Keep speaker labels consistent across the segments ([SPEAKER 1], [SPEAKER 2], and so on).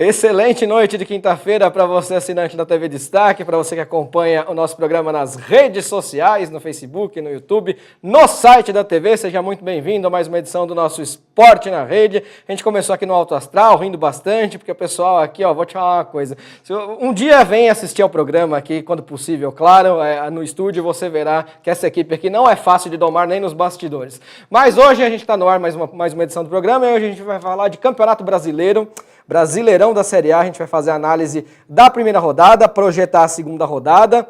[SPEAKER 1] Excelente noite de quinta-feira para você, assinante da TV Destaque, para você que acompanha o nosso programa nas redes sociais, no Facebook, no YouTube, no site da TV. Seja muito bem-vindo a mais uma edição do nosso Esporte na Rede. A gente começou aqui no Alto Astral, rindo bastante, porque o pessoal aqui, vou te falar uma coisa. Um dia vem assistir ao programa aqui, quando possível, claro, no estúdio você verá que essa equipe aqui não é fácil de domar nem nos bastidores. Mas hoje a gente está no ar mais uma edição do programa e hoje a gente vai falar de Campeonato Brasileiro. Brasileirão da Série A, a gente vai fazer a análise da primeira rodada, projetar a segunda rodada.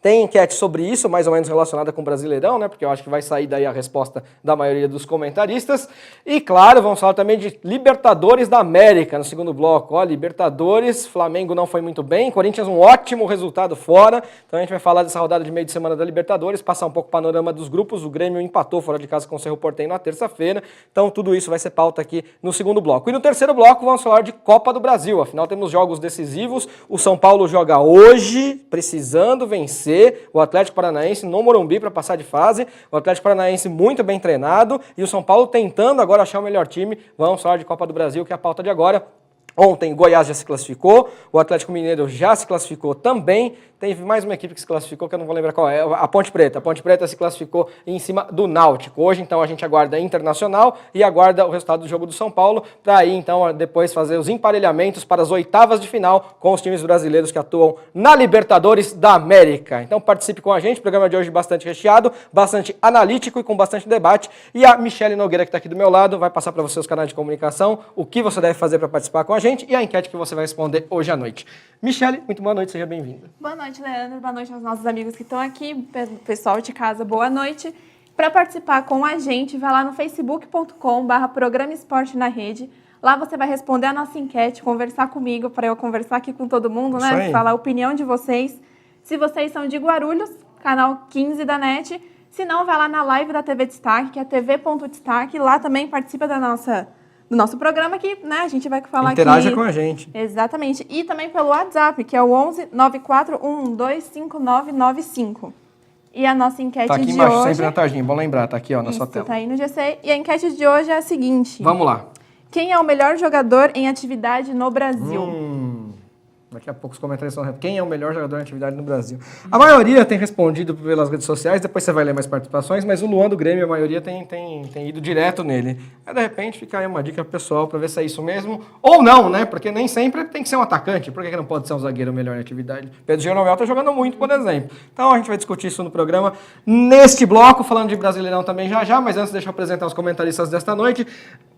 [SPEAKER 1] Tem enquete sobre isso, mais ou menos relacionada com o Brasileirão, né? Porque eu acho que vai sair daí a resposta da maioria dos comentaristas. E, claro, vamos falar também de Libertadores da América, no segundo bloco. Libertadores, Flamengo não foi muito bem, Corinthians um ótimo resultado fora. Então a gente vai falar dessa rodada de meio de semana da Libertadores, passar um pouco o panorama dos grupos. O Grêmio empatou fora de casa com o Cerro Porteño na terça-feira. Então tudo isso vai ser pauta aqui no segundo bloco. E no terceiro bloco vamos falar de Copa do Brasil. Afinal temos jogos decisivos. O São Paulo joga hoje, precisando vencer o Atlético Paranaense no Morumbi para passar de fase, o Atlético Paranaense muito bem treinado e o São Paulo tentando agora achar o melhor time. Vamos falar de Copa do Brasil, que é a pauta de agora. Ontem o Goiás já se classificou, o Atlético Mineiro já se classificou também, teve mais uma equipe que se classificou, que eu não vou lembrar qual é, a Ponte Preta. A Ponte Preta se classificou em cima do Náutico. Hoje, então, a gente aguarda Internacional e aguarda o resultado do jogo do São Paulo, para aí, então, depois fazer os emparelhamentos para as oitavas de final com os times brasileiros que atuam na Libertadores da América. Então, participe com a gente, o programa de hoje bastante recheado, bastante analítico e com bastante debate. E a Michele Nogueira, que está aqui do meu lado, vai passar para você os canais de comunicação, o que você deve fazer para participar com a gente e a enquete que você vai responder hoje à noite. Michele, muito boa noite, seja bem-vinda.
[SPEAKER 2] Boa noite, Leandro. Boa noite aos nossos amigos que estão aqui, pessoal de casa, boa noite. Para participar com a gente, vai lá no facebook.com/programa Esporte na Rede. Lá você vai responder a nossa enquete, conversar comigo, para eu conversar aqui com todo mundo, né? Falar a opinião de vocês. Se vocês são de Guarulhos, canal 15 da NET. Se não, vai lá na live da TV Destaque, que é tv.destaque. Lá também participa do nosso programa que, né, a gente vai falar aqui.
[SPEAKER 1] Interaja com a gente.
[SPEAKER 2] Exatamente. E também pelo WhatsApp, que é o 11 9412 5995. E a nossa enquete de hoje...
[SPEAKER 1] Tá aqui embaixo, sempre na tarjinha, bom lembrar, tá aqui na sua tela.
[SPEAKER 2] Tá aí no GC. E a enquete de hoje é a seguinte.
[SPEAKER 1] Vamos lá.
[SPEAKER 2] Quem é o melhor jogador em atividade no Brasil?
[SPEAKER 1] Daqui a pouco os comentários são... Quem é o melhor jogador em atividade no Brasil? A maioria tem respondido pelas redes sociais, depois você vai ler mais participações, mas o Luan do Grêmio, a maioria tem ido direto nele. Aí, de repente, fica aí uma dica pessoal para ver se é isso mesmo ou não, né? Porque nem sempre tem que ser um atacante. Por que não pode ser um zagueiro melhor em atividade? Pedro Jeromel tá jogando muito, por exemplo. Então, a gente vai discutir isso no programa neste bloco, falando de Brasileirão também já, mas antes deixa eu apresentar os comentaristas desta noite.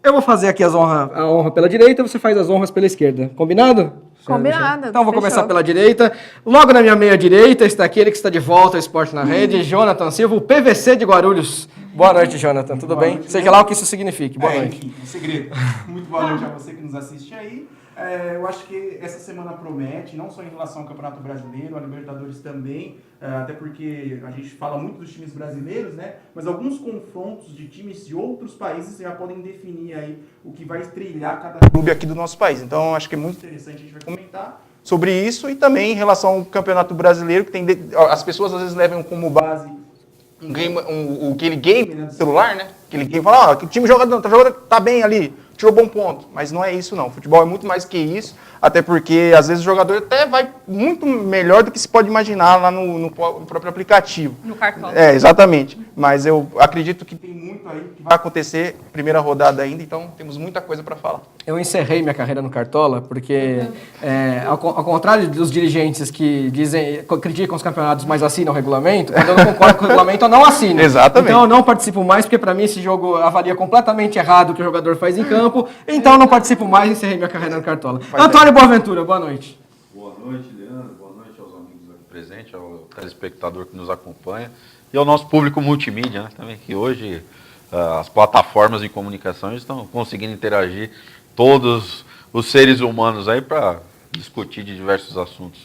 [SPEAKER 1] Eu vou fazer aqui a honra pela direita, você faz as honras pela esquerda. Combinado?
[SPEAKER 2] Combinado.
[SPEAKER 1] Então vou começar pela direita. Logo na minha meia direita está aquele que está de volta ao Esporte na Rede, Jonathan Silva, o PVC de Guarulhos. Boa noite, Jonathan. Tudo bem? Sei lá o que isso signifique. Boa noite.
[SPEAKER 3] Enfim, um segredo. Muito boa noite a você que nos assiste aí. Eu acho que essa semana promete, não só em relação ao Campeonato Brasileiro, a Libertadores também, até porque a gente fala muito dos times brasileiros, né? Mas alguns confrontos de times de outros países já podem definir aí o que vai trilhar cada clube aqui do nosso país. Então, acho que é muito interessante, a gente vai comentar sobre isso e também em relação ao Campeonato Brasileiro, que as pessoas às vezes levam como base aquele game, né, do celular, né? Aquele game fala, que o time tá bem ali, tirou bom ponto. Mas não é isso, não. O futebol é muito mais que isso, até porque às vezes o jogador até vai muito melhor do que se pode imaginar lá no próprio aplicativo.
[SPEAKER 2] No cartão.
[SPEAKER 3] Exatamente. Mas eu acredito que tem muito aí que vai acontecer, primeira rodada ainda, então temos muita coisa para falar.
[SPEAKER 1] Eu encerrei minha carreira no Cartola, porque ao contrário dos dirigentes que criticam os campeonatos, mas assinam o regulamento, quando eu não concordo com o regulamento, eu não assino.
[SPEAKER 3] Exatamente.
[SPEAKER 1] Então eu não participo mais, porque para mim esse jogo avalia completamente errado o que o jogador faz em campo, então eu não participo mais e encerrei minha carreira no Cartola. Antônio Boaventura, boa noite.
[SPEAKER 4] Boa noite, Leandro. Boa noite aos amigos aqui presentes, ao telespectador que nos acompanha e ao nosso público multimídia, né, também, que hoje as plataformas de comunicação estão conseguindo interagir todos os seres humanos aí para discutir de diversos assuntos.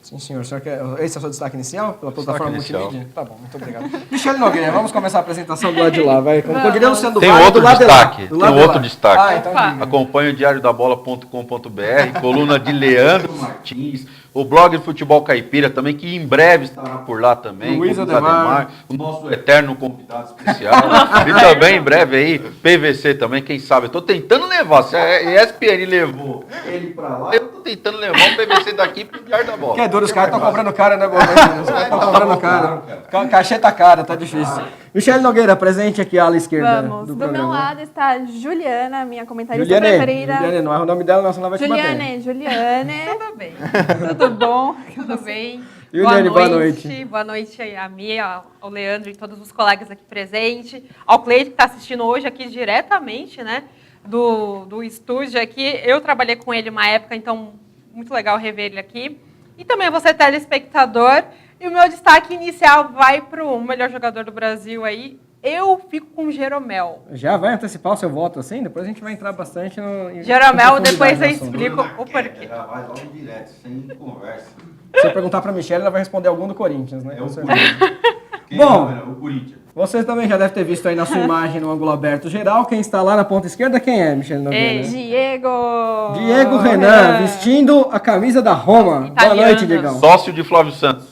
[SPEAKER 1] Sim, senhor. Esse é o seu destaque inicial pela plataforma
[SPEAKER 4] inicial.
[SPEAKER 1] multimídia? Tá bom, muito obrigado. Michele Nogueira, vamos começar a apresentação do lado de lá, vai. Como diria o Luciano do
[SPEAKER 4] Tem
[SPEAKER 1] Vale,
[SPEAKER 4] outro
[SPEAKER 1] do lado de lá.
[SPEAKER 4] destaque.
[SPEAKER 1] Do lado
[SPEAKER 4] Tem
[SPEAKER 1] de
[SPEAKER 4] outro
[SPEAKER 1] lá.
[SPEAKER 4] destaque.
[SPEAKER 1] Ah, então diga.
[SPEAKER 4] Acompanhe o diariodabola.com.br, coluna de Leandro Martins, o blog do Futebol Caipira também, que em breve estará por lá também.
[SPEAKER 1] Luiz
[SPEAKER 4] com
[SPEAKER 1] Ademar.
[SPEAKER 4] o nosso eterno convidado especial. E também em breve aí, PVC também, quem sabe. Eu tô tentando levar, se a ESPN levou ele pra lá, eu tô tentando levar o PVC daqui pro Diário da Bola.
[SPEAKER 1] Que é duro, os caras estão cobrando cara, né, Boa Noite? Os caras estão cobrando cara. Cachê tá cara, tá difícil. Michele Nogueira, presente aqui à ala esquerda
[SPEAKER 2] Vamos.
[SPEAKER 1] do
[SPEAKER 2] Do
[SPEAKER 1] programa.
[SPEAKER 2] meu lado está Juliana, minha comentarista preferida.
[SPEAKER 1] Juliane, não é o nome dela, não, senão ela vai te bater.
[SPEAKER 2] Juliane.
[SPEAKER 5] Tudo bem.
[SPEAKER 2] Tudo bom?
[SPEAKER 5] Tudo bem.
[SPEAKER 1] Juliane, boa noite.
[SPEAKER 5] Boa noite aí a Mia, ao Leandro e todos os colegas aqui presentes. Ao Cleide, que está assistindo hoje aqui diretamente, né, do estúdio aqui. Eu trabalhei com ele uma época, então muito legal rever ele aqui. E também você, telespectador. E o meu destaque inicial vai para o melhor jogador do Brasil aí. Eu fico com o Jeromel.
[SPEAKER 1] Já vai antecipar o seu voto assim? Depois a gente vai entrar bastante no...
[SPEAKER 5] Jeromel, depois eu
[SPEAKER 1] no assunto.
[SPEAKER 5] explico o porquê.
[SPEAKER 4] Já vai logo direto, sem conversa.
[SPEAKER 1] Se eu perguntar pra Michelle, ela vai responder algum do Corinthians, né?
[SPEAKER 4] É
[SPEAKER 1] Com
[SPEAKER 4] o
[SPEAKER 1] certeza.
[SPEAKER 4] Corinthians.
[SPEAKER 1] Bom,
[SPEAKER 4] O Corinthians.
[SPEAKER 1] vocês também já devem ter visto aí na sua imagem no ângulo aberto geral. Quem está lá na ponta esquerda, quem é, Michele Nogueira?
[SPEAKER 2] Diego.
[SPEAKER 1] Diego Renan, vestindo a camisa da Roma. Boa
[SPEAKER 5] Italiano.
[SPEAKER 1] noite, Diegão.
[SPEAKER 4] Sócio de Flávio Santos.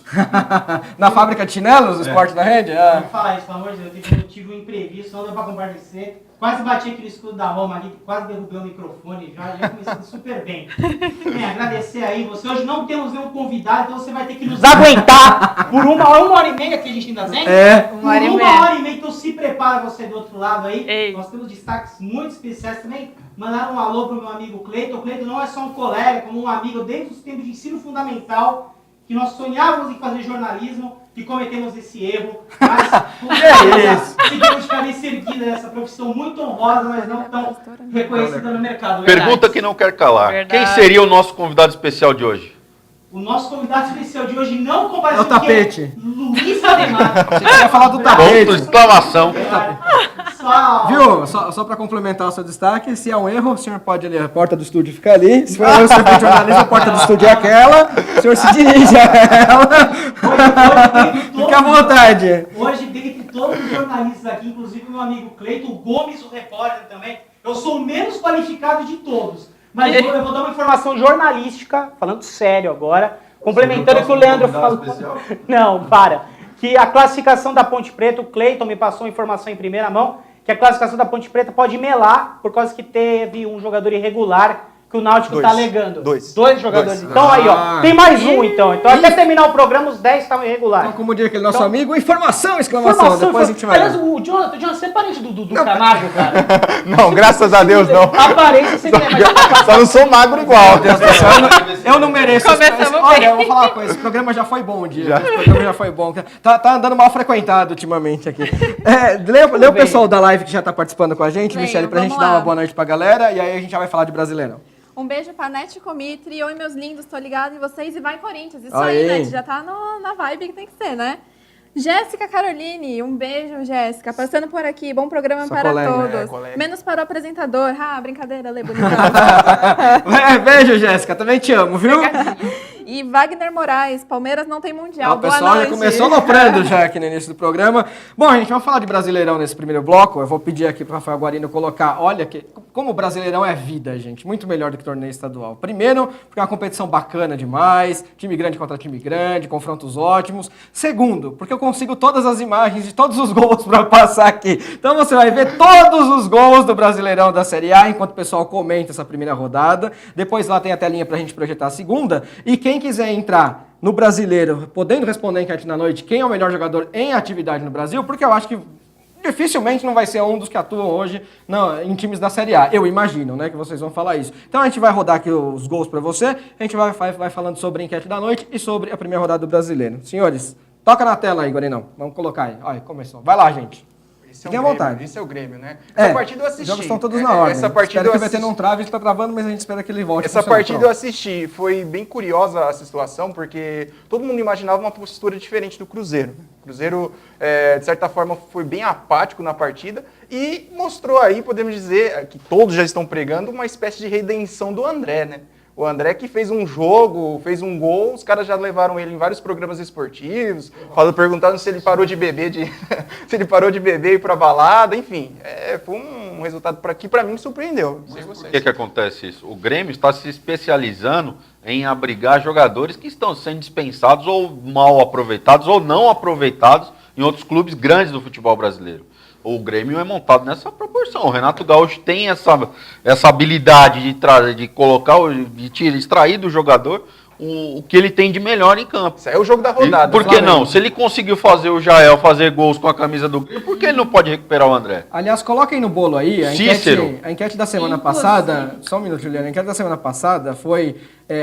[SPEAKER 1] Na fábrica de chinelos, esporte da rede? Ah.
[SPEAKER 6] Não fala isso, pelo amor de Deus. Eu tive um imprevisto, não deu pra comparecer. Quase bati aqui no escudo da Roma ali, quase derrubei o microfone. Já comecei super bem. Agradecer aí você. Hoje não temos nenhum convidado, então você vai ter que nos aguentar por uma hora e meia que a gente ainda tem.
[SPEAKER 1] É.
[SPEAKER 6] Por
[SPEAKER 5] Uma hora e
[SPEAKER 6] uma
[SPEAKER 5] meia.
[SPEAKER 6] hora e meia, então se prepara você do outro lado aí.
[SPEAKER 5] Ei.
[SPEAKER 6] Nós temos destaques muito especiais também. Mandaram um alô pro meu amigo Cleiton. O Cleiton não é só um colega, como um amigo desde os tempos de ensino fundamental, que nós sonhávamos em fazer jornalismo e cometemos esse erro. Mas seguimos de cabeça erguida nessa profissão muito honrosa, mas não tão reconhecida no mercado.
[SPEAKER 4] Pergunta
[SPEAKER 6] verdade.
[SPEAKER 4] que não quer calar.
[SPEAKER 5] Verdade.
[SPEAKER 4] Quem seria o nosso convidado especial de hoje?
[SPEAKER 6] O nosso convidado especial de hoje não compareceu.
[SPEAKER 1] É o tapete.
[SPEAKER 6] porque Luiz Ademar.
[SPEAKER 1] Você queria falar do
[SPEAKER 4] Ponto de
[SPEAKER 1] tapete.
[SPEAKER 4] exclamação.
[SPEAKER 6] Só...
[SPEAKER 1] Viu? Só para complementar o seu destaque, se é um erro, o senhor pode ali, a porta do estúdio fica ali. Se for um erro, o senhor de jornalismo, a porta do estúdio é aquela. O senhor se dirige a ela. Fica à vontade.
[SPEAKER 6] Hoje, dentre todos os jornalistas aqui, inclusive o meu amigo Cleiton Gomes, o repórter também, eu sou o menos qualificado de todos. Mas eu vou dar uma informação jornalística, falando sério agora, complementando o que o Leandro falou. Não, para. Que a classificação da Ponte Preta, o Cleiton me passou a informação em primeira mão, que a classificação da Ponte Preta pode melar por causa que teve um jogador irregular que o Náutico está alegando. Dois jogadores. Então aí, ó, tem mais um então. Então até terminar o programa, os 10 estavam irregulares.
[SPEAKER 1] Então, como diria aquele nosso amigo, informação, exclamação. Depois a gente vai.
[SPEAKER 6] Aliás, o Jonathan, você é parente do Camargo, cara.
[SPEAKER 7] Não, graças a Deus não.
[SPEAKER 6] Aparência você tem, mas
[SPEAKER 7] Só não sou magro igual.
[SPEAKER 1] Eu não mereço
[SPEAKER 5] Começamos bem.
[SPEAKER 1] Olha, eu vou falar uma coisa, esse programa já foi bom, Diego. Esse programa já foi bom. Tá andando mal frequentado ultimamente aqui. Lê o pessoal da live que já tá participando com a gente,
[SPEAKER 2] Venham,
[SPEAKER 1] Michele, pra gente
[SPEAKER 2] vamos
[SPEAKER 1] dar
[SPEAKER 2] lá.
[SPEAKER 1] uma boa noite pra galera e aí a gente já vai falar de Brasileirão.
[SPEAKER 2] Um beijo pra Nete Comitri. Oi, meus lindos, tô ligado em vocês e vai Corinthians. Isso
[SPEAKER 1] Aí.
[SPEAKER 2] aí, Nete, já tá na vibe que tem que ser, né? Jéssica Caroline, um beijo, Jéssica. Passando por aqui, bom programa
[SPEAKER 1] Sua
[SPEAKER 2] para
[SPEAKER 1] colega,
[SPEAKER 2] todos.
[SPEAKER 7] colega.
[SPEAKER 2] Menos para o apresentador. Ah, brincadeira, Lê, bonitão.
[SPEAKER 1] Beijo, Jéssica, também te amo, viu?
[SPEAKER 2] E Wagner Moraes, Palmeiras não tem mundial.
[SPEAKER 1] O
[SPEAKER 2] Boa
[SPEAKER 1] pessoal
[SPEAKER 2] noite.
[SPEAKER 1] já começou loprando já aqui no início do programa. Bom, gente, vamos falar de Brasileirão nesse primeiro bloco. Eu vou pedir aqui para o Rafael Guarino colocar, olha, como o Brasileirão é vida, gente. Muito melhor do que o torneio estadual. Primeiro, porque é uma competição bacana demais, time grande contra time grande, confrontos ótimos. Segundo, porque eu consigo todas as imagens de todos os gols para passar aqui. Então você vai ver todos os gols do Brasileirão da Série A, enquanto o pessoal comenta essa primeira rodada. Depois lá tem a telinha para a gente projetar a segunda. E quem quiser entrar no Brasileiro, podendo responder a enquete na noite, quem é o melhor jogador em atividade no Brasil, porque eu acho que dificilmente não vai ser um dos que atuam hoje em times da Série A. Eu imagino, né, que vocês vão falar isso. Então a gente vai rodar aqui os gols para você, a gente vai falando sobre a enquete da noite e sobre a primeira rodada do Brasileiro. Senhores, toca na tela aí, Guarinão. Vamos colocar aí. Olha, começou. Vai lá, gente.
[SPEAKER 7] Esse é
[SPEAKER 1] Fiquem à
[SPEAKER 7] o Grêmio,
[SPEAKER 1] vontade.
[SPEAKER 7] esse é o Grêmio, né? Essa partida eu assisti.
[SPEAKER 1] Os jogos estão todos na ordem.
[SPEAKER 7] Essa partida
[SPEAKER 1] espero que
[SPEAKER 7] eu
[SPEAKER 1] o VT não
[SPEAKER 7] assisti.
[SPEAKER 1] trave, ele está travando, mas a gente espera que ele volte.
[SPEAKER 7] Essa
[SPEAKER 1] funcionando.
[SPEAKER 7] partida eu assisti. Foi bem curiosa a situação, porque todo mundo imaginava uma postura diferente do Cruzeiro. O Cruzeiro, de certa forma, foi bem apático na partida e mostrou aí, podemos dizer, que todos já estão pregando, uma espécie de redenção do André, né? O André que fez um jogo, fez um gol, os caras já levaram ele em vários programas esportivos, perguntando se ele parou de beber, se ele parou de beber e ir pra balada, enfim. Foi um resultado que pra mim me surpreendeu. Não sei vocês.
[SPEAKER 4] Por que acontece isso? O Grêmio está se especializando em abrigar jogadores que estão sendo dispensados ou mal aproveitados ou não aproveitados em outros clubes grandes do futebol brasileiro. O Grêmio é montado nessa proporção. O Renato Gaúcho tem essa habilidade de colocar, de extrair do jogador o que ele tem de melhor em campo.
[SPEAKER 7] Isso aí é o jogo da rodada.
[SPEAKER 4] Por que não? Se ele conseguiu fazer o Jael fazer gols com a camisa do Grêmio, por que ele não pode recuperar o André?
[SPEAKER 1] Aliás, coloquem no bolo aí
[SPEAKER 4] Cícero.
[SPEAKER 1] A enquete da semana passada. Só um minuto, Juliana. A enquete da semana passada foi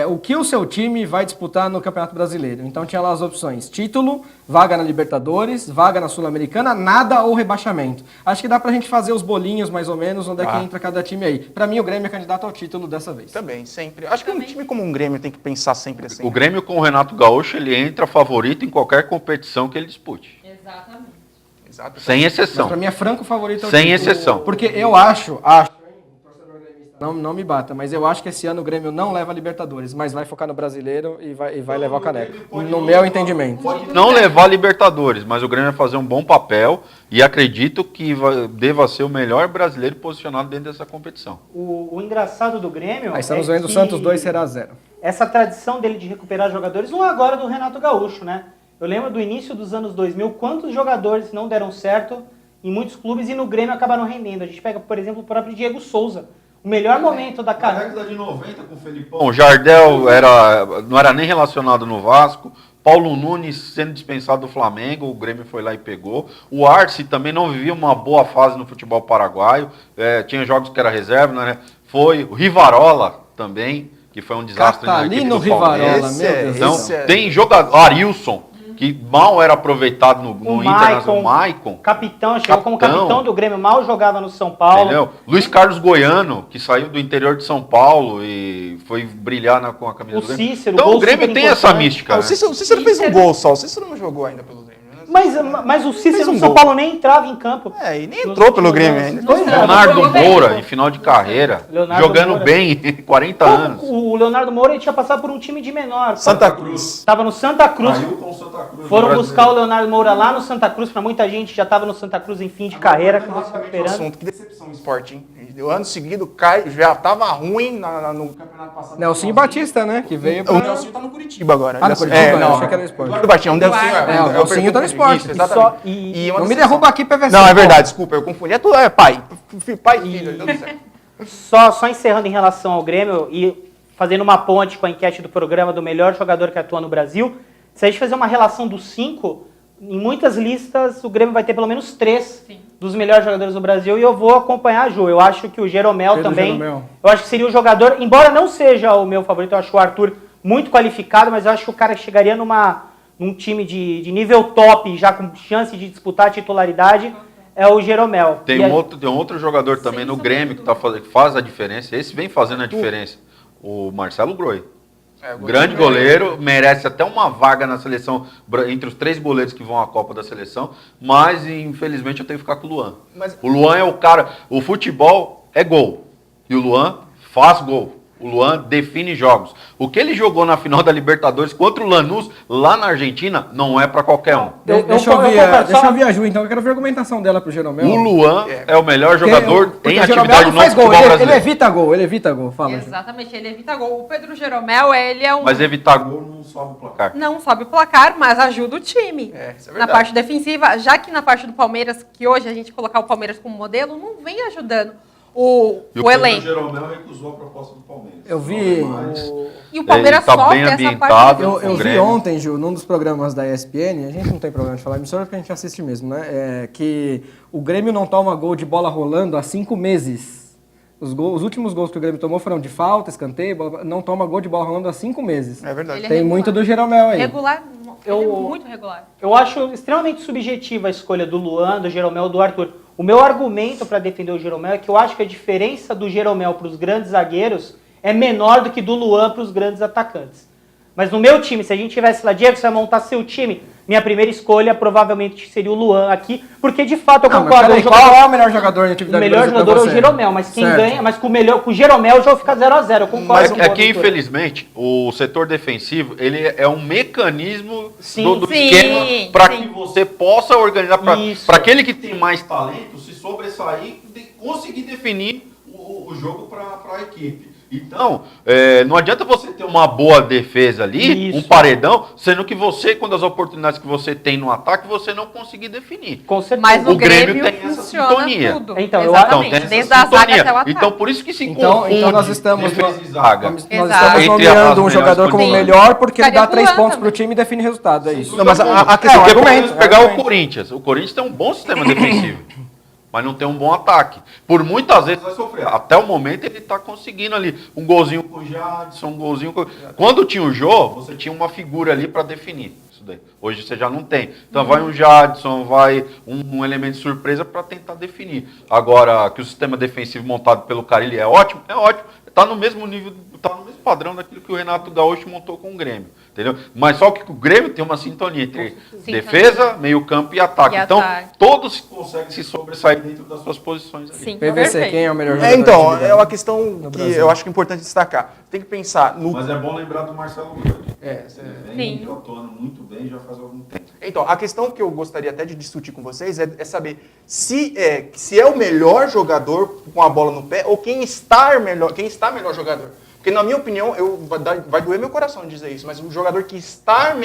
[SPEAKER 1] o que o seu time vai disputar no Campeonato Brasileiro. Então tinha lá as opções: título, vaga na Libertadores, vaga na Sul-Americana, nada ou rebaixamento. Acho que dá pra gente fazer os bolinhos mais ou menos onde é que entra cada time aí. Pra mim, o Grêmio é candidato ao título dessa vez.
[SPEAKER 7] Também, sempre. Acho que um time como um Grêmio tem que pensar sempre assim.
[SPEAKER 4] O Grêmio com o Renato Gaúcho, ele entra favorito em qualquer competição que ele dispute.
[SPEAKER 5] Exatamente.
[SPEAKER 7] Exato.
[SPEAKER 4] Sem exceção.
[SPEAKER 1] Mas pra mim é franco favorito ao
[SPEAKER 4] Sem
[SPEAKER 1] título.
[SPEAKER 4] exceção.
[SPEAKER 1] Porque eu acho, torcedor gremista, não me bata, mas eu acho que esse ano o Grêmio não leva a Libertadores, mas vai focar no Brasileiro e vai levar o caneco. No meu entendimento.
[SPEAKER 4] Não levar Libertadores, mas o Grêmio vai fazer um bom papel e acredito que deva ser o melhor brasileiro posicionado dentro dessa competição.
[SPEAKER 6] O engraçado do Grêmio
[SPEAKER 1] Aí estamos vendo o
[SPEAKER 6] que
[SPEAKER 1] Santos 2 será 0.
[SPEAKER 6] essa tradição dele de recuperar jogadores não é agora do Renato Gaúcho, né? Eu lembro do início dos anos 2000, quantos jogadores não deram certo em muitos clubes e no Grêmio acabaram rendendo. A gente pega, por exemplo, o próprio Diego Souza. O melhor momento da carreira.
[SPEAKER 4] década de 90 com o Felipão. O Jardel não era nem relacionado no Vasco. Paulo Nunes sendo dispensado do Flamengo, o Grêmio foi lá e pegou. O Arce também não vivia uma boa fase no futebol paraguaio. Tinha jogos que era reserva, né? Foi o Rivarola também, que foi um desastre na equipe
[SPEAKER 1] Catalino
[SPEAKER 4] do Palmeiras.
[SPEAKER 1] Rivarola, meu Deus.
[SPEAKER 4] Então, tem jogador, Arilson, que mal era aproveitado no Internacional. Maicon,
[SPEAKER 6] capitão, chegou como capitão do Grêmio, mal jogava no São Paulo.
[SPEAKER 4] Entendeu? Luiz Carlos Goiano, que saiu do interior de São Paulo e foi brilhar com a camisa do Grêmio.
[SPEAKER 6] Cícero,
[SPEAKER 4] então
[SPEAKER 6] gol
[SPEAKER 4] o Grêmio
[SPEAKER 6] super
[SPEAKER 4] tem essa
[SPEAKER 6] importante.
[SPEAKER 4] mística.
[SPEAKER 7] O Cícero fez um gol só, o Cícero não jogou ainda pelo Grêmio.
[SPEAKER 6] Mas o Cícero
[SPEAKER 7] Fez um
[SPEAKER 6] no São
[SPEAKER 7] gol.
[SPEAKER 6] Paulo nem entrava em campo.
[SPEAKER 7] E nem entrou pelo Grêmio ainda.
[SPEAKER 6] Pois é.
[SPEAKER 4] Leonardo
[SPEAKER 5] jogou bem.
[SPEAKER 4] Moura, em final de carreira,
[SPEAKER 6] Leonardo
[SPEAKER 4] jogando
[SPEAKER 6] Moura.
[SPEAKER 4] bem, 40 anos.
[SPEAKER 6] O Leonardo Moura ele tinha passado por um time de menor.
[SPEAKER 7] Santa Cruz.
[SPEAKER 6] Estava no Santa Cruz.
[SPEAKER 4] com Santa Cruz.
[SPEAKER 6] Foram buscar o Leonardo Moura lá no Santa Cruz. Para muita gente já estava no Santa Cruz em fim de carreira, que você recuperando.
[SPEAKER 7] Assunto, que decepção o esporte, hein? O ano seguido já tava ruim no campeonato passado.
[SPEAKER 1] Nelsinho Batista, né? Que veio pra...
[SPEAKER 7] O Nelsinho tá no Curitiba agora.
[SPEAKER 1] Ah, no Curitiba?
[SPEAKER 7] Não,
[SPEAKER 1] Eu achei que era no Sport.
[SPEAKER 7] Eduardo Batista, o Nelsinho
[SPEAKER 1] o Nelsinho tá no Sport.
[SPEAKER 7] Isso, exatamente.
[SPEAKER 6] E
[SPEAKER 7] uma
[SPEAKER 1] Não me
[SPEAKER 7] decepção.
[SPEAKER 1] derruba aqui, PVC.
[SPEAKER 7] Não, é verdade, desculpa, eu confundi. É pai. Pai e filho, deu certo.
[SPEAKER 6] só encerrando em relação ao Grêmio e fazendo uma ponte com a enquete do programa do melhor jogador que atua no Brasil, se a gente fazer uma relação dos 5, em muitas listas o Grêmio vai ter pelo menos 3 dos melhores jogadores do Brasil e eu vou acompanhar a Ju. Eu acho que o Jeromel também, eu acho que seria o jogador, embora não seja o meu favorito, eu acho o Arthur muito qualificado, mas eu acho que o cara chegaria num time de nível top, já com chance de disputar a titularidade, é o Jeromel.
[SPEAKER 4] Tem um outro jogador também no Grêmio que faz a diferença, esse vem fazendo a diferença, o Marcelo Groi. Grande goleiro, merece até uma vaga na seleção, entre os 3 goleiros que vão à Copa da Seleção, mas infelizmente eu tenho que ficar com o Luan. O Luan é o cara, o futebol é gol, e o Luan faz gol. O Luan define jogos. O que ele jogou na final da Libertadores contra o Lanús, lá na Argentina, não é para qualquer um.
[SPEAKER 1] Deixa eu ouvir a Ju, então. Eu quero ver a argumentação dela pro Jeromel.
[SPEAKER 4] O Luan é o melhor jogador em atividade no
[SPEAKER 1] faz gol,
[SPEAKER 4] futebol
[SPEAKER 1] ele
[SPEAKER 4] brasileiro.
[SPEAKER 1] Ele evita gol. Fala.
[SPEAKER 5] Exatamente, ele evita gol. O Pedro Jeromel, ele é um...
[SPEAKER 4] Mas evitar gol não sobe o placar.
[SPEAKER 5] Não sobe o placar, mas ajuda o time.
[SPEAKER 7] Isso é
[SPEAKER 5] na
[SPEAKER 7] verdade.
[SPEAKER 5] parte defensiva, já que na parte do Palmeiras, que hoje a gente colocar o Palmeiras como modelo, não vem ajudando o elenco.
[SPEAKER 4] Jeromel recusou a proposta do Palmeiras.
[SPEAKER 1] Eu vi...
[SPEAKER 5] E o Palmeiras
[SPEAKER 4] Ele tá
[SPEAKER 5] sofre
[SPEAKER 4] bem
[SPEAKER 5] essa
[SPEAKER 4] ambientado.
[SPEAKER 5] parte
[SPEAKER 1] Eu
[SPEAKER 5] defensiva.
[SPEAKER 1] vi
[SPEAKER 4] Grêmio.
[SPEAKER 1] ontem, Ju, num dos programas da ESPN, a gente não tem problema de falar emissora porque a gente assiste mesmo, né? Que o Grêmio não toma gol de bola rolando há 5 meses. Os últimos gols que o Grêmio tomou foram de falta, escanteio, não toma gol de bola rolando há 5 meses.
[SPEAKER 7] É verdade.
[SPEAKER 5] Ele é
[SPEAKER 1] Tem
[SPEAKER 5] regular.
[SPEAKER 1] muito do Jeromel aí.
[SPEAKER 5] Regular, ele é muito regular.
[SPEAKER 6] Eu acho extremamente subjetiva a escolha do Luan, do Jeromel, do Arthur. O meu argumento para defender o Jeromel é que eu acho que a diferença do Jeromel para os grandes zagueiros é menor do que do Luan para os grandes atacantes. Mas no meu time, se a gente tivesse lá, Diego, você vai montar seu time, minha primeira escolha provavelmente seria o Luan aqui, porque de fato eu
[SPEAKER 1] Não, mas
[SPEAKER 6] concordo.
[SPEAKER 1] peraí,
[SPEAKER 6] o jogador-
[SPEAKER 1] qual é o melhor jogador em
[SPEAKER 6] o
[SPEAKER 1] atividade
[SPEAKER 6] melhor
[SPEAKER 1] Brasil pra
[SPEAKER 6] jogador é o
[SPEAKER 1] você?
[SPEAKER 6] Jeromel, mas quem
[SPEAKER 1] Certo.
[SPEAKER 6] ganha, mas com o Jeromel o jogo fica 0x0, eu concordo.
[SPEAKER 4] Mas
[SPEAKER 6] com o
[SPEAKER 4] é que,
[SPEAKER 6] Boaventura.
[SPEAKER 4] infelizmente, o setor defensivo, ele é um mecanismo
[SPEAKER 6] Sim.
[SPEAKER 4] do
[SPEAKER 5] Sim,
[SPEAKER 4] esquema para
[SPEAKER 5] sim.
[SPEAKER 4] que você possa organizar,
[SPEAKER 6] Isso.
[SPEAKER 4] para aquele que tem mais talento, se sobressair, conseguir definir o jogo para a equipe. Então, não adianta você ter uma boa defesa ali,
[SPEAKER 6] Isso.
[SPEAKER 4] um paredão, sendo que você, quando as oportunidades que você tem no ataque, você não conseguir definir.
[SPEAKER 6] Com certeza.
[SPEAKER 5] Mas no
[SPEAKER 4] O Grêmio
[SPEAKER 5] Grêmio
[SPEAKER 4] tem essa
[SPEAKER 5] funciona
[SPEAKER 4] sintonia.
[SPEAKER 5] tudo.
[SPEAKER 6] Então, eu
[SPEAKER 5] Exatamente,
[SPEAKER 4] tem essa
[SPEAKER 5] desde a zaga
[SPEAKER 4] sintonia.
[SPEAKER 5] até o ataque.
[SPEAKER 4] Então, por isso que se
[SPEAKER 1] Então
[SPEAKER 4] confunde
[SPEAKER 1] nós estamos
[SPEAKER 4] defesa e zaga.
[SPEAKER 1] nós
[SPEAKER 5] Exato.
[SPEAKER 1] estamos
[SPEAKER 4] Entre
[SPEAKER 1] nomeando
[SPEAKER 4] as
[SPEAKER 1] um
[SPEAKER 4] melhores
[SPEAKER 1] jogador como
[SPEAKER 5] condições.
[SPEAKER 1] melhor porque ele
[SPEAKER 5] Ficaria
[SPEAKER 1] dá 3
[SPEAKER 5] Luan
[SPEAKER 1] pontos
[SPEAKER 5] também.
[SPEAKER 1] pro time e define resultado, é isso.
[SPEAKER 7] Não, mas a
[SPEAKER 1] É,
[SPEAKER 7] questão
[SPEAKER 1] um
[SPEAKER 4] Porque
[SPEAKER 1] argumento,
[SPEAKER 4] vamos pegar
[SPEAKER 1] argumento.
[SPEAKER 4] o Corinthians. O Corinthians tem um bom sistema defensivo, mas não tem um bom ataque. Por muitas vezes vai sofrer. Até o momento ele está conseguindo ali um golzinho com o Jadson, um golzinho com... Quando tinha o Jô, você tinha uma figura ali para definir isso daí. Hoje você já não tem. Então vai um Jadson, vai um elemento de surpresa para tentar definir. Agora, que o sistema defensivo montado pelo Carille é ótimo, está no mesmo nível, está no mesmo padrão daquilo que o Renato Gaúcho montou com o Grêmio. Entendeu? Mas só que o Grêmio tem uma sintonia entre defesa, meio campo e ataque.
[SPEAKER 5] E
[SPEAKER 4] Então,
[SPEAKER 5] ataque.
[SPEAKER 4] todos conseguem se sobressair dentro das suas posições ali.
[SPEAKER 5] Sim,
[SPEAKER 1] PVC,
[SPEAKER 5] perfeito.
[SPEAKER 1] quem é o melhor jogador?
[SPEAKER 7] Então,
[SPEAKER 1] de atividade?
[SPEAKER 7] é uma questão que
[SPEAKER 1] Brasil.
[SPEAKER 7] eu acho que é importante destacar. Tem que pensar no...
[SPEAKER 4] Mas é bom lembrar do Marcelo Gomes.
[SPEAKER 5] Sim.
[SPEAKER 4] Vem atuando muito bem já faz algum tempo.
[SPEAKER 7] Então, a questão que eu gostaria até de discutir com vocês é saber se é o melhor jogador com a bola no pé ou quem está melhor jogador. Porque, na minha opinião, vai doer meu coração dizer isso, mas o jogador que está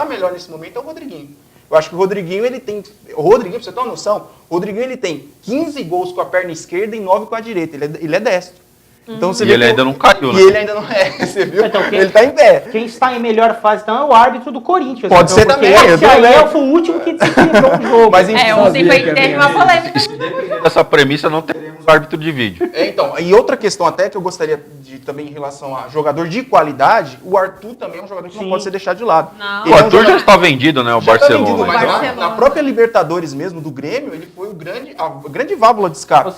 [SPEAKER 7] melhor nesse momento é o Rodriguinho. Eu acho que o Rodriguinho, pra você ter uma noção, o Rodriguinho ele tem 15 gols com a perna esquerda e 9 com a direita. Ele é destro. Então, você
[SPEAKER 4] E
[SPEAKER 7] vê
[SPEAKER 4] ele
[SPEAKER 7] que
[SPEAKER 4] ainda não caiu, né?
[SPEAKER 7] E ele ainda não é, você viu?
[SPEAKER 6] Então,
[SPEAKER 7] ele tá em pé.
[SPEAKER 6] Quem está em melhor fase então é o árbitro do Corinthians.
[SPEAKER 7] Pode
[SPEAKER 6] então,
[SPEAKER 7] ser
[SPEAKER 6] porque
[SPEAKER 7] também,
[SPEAKER 6] esse
[SPEAKER 7] eu
[SPEAKER 6] aí
[SPEAKER 7] também.
[SPEAKER 6] foi o último que desequilibrou o jogo.
[SPEAKER 7] Mas, enfim,
[SPEAKER 5] Ontem
[SPEAKER 1] sabia que
[SPEAKER 5] teve
[SPEAKER 1] ia
[SPEAKER 5] uma
[SPEAKER 1] vir.
[SPEAKER 5] polêmica.
[SPEAKER 4] Se depender dessa premissa, não teremos árbitro de vídeo.
[SPEAKER 7] Então, e outra questão até que eu gostaria de também em relação a jogador de qualidade, o Arthur também é um jogador que não
[SPEAKER 6] Sim.
[SPEAKER 7] pode ser deixado de lado.
[SPEAKER 5] Não.
[SPEAKER 7] Ele
[SPEAKER 4] O
[SPEAKER 7] é um
[SPEAKER 4] Arthur já
[SPEAKER 7] jogador-
[SPEAKER 4] está vendido, né? O
[SPEAKER 7] já tá
[SPEAKER 4] Barcelona.
[SPEAKER 7] vendido, mas lá
[SPEAKER 5] Barcelona.
[SPEAKER 7] na própria Libertadores mesmo, do Grêmio, ele foi a grande válvula de escape.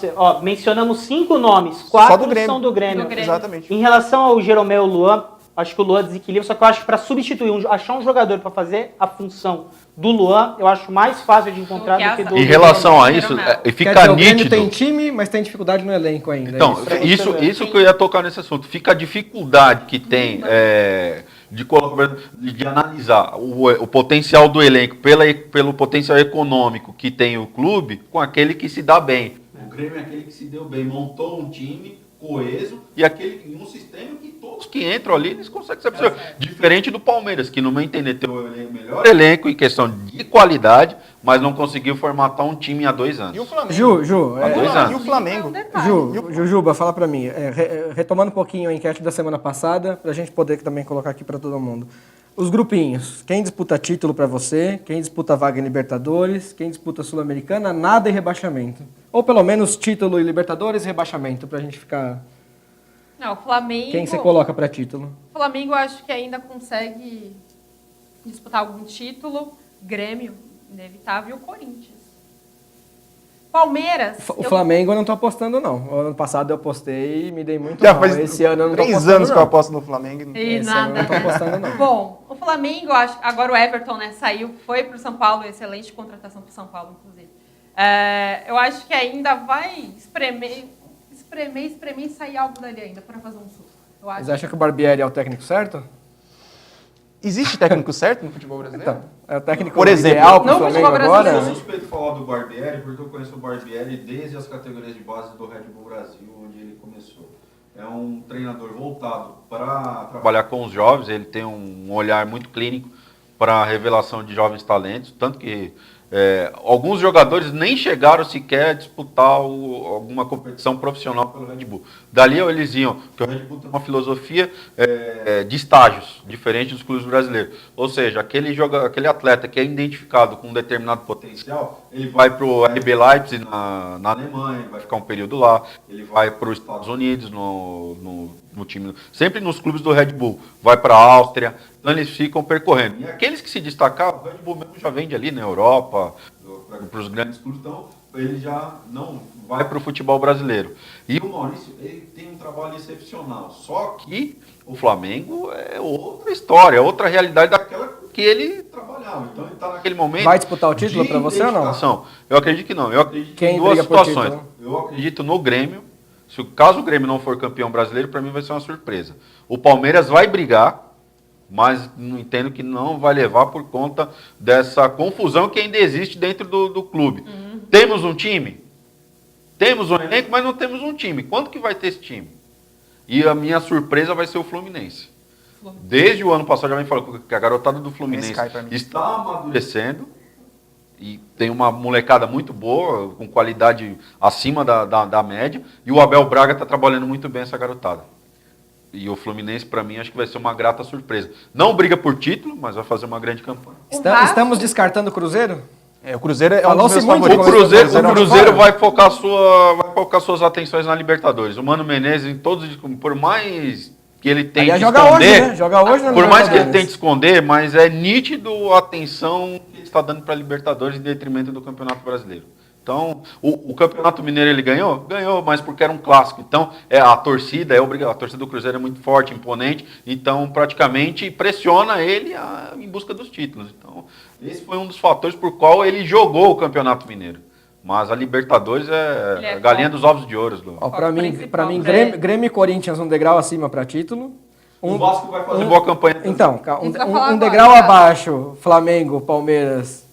[SPEAKER 6] Mencionamos 5 nomes,
[SPEAKER 7] Só
[SPEAKER 6] 4
[SPEAKER 7] do Grêmio.
[SPEAKER 6] são do Grêmio.
[SPEAKER 5] Do Grêmio.
[SPEAKER 7] Exatamente.
[SPEAKER 6] Em relação ao Jeromel e o Luan, acho que o Luan desequilibra, só que eu acho que para substituir, achar um jogador para fazer a função do Luan, eu acho mais fácil de encontrar
[SPEAKER 5] Do que
[SPEAKER 6] do que
[SPEAKER 5] a
[SPEAKER 6] do
[SPEAKER 4] Em relação a
[SPEAKER 5] Jeromel.
[SPEAKER 4] isso,
[SPEAKER 1] Quer
[SPEAKER 4] fica
[SPEAKER 1] dizer, o Grêmio
[SPEAKER 4] nítido.
[SPEAKER 1] tem time, mas tem dificuldade no elenco ainda.
[SPEAKER 4] Então,
[SPEAKER 1] é isso?
[SPEAKER 4] isso que eu ia tocar nesse assunto. Fica a dificuldade que tem de analisar o potencial do elenco pelo potencial econômico que tem o clube com aquele que se dá bem. O Grêmio é aquele que se deu bem, montou um time coeso e um sistema que todos que entram ali eles conseguem ser possível. Diferente do Palmeiras, que no meu entender tem o melhor elenco em questão de qualidade, mas não conseguiu formatar um time há 2 anos.
[SPEAKER 7] E o Flamengo?
[SPEAKER 1] Ju,
[SPEAKER 4] Há 2 anos.
[SPEAKER 7] E o Flamengo?
[SPEAKER 1] Jujuba, fala pra mim, retomando um pouquinho a enquete da semana passada, pra gente poder também colocar aqui pra todo mundo. Os grupinhos, quem disputa título pra você, quem disputa vaga em Libertadores, quem disputa Sul-Americana, nada e rebaixamento. Ou pelo menos título e Libertadores e rebaixamento, pra gente ficar...
[SPEAKER 5] Não, o Flamengo.
[SPEAKER 1] Quem você coloca pra título?
[SPEAKER 5] O Flamengo eu acho que ainda consegue disputar algum título. Grêmio, inevitável, e o Corinthians. Palmeiras.
[SPEAKER 1] O Flamengo eu não tô apostando, não. O ano passado eu apostei e me dei muito
[SPEAKER 7] Já
[SPEAKER 1] mal.
[SPEAKER 7] faz
[SPEAKER 1] Esse ano eu não tô
[SPEAKER 7] 3
[SPEAKER 1] apostando,
[SPEAKER 7] anos que eu
[SPEAKER 1] não.
[SPEAKER 7] aposto no Flamengo.
[SPEAKER 5] E
[SPEAKER 1] Esse ano eu
[SPEAKER 5] nada.
[SPEAKER 1] não tô apostando, não.
[SPEAKER 5] Bom, o Flamengo, acho, agora o Everton, né, saiu, foi para o São Paulo, excelente contratação para o São Paulo, inclusive. Eu acho que ainda vai espremer e sair algo dali ainda para fazer um susto. Eu acho.
[SPEAKER 1] Mas acha que o Barbieri é o técnico certo?
[SPEAKER 7] Existe técnico certo no futebol brasileiro?
[SPEAKER 1] Então, é o técnico
[SPEAKER 7] Por exemplo,
[SPEAKER 1] ideal pro
[SPEAKER 5] não
[SPEAKER 1] Flamengo
[SPEAKER 5] futebol brasileiro.
[SPEAKER 1] agora?
[SPEAKER 4] Eu sou suspeito de falar do Barbieri, porque eu conheço o Barbieri desde as categorias de base do Red Bull Brasil, onde ele começou. É um treinador voltado para trabalhar com os jovens, ele tem um olhar muito clínico para a revelação de jovens talentos, tanto que alguns jogadores nem chegaram sequer a disputar alguma competição profissional pelo Red Bull. Dali eles iam, porque o Red Bull tem uma filosofia de estágios, diferente dos clubes brasileiros. Ou seja, aquele atleta que é identificado com um determinado potencial, ele vai para o RB Leipzig na Alemanha, ele vai ficar um período lá, ele vai para os Estados Unidos no time, sempre nos clubes do Red Bull, vai para a Áustria, então eles ficam percorrendo. E aqueles que se destacaram, o Red Bull mesmo já vende ali na Europa, para os grandes clubes, então ele já não vai para o futebol brasileiro. E o Maurício, ele tem um trabalho excepcional, só que o Flamengo é outra história, outra realidade daquela que ele trabalhava. Não, então ele está naquele momento.
[SPEAKER 1] Vai disputar o título
[SPEAKER 4] de
[SPEAKER 1] para você ou não?
[SPEAKER 4] identificação. Eu acredito que não. Eu acredito
[SPEAKER 1] Quem
[SPEAKER 4] em duas
[SPEAKER 1] briga por
[SPEAKER 4] situações.
[SPEAKER 1] título?
[SPEAKER 4] Eu acredito no Grêmio. Caso o Grêmio não for campeão brasileiro, para mim vai ser uma surpresa. O Palmeiras vai brigar, mas não entendo que não vai levar por conta dessa confusão que ainda existe dentro do clube. Temos um time? Temos um elenco, mas não temos um time. Quando que vai ter esse time? E a minha surpresa vai ser o Fluminense. Desde o ano passado já vem falando que a garotada do Fluminense está amadurecendo e tem uma molecada muito boa, com qualidade acima da média, e o Abel Braga está trabalhando muito bem essa garotada. E o Fluminense, para mim, acho que vai ser uma grata surpresa. Não briga por título, mas vai fazer uma grande campanha.
[SPEAKER 1] Estamos descartando o Cruzeiro?
[SPEAKER 7] O Cruzeiro é um dos
[SPEAKER 1] Falou-se
[SPEAKER 7] meus
[SPEAKER 1] muito
[SPEAKER 7] favoritos.
[SPEAKER 4] O Cruzeiro vai focar suas atenções na Libertadores. O Mano Menezes, por mais que ele tente
[SPEAKER 1] Aliás, joga
[SPEAKER 4] esconder,
[SPEAKER 1] hoje, né? Joga hoje na
[SPEAKER 4] por mais que ele
[SPEAKER 1] Libertadores.
[SPEAKER 4] tente esconder, mas é nítido a atenção que ele está dando para a Libertadores em detrimento do Campeonato Brasileiro. Então, o Campeonato Mineiro ele ganhou? Ganhou, mas porque era um clássico. Então, a torcida a torcida do Cruzeiro é muito forte, imponente, então praticamente pressiona ele em busca dos títulos. Então, esse foi um dos fatores por qual ele jogou o Campeonato Mineiro. Mas a Libertadores é a galinha dos ovos de ouro.
[SPEAKER 1] Para mim,
[SPEAKER 5] principal,
[SPEAKER 1] Grêmio e Corinthians um degrau acima para título.
[SPEAKER 4] O Vasco vai fazer boa campanha.
[SPEAKER 1] Então,
[SPEAKER 5] Isso que eu ia falar
[SPEAKER 1] um
[SPEAKER 5] agora,
[SPEAKER 1] degrau
[SPEAKER 5] cara.
[SPEAKER 1] abaixo, Flamengo, Palmeiras,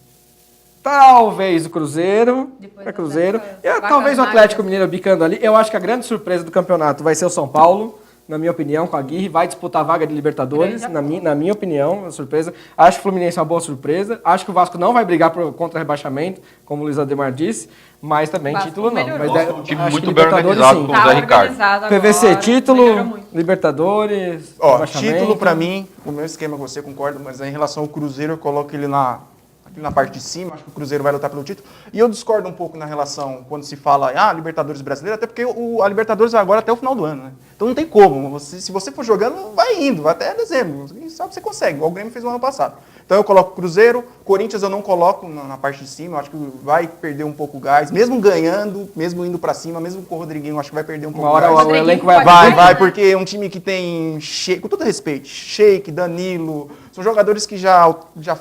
[SPEAKER 1] talvez o Cruzeiro.
[SPEAKER 2] Depois
[SPEAKER 1] É Cruzeiro.
[SPEAKER 2] dessa
[SPEAKER 1] E talvez o
[SPEAKER 2] vaca
[SPEAKER 1] Atlético
[SPEAKER 2] magra.
[SPEAKER 1] Mineiro bicando ali. Eu acho que a grande surpresa do campeonato vai ser o São Paulo, na minha opinião, com a Aguirre. Vai disputar a vaga de Libertadores, na minha opinião, uma surpresa. Acho que o Fluminense é uma boa surpresa. Acho que o Vasco não vai brigar contra rebaixamento, como o Luiz Ademar disse. Mas também
[SPEAKER 5] Vasco
[SPEAKER 1] título não.
[SPEAKER 5] melhorou.
[SPEAKER 1] Mas
[SPEAKER 4] Nossa, um time
[SPEAKER 1] acho
[SPEAKER 4] muito
[SPEAKER 1] que
[SPEAKER 4] bem
[SPEAKER 1] Libertadores,
[SPEAKER 4] organizado
[SPEAKER 1] sim.
[SPEAKER 4] com o Zé Ricardo.
[SPEAKER 5] organizado
[SPEAKER 1] PVC,
[SPEAKER 5] agora,
[SPEAKER 1] título,
[SPEAKER 5] melhorou muito.
[SPEAKER 1] Libertadores,
[SPEAKER 7] Ó,
[SPEAKER 1] rebaixamento.
[SPEAKER 7] título pra mim, o meu esquema você concorda, mas em relação ao Cruzeiro eu coloco ele aqui na parte de cima, acho que o Cruzeiro vai lutar pelo título. E eu discordo um pouco na relação, quando se fala, Libertadores brasileiro, até porque a Libertadores vai agora até o final do ano, né? Então não tem como, se você for jogando, vai indo, vai até dezembro, quem sabe você consegue, igual o Grêmio fez no ano passado. Então eu coloco Cruzeiro, Corinthians eu não coloco na parte de cima, eu acho que vai perder um pouco o gás, mesmo ganhando, mesmo indo pra cima, mesmo com o Rodriguinho, eu acho que vai perder um pouco
[SPEAKER 1] Uma
[SPEAKER 7] o
[SPEAKER 1] hora
[SPEAKER 7] gás.
[SPEAKER 1] o elenco vai
[SPEAKER 5] Vai,
[SPEAKER 1] abrir.
[SPEAKER 7] Vai, porque é um time que tem, com todo respeito, Sheik, Danilo, são jogadores que já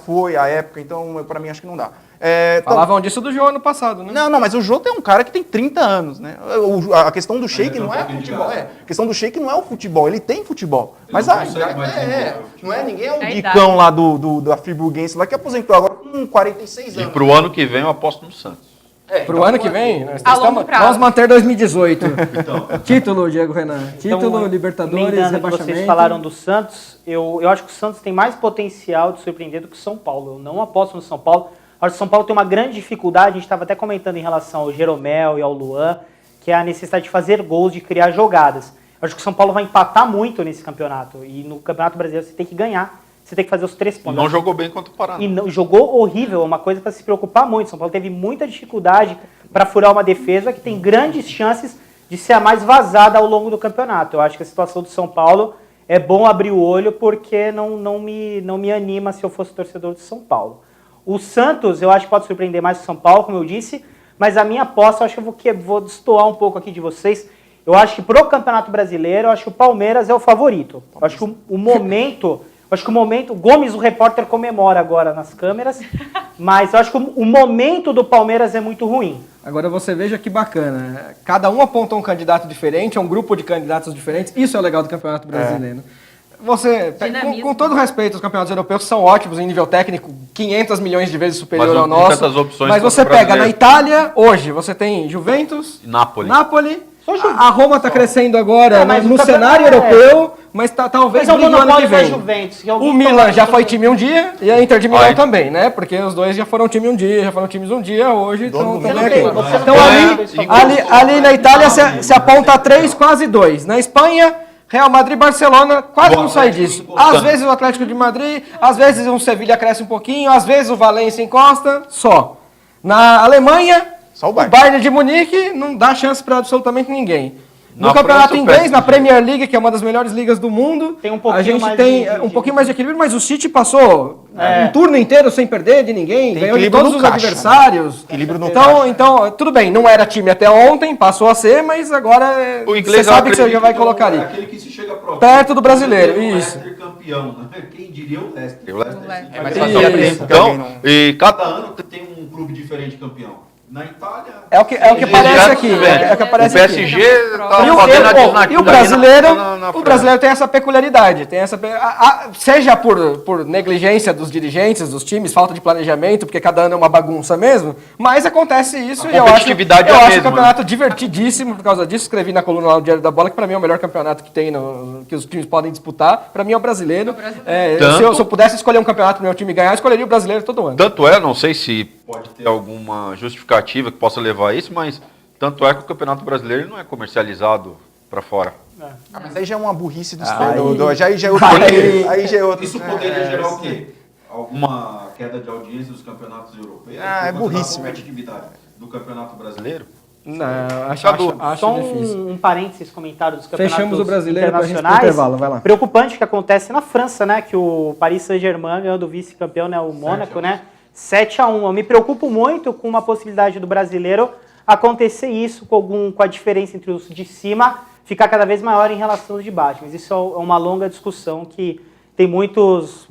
[SPEAKER 7] foi a época, então pra mim acho que não dá.
[SPEAKER 1] Falavam disso do João ano passado, né?
[SPEAKER 7] Não, mas o Jota é um cara que tem 30 anos, né? A questão do Sheik não é futebol, A questão do Sheik não é o futebol, ele tem futebol. Mas não é, ninguém é o
[SPEAKER 5] É a
[SPEAKER 7] Dicão lá da Friburguense lá que aposentou agora com 46
[SPEAKER 4] E
[SPEAKER 7] anos.
[SPEAKER 4] pro ano que vem eu aposto no Santos.
[SPEAKER 1] Pro ano que vem, nós
[SPEAKER 5] A longo
[SPEAKER 1] estamos,
[SPEAKER 5] prazo.
[SPEAKER 1] vamos manter 2018. Título, Diego Renan. Título,
[SPEAKER 6] Então,
[SPEAKER 1] Libertadores,
[SPEAKER 6] emendando que
[SPEAKER 1] rebaixamento.
[SPEAKER 6] vocês falaram do Santos, eu acho que o Santos tem mais potencial de surpreender do que o São Paulo. Eu não aposto no São Paulo. Acho que o São Paulo tem uma grande dificuldade, a gente estava até comentando em relação ao Jeromel e ao Luan, que é a necessidade de fazer gols, de criar jogadas. Eu acho que o São Paulo vai empatar muito nesse campeonato. E no Campeonato Brasileiro você tem que ganhar, você tem que fazer os 3 pontos.
[SPEAKER 4] Não jogou bem contra o Paraná.
[SPEAKER 6] E não, jogou horrível, é uma coisa para se preocupar muito. São Paulo teve muita dificuldade para furar uma defesa que tem grandes chances de ser a mais vazada ao longo do campeonato. Eu acho que a situação do São Paulo é bom abrir o olho porque não me anima se eu fosse torcedor do São Paulo. O Santos eu acho que pode surpreender mais o São Paulo, como eu disse, mas a minha aposta, eu acho que eu vou destoar um pouco aqui de vocês. Eu acho que pro Campeonato Brasileiro, eu acho que o Palmeiras é o favorito. Eu acho que o momento, o Gomes, o repórter, comemora agora nas câmeras, mas eu acho que o momento do Palmeiras é muito ruim.
[SPEAKER 1] Agora você veja que bacana. Cada um apontou um candidato diferente, é um grupo de candidatos diferentes. Isso é o legal do Campeonato Brasileiro. Você, com todo respeito, os campeonatos europeus são ótimos em nível técnico, 500 milhões de vezes superior
[SPEAKER 4] Mas não
[SPEAKER 1] ao
[SPEAKER 4] tem
[SPEAKER 1] nosso.
[SPEAKER 4] tantas opções
[SPEAKER 1] Mas
[SPEAKER 4] quanto
[SPEAKER 1] você
[SPEAKER 4] o
[SPEAKER 1] pega na
[SPEAKER 4] brasileiro.
[SPEAKER 1] Itália, hoje, você tem Juventus,
[SPEAKER 4] Napoli.
[SPEAKER 1] a Roma está crescendo agora
[SPEAKER 6] mas
[SPEAKER 1] no
[SPEAKER 6] o campeonato
[SPEAKER 1] cenário europeu, mas talvez
[SPEAKER 6] Mas é o
[SPEAKER 1] brigue no ano que
[SPEAKER 6] monopólio da
[SPEAKER 1] vem.
[SPEAKER 6] Juventus. que
[SPEAKER 1] O
[SPEAKER 6] alguém
[SPEAKER 1] Milan
[SPEAKER 6] coloca
[SPEAKER 1] já
[SPEAKER 6] no-
[SPEAKER 1] foi time um dia e a Inter de Milão
[SPEAKER 4] Vai.
[SPEAKER 1] também, né? Porque os dois já foram time um dia, já foram times um dia, hoje estão
[SPEAKER 7] Você
[SPEAKER 1] também
[SPEAKER 6] não
[SPEAKER 1] aqui.
[SPEAKER 6] tem- você não
[SPEAKER 1] Então
[SPEAKER 6] tem-
[SPEAKER 1] ali na Itália se aponta 3, quase 2. Na Espanha, Real Madrid e Barcelona quase não sai disso. Às vezes o Atlético de Madrid, às vezes o Sevilha cresce um pouquinho, às vezes o Valência encosta, só. Na Alemanha,
[SPEAKER 7] Só o
[SPEAKER 1] o
[SPEAKER 7] Bayern.
[SPEAKER 1] Bayern de Munique não dá chance para absolutamente ninguém. No campeonato inglês, na Premier League, que é uma das melhores ligas do mundo,
[SPEAKER 6] Tem um pouquinho
[SPEAKER 1] a gente
[SPEAKER 6] mais
[SPEAKER 1] tem
[SPEAKER 6] de-
[SPEAKER 1] um pouquinho mais de equilíbrio, mas o City passou um turno inteiro sem perder de ninguém,
[SPEAKER 7] Tem
[SPEAKER 1] ganhou de
[SPEAKER 7] equilíbrio
[SPEAKER 1] todos
[SPEAKER 7] no
[SPEAKER 1] os
[SPEAKER 7] caixa,
[SPEAKER 1] adversários.
[SPEAKER 7] Equilíbrio no
[SPEAKER 1] Então, tudo bem, não era time até ontem, passou a ser, mas agora
[SPEAKER 4] O inglês
[SPEAKER 1] você sabe que você já vai colocar ali.
[SPEAKER 8] Aquele que se chega próximo.
[SPEAKER 1] Perto do brasileiro,
[SPEAKER 8] O
[SPEAKER 1] isso.
[SPEAKER 8] Leicester campeão, né? Quem diria o Leicester?
[SPEAKER 4] O Leicester
[SPEAKER 5] Leicester.
[SPEAKER 7] É mais
[SPEAKER 1] Isso.
[SPEAKER 7] fácil tempo que alguém
[SPEAKER 4] Então,
[SPEAKER 7] não...
[SPEAKER 4] e
[SPEAKER 8] Cada
[SPEAKER 4] cada
[SPEAKER 8] ano tem um clube diferente campeão. Na Itália...
[SPEAKER 1] É o que parece aqui. É o que
[SPEAKER 4] o
[SPEAKER 1] aparece aqui.
[SPEAKER 4] PSG tá
[SPEAKER 1] E o,
[SPEAKER 4] fazendo
[SPEAKER 1] e o brasileiro,
[SPEAKER 4] na
[SPEAKER 1] o
[SPEAKER 4] frente.
[SPEAKER 1] brasileiro tem essa peculiaridade, tem essa seja por negligência dos dirigentes, dos times, falta de planejamento, porque cada ano é uma bagunça mesmo, mas acontece isso
[SPEAKER 4] A
[SPEAKER 1] e eu acho,
[SPEAKER 4] competitividade é
[SPEAKER 1] eu
[SPEAKER 4] a
[SPEAKER 1] acho o
[SPEAKER 4] mesma,
[SPEAKER 1] campeonato divertidíssimo por causa disso. Escrevi na coluna lá no Diário da Bola que para mim é o melhor campeonato que tem, que os times podem disputar. Para mim é o brasileiro. Se eu pudesse escolher um campeonato para meu time ganhar, eu escolheria o brasileiro todo ano.
[SPEAKER 4] Tanto é, não sei se pode ter alguma justificativa que possa levar a isso, mas tanto é que o Campeonato Brasileiro não é comercializado para fora.
[SPEAKER 7] Ah, mas aí já é uma burrice do
[SPEAKER 1] Aí-
[SPEAKER 7] historiador. Aí já é outro. Aí já é outro.
[SPEAKER 8] Isso poderia gerar o quê? Alguma queda de audiência dos campeonatos europeus?
[SPEAKER 7] Ah, é
[SPEAKER 8] por causa da
[SPEAKER 7] burrice,
[SPEAKER 8] competitividade do campeonato brasileiro?
[SPEAKER 1] Não, acho
[SPEAKER 6] Só
[SPEAKER 1] difícil.
[SPEAKER 6] um parênteses, comentário dos campeonatos
[SPEAKER 1] Fechamos o brasileiro pra gente ir pro
[SPEAKER 6] internacionais.
[SPEAKER 1] intervalo, vai lá.
[SPEAKER 6] Preocupante que acontece na França, né? Que o Paris Saint-Germain ganhou do vice-campeão, né? O Mônaco, né? 7-1. Eu me preocupo muito com uma possibilidade do brasileiro acontecer isso com a diferença entre os de cima ficar cada vez maior em relação aos de baixo. Mas isso é uma longa discussão que tem muitas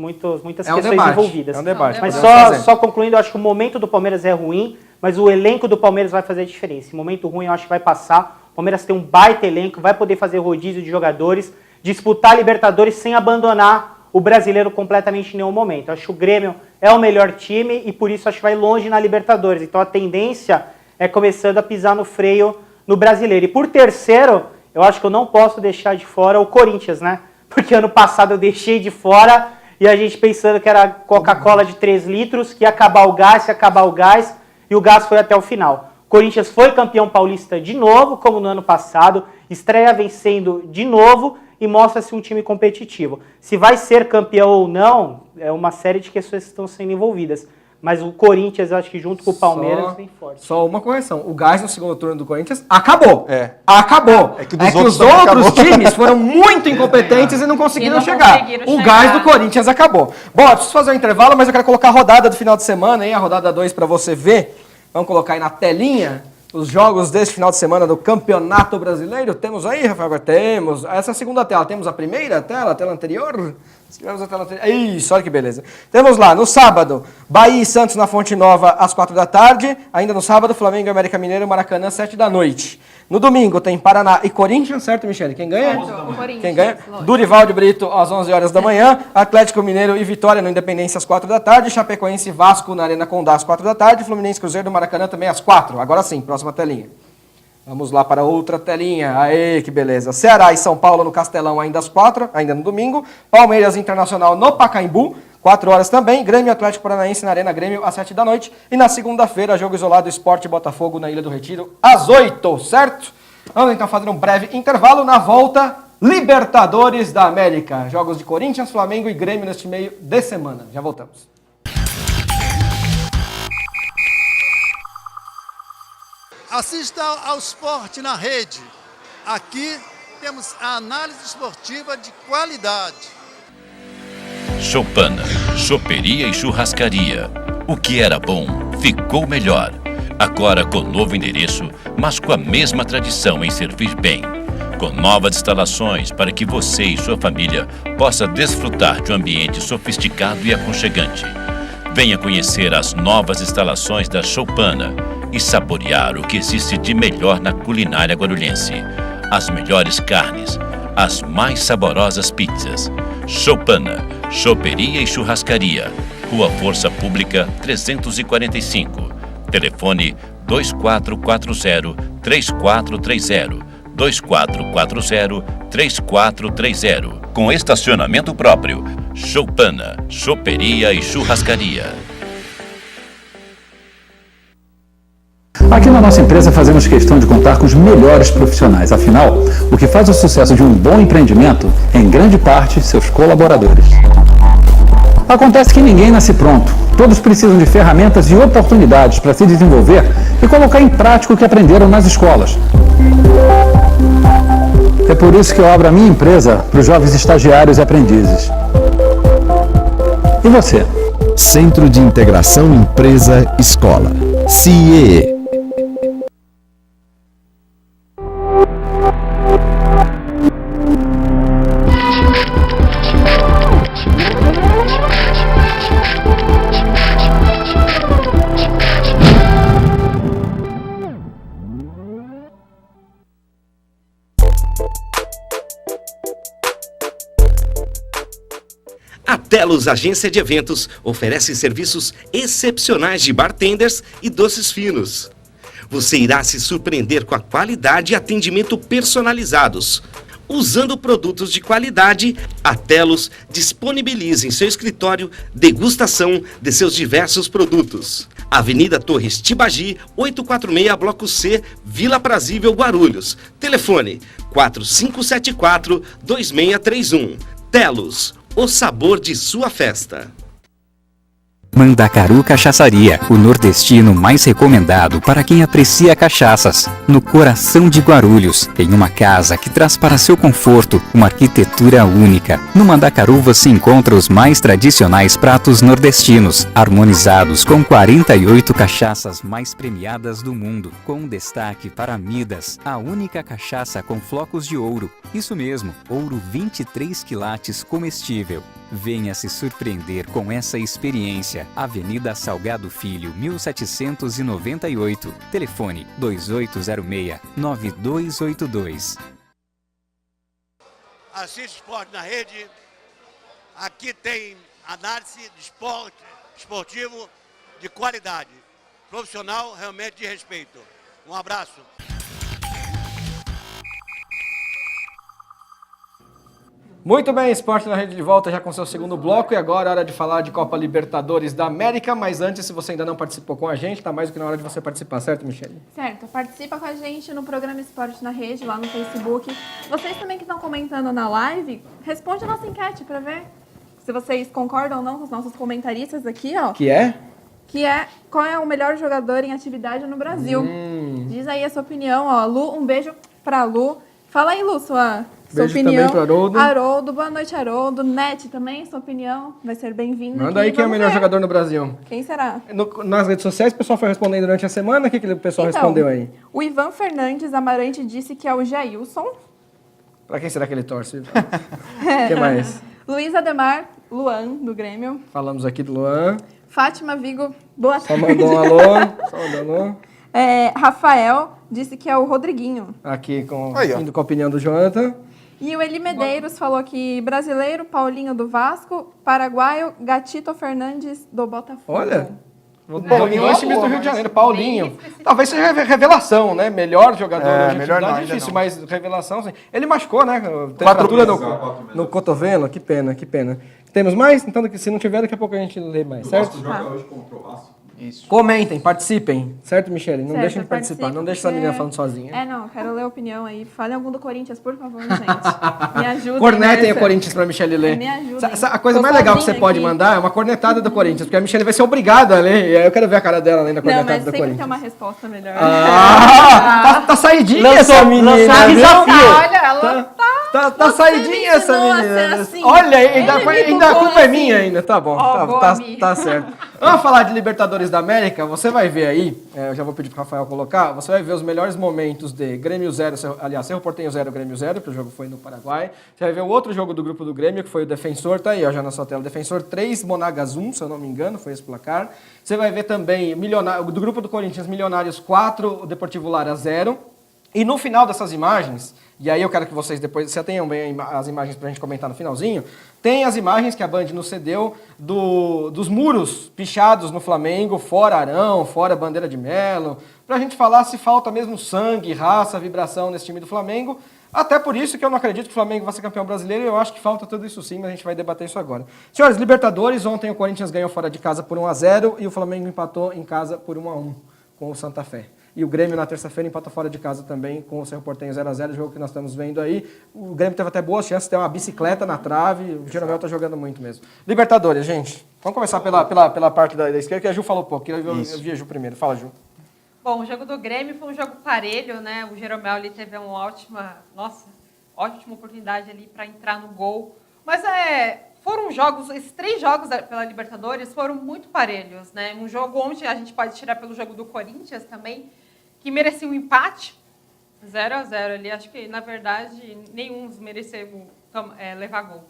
[SPEAKER 6] questões
[SPEAKER 1] debate,
[SPEAKER 6] envolvidas.
[SPEAKER 1] é um debate,
[SPEAKER 6] Mas
[SPEAKER 1] podemos fazer.
[SPEAKER 6] só concluindo, eu acho que o momento do Palmeiras é ruim, mas o elenco do Palmeiras vai fazer a diferença. Esse momento ruim eu acho que vai passar. O Palmeiras tem um baita elenco, vai poder fazer rodízio de jogadores, disputar a Libertadores sem abandonar o brasileiro completamente em nenhum momento. Eu acho que o Grêmio é o melhor time e por isso acho que vai longe na Libertadores. Então a tendência é começando a pisar no freio no brasileiro. E por terceiro, eu acho que eu não posso deixar de fora o Corinthians, né? Porque ano passado eu deixei de fora e a gente pensando que era Coca-Cola de 3 litros, que ia acabar o gás, e o gás foi até o final. Corinthians foi campeão paulista de novo, como no ano passado, estreia vencendo de novo e mostra-se um time competitivo. Se vai ser campeão ou não, é uma série de questões que estão sendo envolvidas. Mas o Corinthians, eu acho que junto com o Palmeiras, vem forte.
[SPEAKER 1] Só uma correção. O gás no segundo turno do Corinthians acabou.
[SPEAKER 7] É.
[SPEAKER 1] Acabou.
[SPEAKER 7] É que
[SPEAKER 1] os
[SPEAKER 7] dos outros
[SPEAKER 1] outros
[SPEAKER 7] acabou.
[SPEAKER 1] times foram muito incompetentes e não conseguiram
[SPEAKER 5] E não
[SPEAKER 1] chegar.
[SPEAKER 5] conseguiram
[SPEAKER 1] O
[SPEAKER 5] chegar.
[SPEAKER 1] gás do Corinthians acabou. Bom, eu preciso fazer um intervalo, mas eu quero colocar a rodada do final de semana, hein? A rodada 2 para você ver. Vamos colocar aí na telinha os jogos deste final de semana do Campeonato Brasileiro. Temos aí, Rafael? Agora temos. Essa segunda tela. Temos a primeira tela, a tela anterior? Tivemos a tela anterior. Isso, olha que beleza. Temos lá, no sábado, Bahia e Santos na Fonte Nova, às 4 da tarde. Ainda no sábado, Flamengo e América Mineiro, Maracanã, 7 da noite. No domingo, tem Paraná e Corinthians, certo, Michele? Quem ganha?
[SPEAKER 2] O Corinthians,
[SPEAKER 1] Quem ganha?
[SPEAKER 2] lógico.
[SPEAKER 1] Durival de Brito, às 11 horas da manhã. Atlético Mineiro e Vitória no Independência, às 4 da tarde. Chapecoense e Vasco na Arena Condá, às 4 da tarde. Fluminense e Cruzeiro do Maracanã também às 4. Agora sim, próxima telinha. Vamos lá para outra telinha. Aê, que beleza. Ceará e São Paulo no Castelão ainda às 4, ainda no domingo. Palmeiras Internacional no Pacaembu, 4 horas também. Grêmio e Atlético Paranaense na Arena Grêmio às 7 da noite. E na segunda-feira, jogo isolado Sport e Botafogo na Ilha do Retiro às 8, certo? Vamos então fazer um breve intervalo. Na volta, Libertadores da América. Jogos de Corinthians, Flamengo e Grêmio neste meio de semana. Já voltamos.
[SPEAKER 9] Assista ao Esporte na Rede. Aqui temos a análise esportiva de qualidade.
[SPEAKER 10] Choupana, choperia e churrascaria. O que era bom, ficou melhor. Agora com novo endereço, mas com a mesma tradição em servir bem. Com novas instalações para que você e sua família possa desfrutar de um ambiente sofisticado e aconchegante. Venha conhecer as novas instalações da Choupana e saborear o que existe de melhor na culinária guarulhense. As melhores carnes, as mais saborosas pizzas. Choupana, choperia e churrascaria. Rua Força Pública 345. Telefone 2440-3430. 2440-3430. Com estacionamento próprio. Choupana, choperia e churrascaria.
[SPEAKER 11] Aqui na nossa empresa fazemos questão de contar com os melhores profissionais. Afinal, o que faz o sucesso de um bom empreendimento é, em grande parte, seus colaboradores. Acontece que ninguém nasce pronto. Todos precisam de ferramentas e oportunidades para se desenvolver e colocar em prática o que aprenderam nas escolas. É por isso que eu abro a minha empresa para os jovens estagiários e aprendizes. E você?
[SPEAKER 12] Centro de Integração Empresa-Escola, CIEE.
[SPEAKER 13] A Telos Agência de Eventos oferece serviços excepcionais de bartenders e doces finos. Você irá se surpreender com a qualidade e atendimento personalizados. Usando produtos de qualidade, a Telos disponibiliza em seu escritório degustação de seus diversos produtos. Avenida Torres Tibagi, 846, Bloco C, Vila Prazível, Guarulhos. Telefone 4574-2631. Telos, o sabor de sua festa.
[SPEAKER 14] Mandacaru Cachaçaria, o nordestino mais recomendado para quem aprecia cachaças. No coração de Guarulhos, em uma casa que traz para seu conforto uma arquitetura única. No Mandacaru você encontra os mais tradicionais pratos nordestinos, harmonizados com 48 cachaças mais premiadas do mundo, com destaque para Midas, a única cachaça com flocos de ouro. Isso mesmo, ouro 23 quilates comestível. Venha se surpreender com essa experiência. Avenida Salgado Filho, 1798. Telefone 2806-9282.
[SPEAKER 15] Assiste Esporte na Rede. Aqui tem análise de esporte esportivo de qualidade. Profissional, realmente de respeito. Um abraço.
[SPEAKER 1] Muito bem, Esporte na Rede de volta já com seu segundo bloco e agora é hora de falar de Copa Libertadores da América, mas antes, se você ainda não participou com a gente, tá mais do que na hora de você participar, certo, Michele?
[SPEAKER 2] Certo, participa com a gente no programa Esporte na Rede, lá no Facebook. Vocês também que estão comentando na live, responde a nossa enquete para ver se vocês concordam ou não com os nossos comentaristas aqui, ó.
[SPEAKER 1] Que é?
[SPEAKER 2] Que é qual é o melhor jogador em atividade no Brasil. Diz aí a sua opinião, ó. Lu, um beijo pra Lu. Fala aí, Lu, sua opinião.
[SPEAKER 1] Também pro Haroldo.
[SPEAKER 2] Haroldo, boa noite, Haroldo. Net também, sua opinião. Vai ser bem-vindo.
[SPEAKER 1] Manda aí quem é o melhor jogador no Brasil.
[SPEAKER 2] Quem será?
[SPEAKER 1] Nas redes sociais, o pessoal foi respondendo durante a semana. O que o pessoal respondeu aí?
[SPEAKER 2] O Ivan Fernandes Amarante disse que é o Jailson.
[SPEAKER 1] Pra quem será que ele torce? O que mais?
[SPEAKER 2] Luiz Ademar, Luan, do Grêmio.
[SPEAKER 1] Falamos aqui do Luan.
[SPEAKER 2] Fátima Vigo, boa tarde.
[SPEAKER 1] Só mandou um alô. Só mandou um alô.
[SPEAKER 2] Rafael disse que é o Rodriguinho.
[SPEAKER 1] Aqui indo com a opinião do Jonathan.
[SPEAKER 2] E o Eli Medeiros falou que brasileiro, Paulinho do Vasco, paraguaio, Gatito Fernandes do Botafogo.
[SPEAKER 1] Olha, dois times do Rio de Janeiro, Paulinho. Talvez seja revelação, né? Melhor jogador
[SPEAKER 7] melhor não,
[SPEAKER 1] é difícil,
[SPEAKER 7] não.
[SPEAKER 1] mas revelação, sim. Ele machucou, né? Temperatura no cotovelo, que pena, que pena. Temos mais? Então, se não tiver, daqui a pouco a gente lê mais, certo?
[SPEAKER 8] joga hoje contra o Vasco.
[SPEAKER 1] Isso. Comentem, participem, certo, Michele? Não
[SPEAKER 2] Certo,
[SPEAKER 1] deixem de participar, não deixe essa menina falando sozinha.
[SPEAKER 2] Não, quero ler a opinião aí. Fale algum do Corinthians, por favor, gente. Me ajudem.
[SPEAKER 1] Cornetem o Corinthians pra Michele ler.
[SPEAKER 2] Me ajudem.
[SPEAKER 1] A coisa mais legal que você pode mandar é uma cornetada do Corinthians, porque a Michele vai ser obrigada a ler, e aí eu quero ver a cara dela lendo a cornetada do Corinthians.
[SPEAKER 2] Sempre tem uma resposta melhor.
[SPEAKER 1] Tá saidinha essa menina.
[SPEAKER 2] Desafio. Olha, ela
[SPEAKER 1] Tá saidinha essa menina.
[SPEAKER 2] Assim.
[SPEAKER 1] Olha, ainda a culpa é minha ainda. Tá bom, tá certo. Vamos falar de Libertadores da América. Você vai ver aí, eu já vou pedir pro Rafael colocar, você vai ver os melhores momentos de Grêmio 0, aliás, Cerro Porteño 0, Grêmio 0, que o jogo foi no Paraguai. Você vai ver o outro jogo do grupo do Grêmio, que foi o Defensor, tá aí, ó, já na sua tela. Defensor 3, Monagas 1, se eu não me engano, foi esse placar. Você vai ver também do grupo do Corinthians, Milionários 4, o Deportivo Lara 0. E no final dessas imagens, e aí eu quero que vocês depois, você tenham bem as imagens pra gente comentar no finalzinho, tem as imagens que a Band nos cedeu dos muros pichados no Flamengo, fora Arão, fora Bandeira de Melo, pra gente falar se falta mesmo sangue, raça, vibração nesse time do Flamengo. Até por isso que eu não acredito que o Flamengo vai ser campeão brasileiro, eu acho que falta tudo isso sim, mas a gente vai debater isso agora. Senhores, Libertadores, ontem o Corinthians ganhou fora de casa por 1-0 e o Flamengo empatou em casa por 1-1 com o Santa Fé. E o Grêmio, na terça-feira, empatou fora de casa também com o Cerro Porteño 0-0, o jogo que nós estamos vendo aí. O Grêmio teve até boas chances, tem uma bicicleta na trave, o Jeromel tá jogando muito mesmo. Libertadores, gente. Vamos começar pela parte da esquerda, que a Ju falou pouco, eu vi a Ju primeiro. Fala, Ju.
[SPEAKER 5] Bom, o jogo do Grêmio foi um jogo parelho, né? O Jeromel ali teve uma ótima... Nossa, ótima oportunidade ali para entrar no gol. Mas foram jogos, esses 3 jogos pela Libertadores foram muito parelhos, né? Um jogo onde a gente pode tirar pelo jogo do Corinthians também, que merecia um empate, 0-0 ali. Acho que, na verdade, nenhum mereceu levar gol.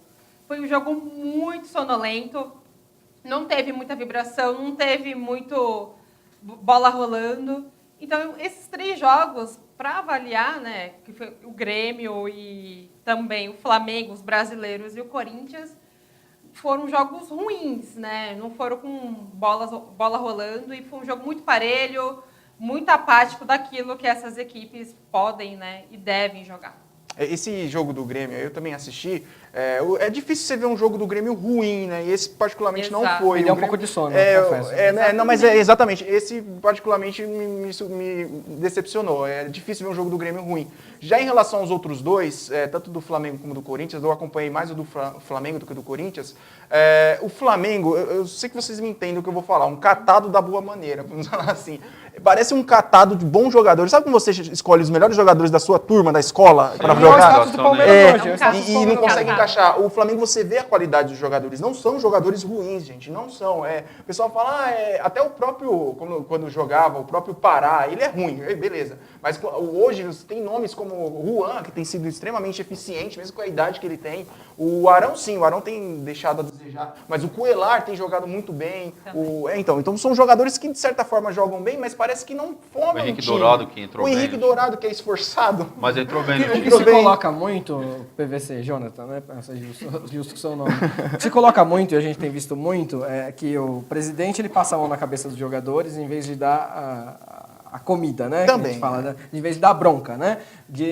[SPEAKER 5] Foi um jogo muito sonolento, não teve muita vibração, não teve muito bola rolando. Então, esses 3 jogos, para avaliar, né, que foi o Grêmio e também o Flamengo, os brasileiros e o Corinthians, foram jogos ruins, né? Não foram com bola rolando, e foi um jogo muito parelho, muito apático daquilo que essas equipes podem, né, e devem jogar.
[SPEAKER 7] Esse jogo do Grêmio, eu também assisti. É difícil você ver um jogo do Grêmio ruim, né? E esse particularmente não foi.
[SPEAKER 1] Me deu um pouco de sono, confesso.
[SPEAKER 7] Não, mas exatamente. Esse particularmente me decepcionou. É difícil ver um jogo do Grêmio ruim. Já em relação aos outros dois, tanto do Flamengo como do Corinthians, eu acompanhei mais o do Flamengo do que o do Corinthians. O Flamengo, eu sei que vocês me entendem o que eu vou falar, um catado da boa maneira, vamos falar assim. Parece um catado de bons jogadores. Sabe como você escolhe os melhores jogadores da sua turma, da escola, para jogar? E não consegue encaixar. O Flamengo, você vê a qualidade dos jogadores. Não são jogadores ruins, gente. Não são. O pessoal fala, até o próprio, quando jogava, o próprio Pará, ele é ruim, beleza. Mas hoje tem nomes como o Juan, que tem sido extremamente eficiente, mesmo com a idade que ele tem. O Arão, sim, o Arão tem deixado a desejar. Mas o Cuelar tem jogado muito bem. Então são jogadores que, de certa forma, jogam bem, mas parece que não formam
[SPEAKER 4] o Henrique Dourado que entrou bem.
[SPEAKER 7] O Henrique Dourado que é esforçado.
[SPEAKER 4] Mas entrou bem.
[SPEAKER 1] O que se coloca muito, PVC, Jonathan, né? Justo que seu nome. O que se coloca muito, e a gente tem visto muito, é que o presidente ele passa a mão na cabeça dos jogadores em vez de dar a comida, né?
[SPEAKER 7] Também.
[SPEAKER 1] Que a gente fala, né? Em vez de dar bronca, né?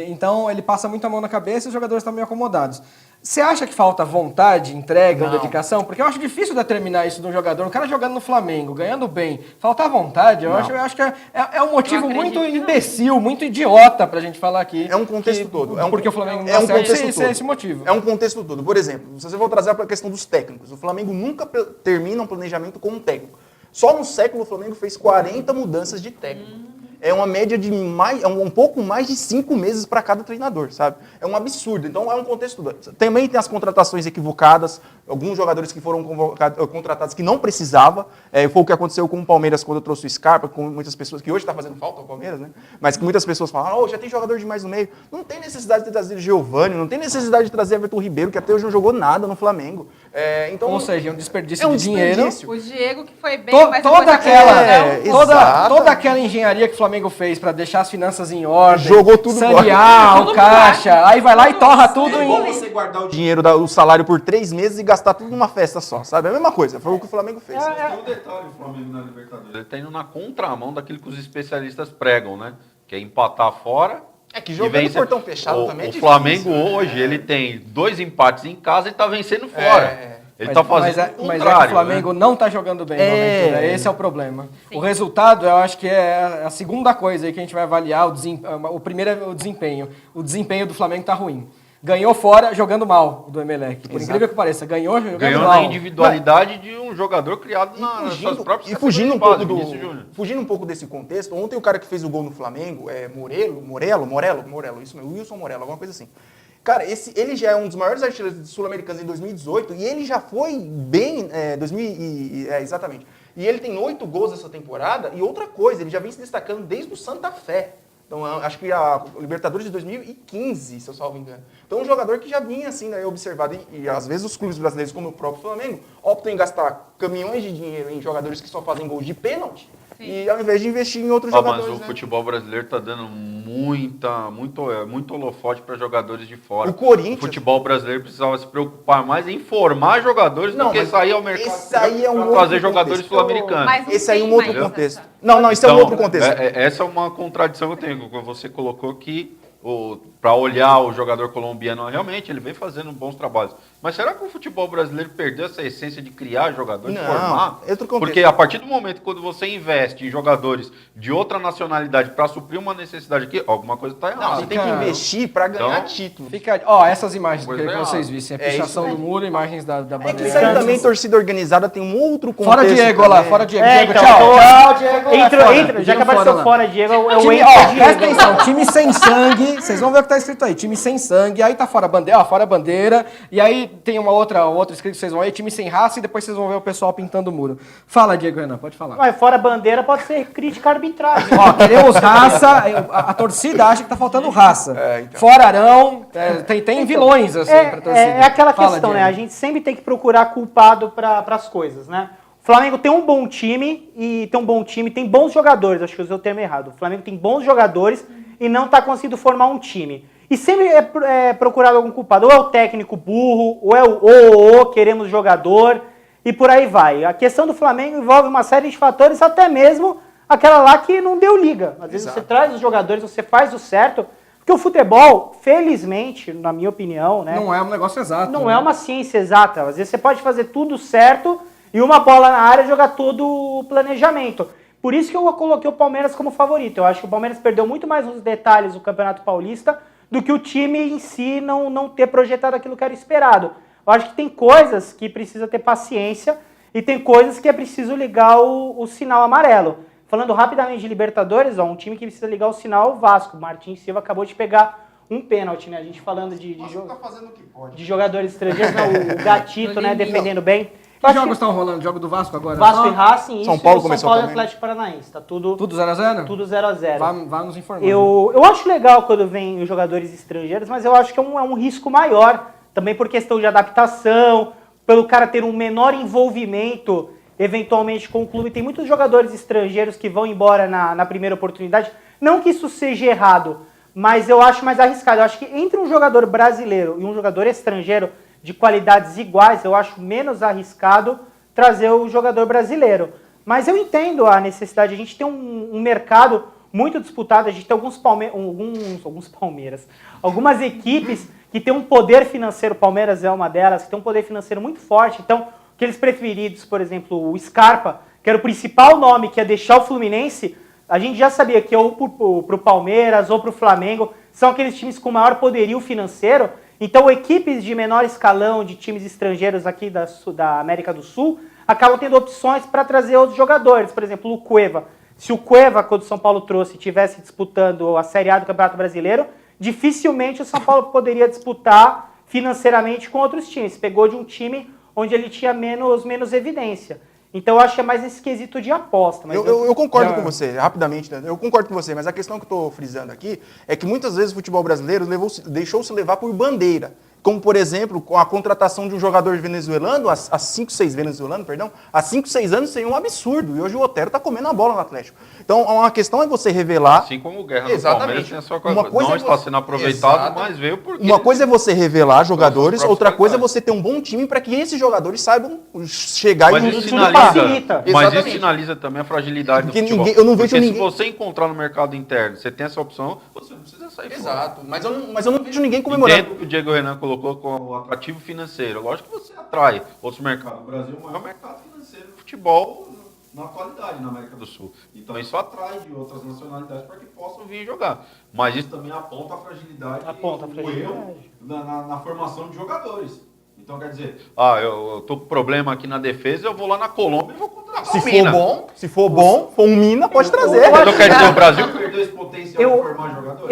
[SPEAKER 1] Então ele passa muito a mão na cabeça e os jogadores estão meio acomodados. Você acha que falta vontade, entrega, dedicação? Porque eu acho difícil determinar isso de um jogador. Um cara jogando no Flamengo, ganhando bem, faltar vontade, eu acho que é um motivo muito imbecil, muito idiota pra gente falar aqui.
[SPEAKER 7] É um contexto todo.
[SPEAKER 1] Porque o Flamengo
[SPEAKER 7] é um contexto todo.
[SPEAKER 1] É esse motivo.
[SPEAKER 7] É um contexto todo. Por exemplo, se você for trazer para a questão dos técnicos, o Flamengo nunca termina um planejamento com um técnico. Só no século o Flamengo fez 40 mudanças de técnico. É uma média de um pouco mais de 5 meses para cada treinador, sabe? É um absurdo. Então é um contexto. Também tem as contratações equivocadas, alguns jogadores que foram contratados que não precisava. Foi o que aconteceu com o Palmeiras quando trouxe o Scarpa, com muitas pessoas que hoje está fazendo falta ao Palmeiras, né? Mas que muitas pessoas falam, já tem jogador demais no meio. Não tem necessidade de trazer Giovani, não tem necessidade de trazer Everton Ribeiro, que até hoje não jogou nada no Flamengo. Então,
[SPEAKER 1] ou seja, é um desperdício de dinheiro.
[SPEAKER 5] O Diego que foi bem, mas
[SPEAKER 1] toda aquela engenharia que o Flamengo fez para deixar as finanças em ordem,
[SPEAKER 7] jogou tudo
[SPEAKER 1] sanear o caixa, aí vai lá e torra tudo
[SPEAKER 7] em... você guardar o dinheiro, o salário por 3 meses e gastar tudo numa festa só, sabe? É a mesma coisa, foi o que o Flamengo fez.
[SPEAKER 4] Tem um detalhe, o Flamengo na Libertadores, ele tá indo na contramão daquilo que os especialistas pregam, né? Que é empatar fora.
[SPEAKER 7] Que jogando em portão fechado também é difícil.
[SPEAKER 4] O Flamengo hoje, ele tem 2 empates em casa e tá vencendo fora. Ele está fazendo o contrário,
[SPEAKER 1] mas o Flamengo não está jogando bem, esse é o problema. Sim. O resultado, eu acho que é a segunda coisa aí que a gente vai avaliar, o primeiro é o desempenho. O desempenho do Flamengo está ruim. Ganhou fora, jogando mal, do Emelec. Por incrível que pareça, ganhou jogando mal.
[SPEAKER 4] Ganhou na individualidade de um jogador criado nas suas próprias
[SPEAKER 7] fugindo um pouco desse contexto, ontem o cara que fez o gol no Flamengo, Morello, isso mesmo, Wilson Morello, alguma coisa assim. Cara, ele já é um dos maiores artilheiros sul-americanos em 2018 e ele já foi bem, exatamente. E ele tem 8 gols essa temporada e outra coisa, ele já vem se destacando desde o Santa Fé. Então, acho que a Libertadores de 2015, se eu salvo engano. Então, um jogador que já vinha assim, né, observado. E às vezes os clubes brasileiros, como o próprio Flamengo, optam em gastar caminhões de dinheiro em jogadores que só fazem gols de pênalti. Sim. E ao invés de investir em outros jogadores.
[SPEAKER 4] Mas o futebol brasileiro está dando muito holofote para jogadores de fora.
[SPEAKER 7] O Corinthians.
[SPEAKER 4] O futebol brasileiro precisava se preocupar mais em formar jogadores do que sair ao mercado para trazer jogadores sul-americanos.
[SPEAKER 7] Esse aí é um outro contexto. Não, isso é um outro contexto.
[SPEAKER 4] Essa é uma contradição que eu tenho. Você colocou que para olhar o jogador colombiano, realmente ele vem fazendo bons trabalhos. Mas será que o futebol brasileiro perdeu essa essência de criar jogadores, de
[SPEAKER 7] Não,
[SPEAKER 4] formar?
[SPEAKER 7] outro contexto.
[SPEAKER 4] Porque a partir do momento quando você investe em jogadores de outra nacionalidade para suprir uma necessidade aqui, alguma coisa está errada.
[SPEAKER 7] Não, você tem que investir para ganhar
[SPEAKER 4] Então,
[SPEAKER 7] título.
[SPEAKER 1] Fica, ó, essas imagens que eu
[SPEAKER 4] Coisa
[SPEAKER 1] queria que vocês
[SPEAKER 4] errada.
[SPEAKER 1] vissem. A
[SPEAKER 7] É isso
[SPEAKER 1] pichação do
[SPEAKER 7] mesmo.
[SPEAKER 1] muro, imagens da bandeira.
[SPEAKER 7] Isso aí também, torcida organizada, tem um outro contexto.
[SPEAKER 1] Fora Diego, lá,
[SPEAKER 7] também.
[SPEAKER 1] fora Diego.
[SPEAKER 6] É,
[SPEAKER 1] Diego,
[SPEAKER 6] então,
[SPEAKER 1] tchau. Tchau, Diego.
[SPEAKER 6] Entra, já que apareceu
[SPEAKER 1] lá.
[SPEAKER 6] fora, Diego, é o
[SPEAKER 1] Time,
[SPEAKER 6] Entra
[SPEAKER 1] ó,
[SPEAKER 6] Diego.
[SPEAKER 1] presta atenção, time sem sangue, vocês vão ver o que tá escrito aí, time sem sangue, aí tá fora a bandeira, ó, fora a bandeira, e aí tem uma outra escrito que vocês vão ver, time sem raça, e depois vocês vão ver o pessoal pintando o muro. Fala, Diego Renan, pode falar.
[SPEAKER 6] Mas fora a bandeira pode ser crítica à arbitragem.
[SPEAKER 1] Ó, queremos raça, a torcida acha que tá faltando raça. Fora Arão, tem vilões, assim, pra torcida.
[SPEAKER 6] É aquela
[SPEAKER 1] Fala,
[SPEAKER 6] questão, né?
[SPEAKER 1] Diego.
[SPEAKER 6] A gente sempre tem que procurar culpado para as coisas, né? O Flamengo tem um bom time e tem bons jogadores, acho que eu usei o termo errado. O Flamengo tem bons jogadores e não tá conseguindo formar um time. E sempre é procurado algum culpado. Ou é o técnico burro, ou é o queremos jogador, e por aí vai. A questão do Flamengo envolve uma série de fatores, até mesmo aquela lá que não deu liga. Às vezes você traz os jogadores, você faz o certo, porque o futebol, felizmente, na minha opinião, né,
[SPEAKER 1] Não é um negócio exato.
[SPEAKER 6] não
[SPEAKER 1] né?
[SPEAKER 6] é uma ciência exata. Às vezes você pode fazer tudo certo e uma bola na área jogar todo o planejamento. Por isso que eu coloquei o Palmeiras como favorito. Eu acho que o Palmeiras perdeu muito mais nos detalhes do Campeonato Paulista do que o time em si não ter projetado aquilo que era esperado. Eu acho que tem coisas que precisa ter paciência e tem coisas que é preciso ligar o sinal amarelo. Falando rapidamente de Libertadores, ó, um time que precisa ligar o sinal é o Vasco. O Martins Silva acabou de pegar um pênalti, né? A gente falando de jogadores estrangeiros, não, o Gatito, né, defendendo bem.
[SPEAKER 1] Que jogos estão rolando? O jogo do Vasco agora?
[SPEAKER 6] Vasco e Racing,
[SPEAKER 7] São
[SPEAKER 6] isso,
[SPEAKER 7] Paulo
[SPEAKER 6] e o
[SPEAKER 7] começou
[SPEAKER 6] São Paulo e
[SPEAKER 7] também.
[SPEAKER 6] Atlético Paranaense. Tá tudo
[SPEAKER 1] 0x0?
[SPEAKER 6] tudo 0x0.
[SPEAKER 1] Vá nos informando.
[SPEAKER 6] Eu acho legal quando vem os jogadores estrangeiros, mas eu acho que é um risco maior, também por questão de adaptação, pelo cara ter um menor envolvimento, eventualmente, com o clube. Tem muitos jogadores estrangeiros que vão embora na primeira oportunidade. Não que isso seja errado, mas eu acho mais arriscado. Eu acho que entre um jogador brasileiro e um jogador estrangeiro de qualidades iguais, eu acho menos arriscado trazer o jogador brasileiro. Mas eu entendo a necessidade. A gente tem um mercado muito disputado, a gente tem algumas equipes que tem um poder financeiro, o Palmeiras é uma delas, que tem um poder financeiro muito forte. Então, aqueles preferidos, por exemplo, o Scarpa, que era o principal nome que ia deixar o Fluminense, a gente já sabia que ou para o Palmeiras ou para o Flamengo, são aqueles times com maior poderio financeiro. Então, equipes de menor escalão, de times estrangeiros aqui da América do Sul, acabam tendo opções para trazer outros jogadores. Por exemplo, o Cueva. Se o Cueva, quando o São Paulo trouxe, estivesse disputando a Série A do Campeonato Brasileiro, dificilmente o São Paulo poderia disputar financeiramente com outros times. Pegou de um time onde ele tinha menos evidência. Então, eu acho que é mais esse quesito de aposta. Mas
[SPEAKER 7] Eu concordo com você, rapidamente, né? Eu concordo com você, mas a questão que eu estou frisando aqui é que muitas vezes o futebol brasileiro deixou-se levar por bandeira. Como, por exemplo, com a contratação de um jogador venezuelano, há 5, 6 anos, seria um absurdo. E hoje o Otero está comendo a bola no Atlético. Então, uma questão é você revelar...
[SPEAKER 4] Assim como o Guerra no
[SPEAKER 7] Exatamente.
[SPEAKER 4] Palmeiras tem a sua coisa.
[SPEAKER 7] Uma coisa
[SPEAKER 4] Não
[SPEAKER 7] é
[SPEAKER 4] está
[SPEAKER 7] você-
[SPEAKER 4] sendo aproveitado,
[SPEAKER 7] Exato.
[SPEAKER 4] mas veio porque...
[SPEAKER 7] Uma coisa é você revelar jogadores,
[SPEAKER 4] próprios
[SPEAKER 7] outra coisa é
[SPEAKER 4] qualidades.
[SPEAKER 7] você ter um bom time para que esses jogadores saibam chegar
[SPEAKER 4] Mas
[SPEAKER 7] e
[SPEAKER 4] isso
[SPEAKER 7] tudo
[SPEAKER 4] sinaliza,
[SPEAKER 6] facilita.
[SPEAKER 4] mas isso
[SPEAKER 7] Exatamente.
[SPEAKER 4] sinaliza também a fragilidade
[SPEAKER 7] Porque
[SPEAKER 4] do futebol.
[SPEAKER 7] ninguém- eu não vejo
[SPEAKER 4] Porque
[SPEAKER 7] ninguém-
[SPEAKER 4] se você encontrar no mercado interno, você tem essa opção, você não precisa sair fora.
[SPEAKER 7] Exato, mas eu não vejo ninguém comemorando.
[SPEAKER 4] Entendo o que o Diego Renan colocou com o atrativo financeiro. Lógico que você atrai outros mercados. O Brasil é o maior mercado financeiro do futebol na atualidade na América do Sul. Então isso atrai de outras nacionalidades para que possam vir jogar. Mas isso também aponta a fragilidade o erro na formação de jogadores. Então quer dizer, eu tô com problema aqui na defesa, eu vou lá na Colômbia e vou contratar
[SPEAKER 7] Se
[SPEAKER 4] um
[SPEAKER 7] for
[SPEAKER 4] Mina.
[SPEAKER 7] bom, for um Mina, pode trazer.
[SPEAKER 4] Então quer dizer, o Brasil perdeu esse potencial de formar jogadores?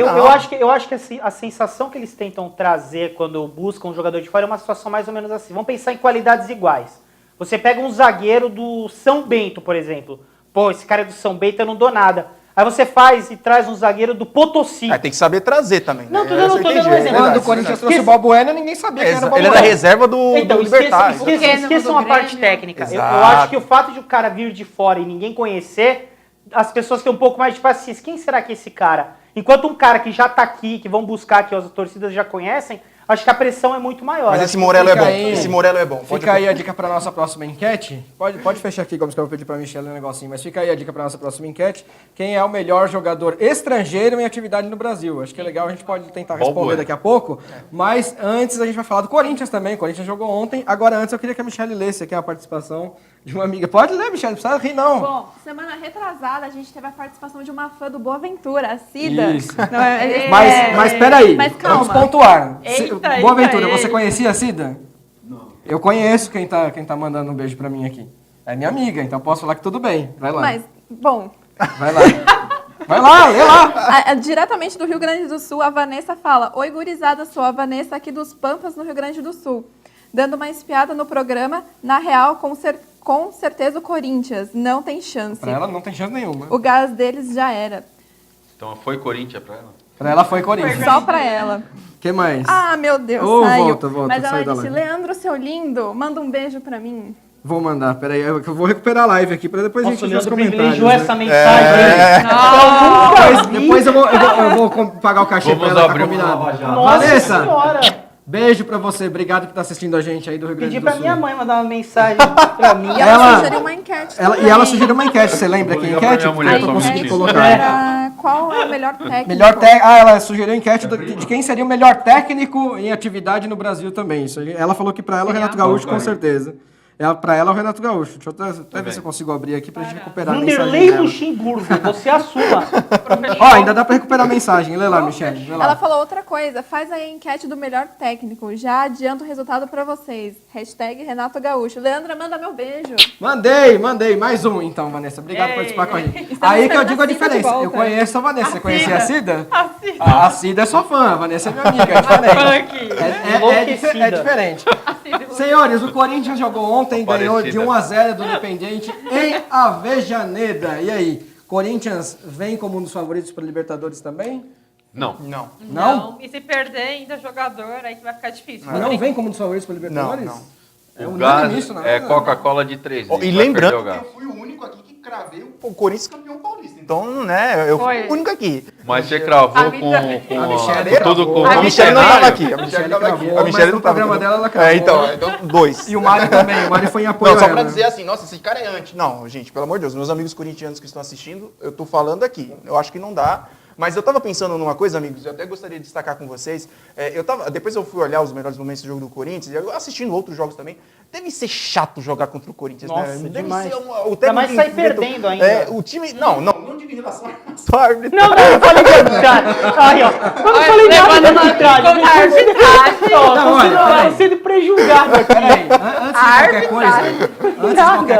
[SPEAKER 6] Eu acho que a sensação que eles tentam trazer quando buscam um jogador de fora é uma situação mais ou menos assim. Vamos pensar em qualidades iguais. Você pega um zagueiro do São Bento, por exemplo. Pô, esse cara é do São Bento, eu não dou nada. Aí você faz e traz um zagueiro do Potosí.
[SPEAKER 7] Tem que saber trazer também.
[SPEAKER 6] Não,
[SPEAKER 7] né?
[SPEAKER 6] tô dando um exemplo.
[SPEAKER 1] Quando o Corinthians trouxe o Balbuena, ninguém sabia quem era o
[SPEAKER 7] Ele
[SPEAKER 1] Balbuena.
[SPEAKER 7] era reserva do
[SPEAKER 6] Então,
[SPEAKER 7] Libertad.
[SPEAKER 6] esqueçam a parte técnica. Eu
[SPEAKER 7] Exato.
[SPEAKER 6] acho que o fato de o cara vir de fora e ninguém conhecer, as pessoas têm um pouco mais de paciência. Quem será que é esse cara? Enquanto um cara que já tá aqui, que vão buscar, que as torcidas já conhecem, acho que a pressão é muito maior.
[SPEAKER 7] Mas
[SPEAKER 6] Acho
[SPEAKER 7] esse
[SPEAKER 6] que
[SPEAKER 7] Morello é
[SPEAKER 1] fica
[SPEAKER 7] bom.
[SPEAKER 1] aí-
[SPEAKER 7] Esse Morello é bom.
[SPEAKER 1] Fica aí a dica para nossa próxima enquete. Pode fechar aqui, Gomes, que eu vou pedir para a Michelle um negocinho. Mas fica aí a dica para nossa próxima enquete. Quem é o melhor jogador estrangeiro em atividade no Brasil? Acho que é legal, a gente pode tentar responder daqui a pouco. Mas antes a gente vai falar do Corinthians também. O Corinthians jogou ontem. Agora antes eu queria que a Michelle lesse aqui a participação de uma amiga. Pode ler, Michelle, não precisa rir não.
[SPEAKER 2] Bom, semana retrasada a gente teve a participação de uma fã do Boaventura, a Cida.
[SPEAKER 1] Isso.
[SPEAKER 2] Não,
[SPEAKER 1] Mas peraí,
[SPEAKER 2] Mas calma.
[SPEAKER 1] vamos pontuar.
[SPEAKER 5] Eita,
[SPEAKER 1] Boaventura,
[SPEAKER 5] eita,
[SPEAKER 1] você
[SPEAKER 5] eita.
[SPEAKER 1] conhecia a Cida? Não. Eu conheço quem tá mandando um beijo pra mim aqui. É minha amiga, então posso falar que tudo bem. Vai lá.
[SPEAKER 2] Mas, bom,
[SPEAKER 1] Vai lá. Vai lá, lê lá.
[SPEAKER 2] diretamente do Rio Grande do Sul, a Vanessa fala: Oi, gurizada, sou a Vanessa aqui dos Pampas, no Rio Grande do Sul. Dando uma espiada no programa, na real, com certeza o Corinthians. Não tem chance.
[SPEAKER 1] Pra ela não tem chance nenhuma.
[SPEAKER 2] O gás deles já era.
[SPEAKER 4] Então foi Corinthians pra ela?
[SPEAKER 1] Pra ela foi Corinthians.
[SPEAKER 2] Só pra ela.
[SPEAKER 1] O que mais?
[SPEAKER 2] Ah, meu Deus,
[SPEAKER 1] Ô,
[SPEAKER 2] saiu.
[SPEAKER 1] volta,
[SPEAKER 2] Mas
[SPEAKER 1] sai
[SPEAKER 2] ela
[SPEAKER 1] da
[SPEAKER 2] disse:
[SPEAKER 1] live.
[SPEAKER 2] Leandro, seu lindo, manda um beijo pra mim.
[SPEAKER 1] Vou mandar, peraí. Eu vou recuperar a live aqui pra depois a
[SPEAKER 6] Nossa,
[SPEAKER 1] gente
[SPEAKER 6] o
[SPEAKER 1] ver os
[SPEAKER 6] Leandro
[SPEAKER 1] comentários.
[SPEAKER 6] privilegiou
[SPEAKER 1] né?
[SPEAKER 6] essa mensagem.
[SPEAKER 1] Depois eu vou pagar o cachê
[SPEAKER 4] Vamos
[SPEAKER 1] pra ela, tá
[SPEAKER 4] abrir uma
[SPEAKER 1] combinado.
[SPEAKER 4] Lava Jato.
[SPEAKER 6] Nossa
[SPEAKER 1] Vanessa,
[SPEAKER 6] senhora.
[SPEAKER 1] beijo pra você. Obrigado por estar assistindo a gente aí do Rio Grande
[SPEAKER 6] Pedi
[SPEAKER 1] do
[SPEAKER 6] pra
[SPEAKER 1] Sul.
[SPEAKER 6] minha mãe mandar uma mensagem pra mim.
[SPEAKER 2] E ela sugeriu uma enquete também.
[SPEAKER 1] E ela sugeriu uma enquete, você lembra
[SPEAKER 4] Vou
[SPEAKER 1] que
[SPEAKER 4] ligar pra
[SPEAKER 1] enquete?
[SPEAKER 4] minha mulher,
[SPEAKER 1] Eu
[SPEAKER 4] só um
[SPEAKER 1] consegui
[SPEAKER 4] minutinho.
[SPEAKER 1] colocar.
[SPEAKER 2] Era qual é o melhor técnico?
[SPEAKER 1] Ela sugeriu a enquete de quem seria o melhor técnico em atividade no Brasil também. Isso aí, ela falou que pra ela é o Renato Gaúcho, com certeza. Pra ela é o Renato Gaúcho. Deixa eu até ver se eu consigo abrir aqui pra gente recuperar a mensagem
[SPEAKER 6] Vanderlei
[SPEAKER 1] dela.
[SPEAKER 6] Luxemburgo, você assuma.
[SPEAKER 1] Ó, ainda dá pra recuperar a mensagem. Lê lá, Michelle. Lê lá.
[SPEAKER 2] Ela falou outra coisa. Faz aí a enquete do melhor técnico. Já adianto o resultado pra vocês. Hashtag Renato Gaúcho. Leandra, manda meu beijo.
[SPEAKER 1] Mandei. Mais um, então, Vanessa. Obrigado por participar com a gente. Aí que eu digo a diferença. Eu conheço a Vanessa. Você conhecia a Cida? A Cida é sua fã. A Vanessa é minha amiga. É diferente. É diferente. Senhores, o Corinthians jogou ontem, ganhou de 1-0 do Independiente em Avejaneda. E aí, Corinthians vem como um dos favoritos para Libertadores também?
[SPEAKER 4] Não.
[SPEAKER 1] Não?
[SPEAKER 5] E se perder ainda jogador, aí que vai ficar difícil.
[SPEAKER 1] Não vem como um dos favoritos para Libertadores?
[SPEAKER 7] Não.
[SPEAKER 1] É
[SPEAKER 4] O
[SPEAKER 1] unânime
[SPEAKER 4] gás
[SPEAKER 1] isso, não é?
[SPEAKER 4] é Coca-Cola de 3 litros.
[SPEAKER 7] E
[SPEAKER 4] vai
[SPEAKER 7] lembrando
[SPEAKER 4] perder o
[SPEAKER 7] que
[SPEAKER 4] gás.
[SPEAKER 7] eu fui o único aqui que cravei o Corinthians campeão paulista. Então, né, eu fui o único aqui.
[SPEAKER 4] Mas você cravou
[SPEAKER 5] A
[SPEAKER 4] com
[SPEAKER 1] Michelle
[SPEAKER 4] tudo
[SPEAKER 1] cravou.
[SPEAKER 4] com
[SPEAKER 7] A
[SPEAKER 4] o
[SPEAKER 7] Michelle não
[SPEAKER 4] cenário?
[SPEAKER 7] tava aqui. A Michelle não tava aqui.
[SPEAKER 1] cravou,
[SPEAKER 7] A Michelle
[SPEAKER 1] mas
[SPEAKER 7] não
[SPEAKER 1] no
[SPEAKER 7] tava
[SPEAKER 1] programa
[SPEAKER 7] aqui.
[SPEAKER 1] dela ela cravou.
[SPEAKER 7] Então, dois.
[SPEAKER 1] E o Mário também. O Mário foi em apoio
[SPEAKER 7] Não, só
[SPEAKER 1] a
[SPEAKER 7] pra
[SPEAKER 1] ela.
[SPEAKER 7] dizer assim, nossa, esse cara é anti. Não, gente, pelo amor de Deus, meus amigos corintianos que estão assistindo, eu tô falando aqui. Eu acho que não dá. Mas eu tava pensando numa coisa, amigos, eu até gostaria de destacar com vocês. Depois eu fui olhar os melhores momentos do jogo do Corinthians, e eu assistindo outros jogos também. Deve ser chato jogar contra o Corinthians,
[SPEAKER 6] Nossa,
[SPEAKER 7] né? Deve
[SPEAKER 6] demais.
[SPEAKER 7] ser o
[SPEAKER 6] Ainda mais sair
[SPEAKER 7] enfrenta-
[SPEAKER 6] perdendo ainda.
[SPEAKER 7] O time. Não digo em relação à árbitra.
[SPEAKER 6] Não, eu falei de arbitragem. Aí, ó. Eu não falei nada de arbitragem.
[SPEAKER 5] Contra a arbitragem.
[SPEAKER 6] Ó,
[SPEAKER 1] Não,
[SPEAKER 6] tô
[SPEAKER 1] olha,
[SPEAKER 6] sendo-
[SPEAKER 1] peraí.
[SPEAKER 6] sendo prejulgado aqui.
[SPEAKER 1] Peraí, antes de qualquer coisa,